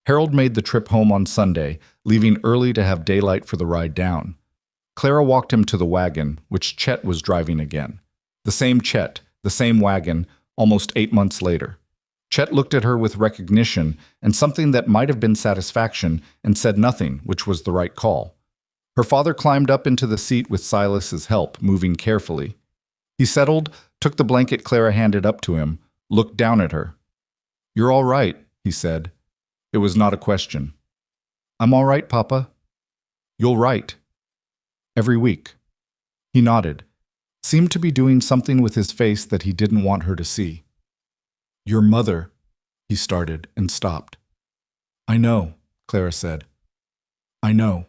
Harold made the trip home on Sunday, leaving early to have daylight for the ride down. Clara walked him to the wagon, which Chet was driving again. The same Chet, the same wagon, almost 8 months later. Chet looked at her with recognition and something that might have been satisfaction and said nothing, which was the right call. Her father climbed up into the seat with Silas's help, moving carefully. He settled, took the blanket Clara handed up to him, looked down at her. "You're all right," he said. It was not a question. "I'm all right, Papa." "You'll write." "Every week." He nodded, seemed to be doing something with his face that he didn't want her to see. "Your mother," he started and stopped. "I know," Clara said. "I know."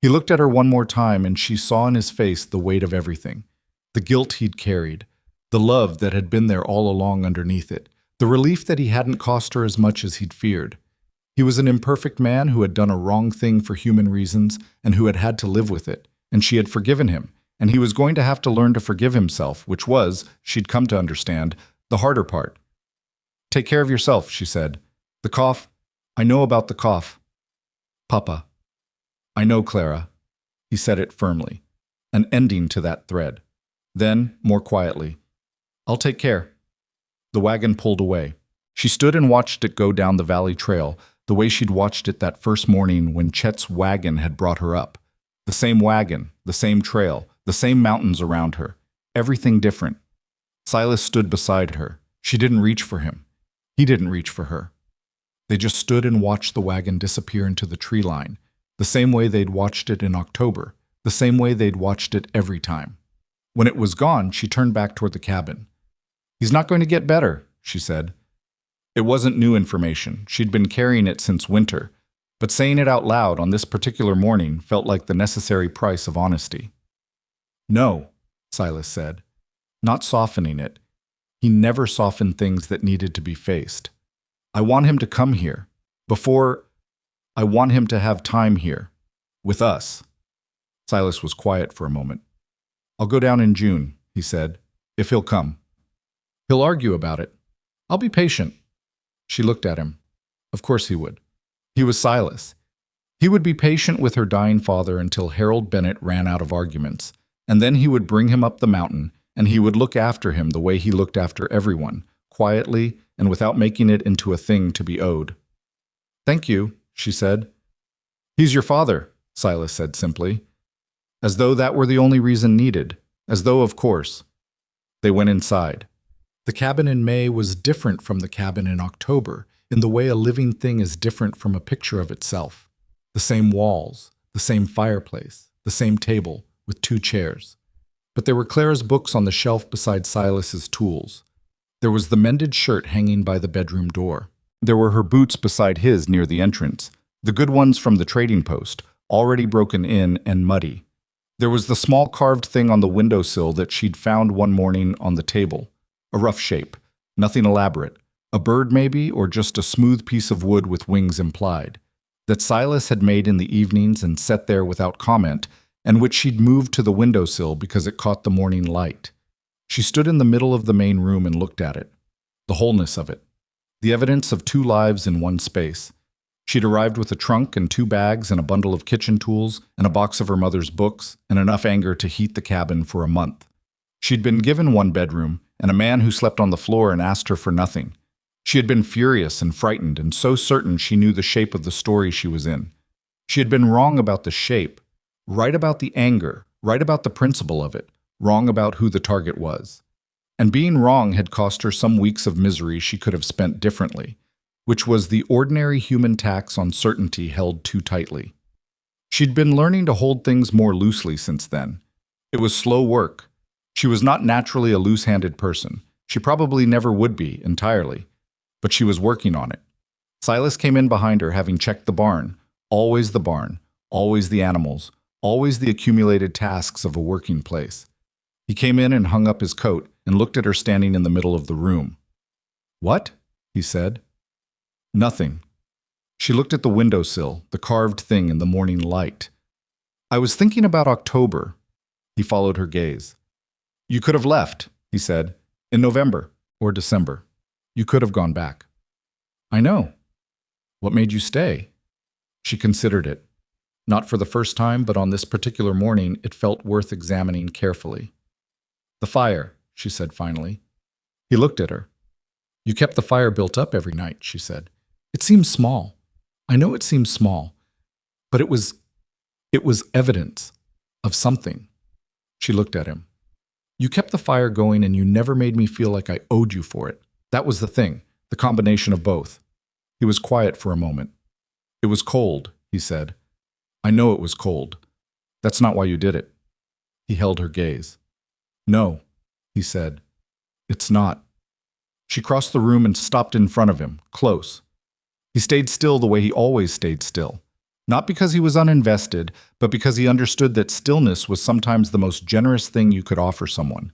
He looked at her one more time and she saw in his face the weight of everything, the guilt he'd carried, The love that had been there all along underneath it. The relief that he hadn't cost her as much as he'd feared. He was an imperfect man who had done a wrong thing for human reasons and who had had to live with it, and she had forgiven him, and he was going to have to learn to forgive himself, which was, she'd come to understand, the harder part. "Take care of yourself," she said. "The cough, I know about the cough." "Papa." "I know, Clara." He said it firmly, an ending to that thread. Then, more quietly, "I'll take care." The wagon pulled away. She stood and watched it go down the valley trail, the way she'd watched it that first morning when Chet's wagon had brought her up. The same wagon, the same trail, the same mountains around her. Everything different. Silas stood beside her. She didn't reach for him. He didn't reach for her. They just stood and watched the wagon disappear into the tree line, the same way they'd watched it in October, the same way they'd watched it every time. When it was gone, she turned back toward the cabin. "He's not going to get better," she said. It wasn't new information. She'd been carrying it since winter, but saying it out loud on this particular morning felt like the necessary price of honesty. "No," Silas said, not softening it. He never softened things that needed to be faced. "I want him to come here. I want him to have time here. With us." Silas was quiet for a moment. "I'll go down in June," he said, "if he'll come." "He'll argue about it. I'll be patient." She looked at him. Of course he would. He was Silas. He would be patient with her dying father until Harold Bennett ran out of arguments, and then he would bring him up the mountain, and he would look after him the way he looked after everyone, quietly and without making it into a thing to be owed. "Thank you," she said. "He's your father," Silas said simply, as though that were the only reason needed, as though, of course. They went inside. The cabin in May was different from the cabin in October, in the way a living thing is different from a picture of itself. The same walls, the same fireplace, the same table, with 2 chairs. But there were Clara's books on the shelf beside Silas's tools. There was the mended shirt hanging by the bedroom door. There were her boots beside his near the entrance, the good ones from the trading post, already broken in and muddy. There was the small carved thing on the windowsill that she'd found one morning on the table. A rough shape, nothing elaborate, a bird maybe, or just a smooth piece of wood with wings implied, that Silas had made in the evenings and set there without comment, and which she'd moved to the windowsill because it caught the morning light. She stood in the middle of the main room and looked at it. The wholeness of it. The evidence of 2 lives in one space. She'd arrived with a trunk and 2 bags and a bundle of kitchen tools and a box of her mother's books and enough anger to heat the cabin for a month. She'd been given 1 bedroom and a man who slept on the floor and asked her for nothing. She had been furious and frightened and so certain she knew the shape of the story she was in. She had been wrong about the shape, right about the anger, right about the principle of it, wrong about who the target was. And being wrong had cost her some weeks of misery she could have spent differently, which was the ordinary human tax on certainty held too tightly. She'd been learning to hold things more loosely since then. It was slow work. She was not naturally a loose-handed person. She probably never would be, entirely. But she was working on it. Silas came in behind her, having checked the barn, always the animals, always the accumulated tasks of a working place. He came in and hung up his coat and looked at her standing in the middle of the room. "What?" he said. "Nothing." She looked at the windowsill, the carved thing in the morning light. "I was thinking about October." He followed her gaze. "You could have left," he said, "in November or December. You could have gone back." "I know." "What made you stay?" She considered it. Not for the first time, but on this particular morning, it felt worth examining carefully. "The fire," she said finally. He looked at her. "You kept the fire built up every night," she said. "It seems small. I know it seems small, but it was evidence of something." She looked at him. "You kept the fire going and you never made me feel like I owed you for it. That was the thing, the combination of both." He was quiet for a moment. "It was cold," he said. "I know it was cold. That's not why you did it." He held her gaze. "No," he said. "It's not." She crossed the room and stopped in front of him, close. He stayed still the way he always stayed still. Not because he was uninvested, but because he understood that stillness was sometimes the most generous thing you could offer someone.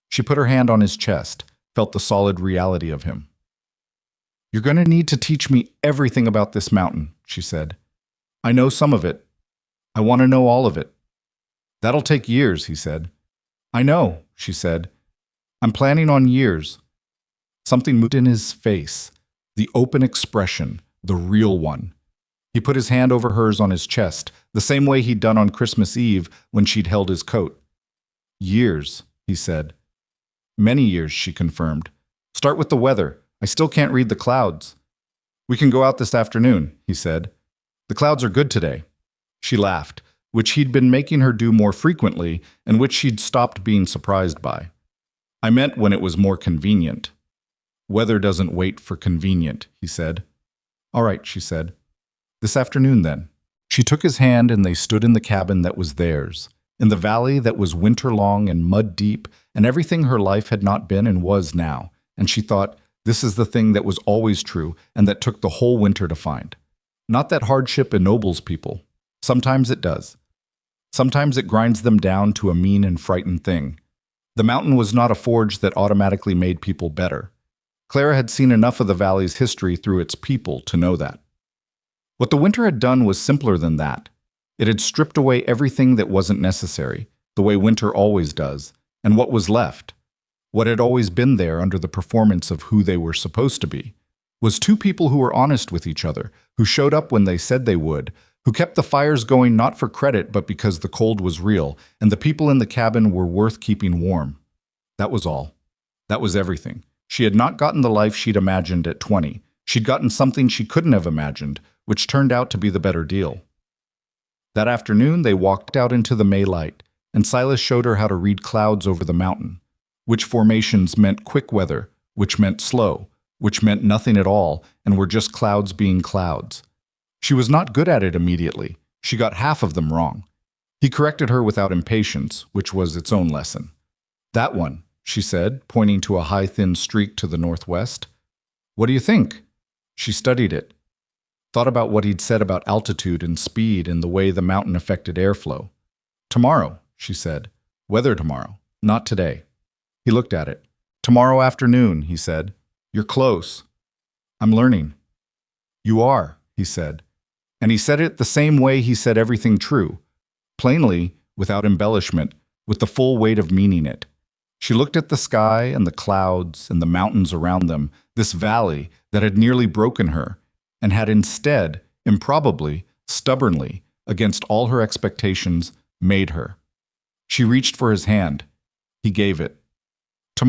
She put her hand on his chest, felt the solid reality of him. "You're going to need to teach me everything about this mountain," she said. "I know some of it. I want to know all of it." "That'll take years," he said. "I know," she said. "I'm planning on years." Something moved in his face, the open expression, the real one. He put his hand over hers on his chest, the same way he'd done on Christmas Eve when she'd held his coat. "Years," he said. "Many years," she confirmed. "Start with the weather. I still can't read the clouds." "We can go out this afternoon," he said. "The clouds are good today." She laughed, which he'd been making her do more frequently and which she'd stopped being surprised by. "I meant when it was more convenient." "Weather doesn't wait for convenient," he said. "All right," she said. "This afternoon, then." She took his hand and they stood in the cabin that was theirs, in the valley that was winter-long and mud-deep and everything her life had not been and was now, and she thought, this is the thing that was always true and that took the whole winter to find. Not that hardship ennobles people. Sometimes it does. Sometimes it grinds them down to a mean and frightened thing. The mountain was not a forge that automatically made people better. Clara had seen enough of the valley's history through its people to know that. What the winter had done was simpler than that. It had stripped away everything that wasn't necessary, the way winter always does, and what was left, what had always been there under the performance of who they were supposed to be, was two people who were honest with each other, who showed up when they said they would, who kept the fires going not for credit but because the cold was real, and the people in the cabin were worth keeping warm. That was all. That was everything. She had not gotten the life she'd imagined at 20. She'd gotten something she couldn't have imagined, which turned out to be the better deal. That afternoon, they walked out into the May light, and Silas showed her how to read clouds over the mountain, which formations meant quick weather, which meant slow, which meant nothing at all, and were just clouds being clouds. She was not good at it immediately. She got half of them wrong. He corrected her without impatience, which was its own lesson. "That one," she said, pointing to a high, thin streak to the northwest. "What do you think?" She studied it, thought about what he'd said about altitude and speed and the way the mountain affected airflow. "Tomorrow," she said. "Weather tomorrow, not today." He looked at it. "Tomorrow afternoon," he said. "You're close." "I'm learning." "You are," he said. And he said it the same way he said everything true, plainly, without embellishment, with the full weight of meaning it. She looked at the sky and the clouds and the mountains around them, this valley that had nearly broken her, and had instead, improbably, stubbornly, against all her expectations, made her. She reached for his hand. He gave it.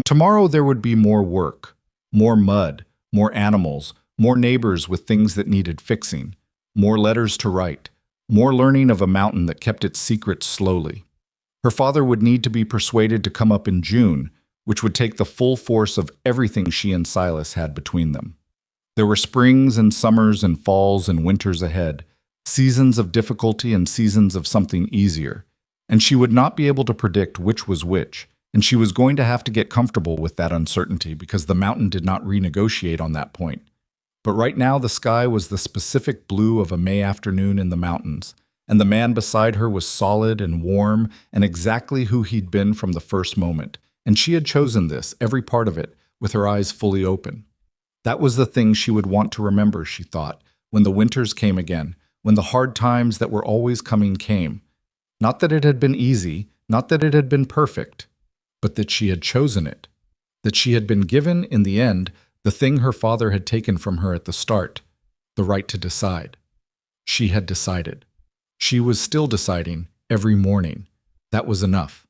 Tomorrow there would be more work, more mud, more animals, more neighbors with things that needed fixing, more letters to write, more learning of a mountain that kept its secrets slowly. Her father would need to be persuaded to come up in June, which would take the full force of everything she and Silas had between them. There were springs and summers and falls and winters ahead, seasons of difficulty and seasons of something easier, and she would not be able to predict which was which, and she was going to have to get comfortable with that uncertainty because the mountain did not renegotiate on that point. But right now the sky was the specific blue of a May afternoon in the mountains, and the man beside her was solid and warm and exactly who he'd been from the first moment, and she had chosen this, every part of it, with her eyes fully open. That was the thing she would want to remember, she thought, when the winters came again, when the hard times that were always coming came. Not that it had been easy, not that it had been perfect, but that she had chosen it, that she had been given, in the end, the thing her father had taken from her at the start, the right to decide. She had decided. She was still deciding every morning. That was enough.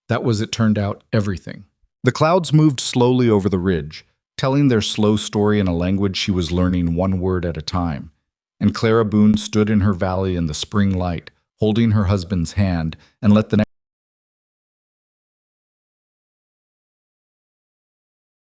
That was, it turned out, everything. The clouds moved slowly over the ridge, telling their slow story in a language she was learning one word at a time. And Clara Boone stood in her valley in the spring light, holding her husband's hand, and let the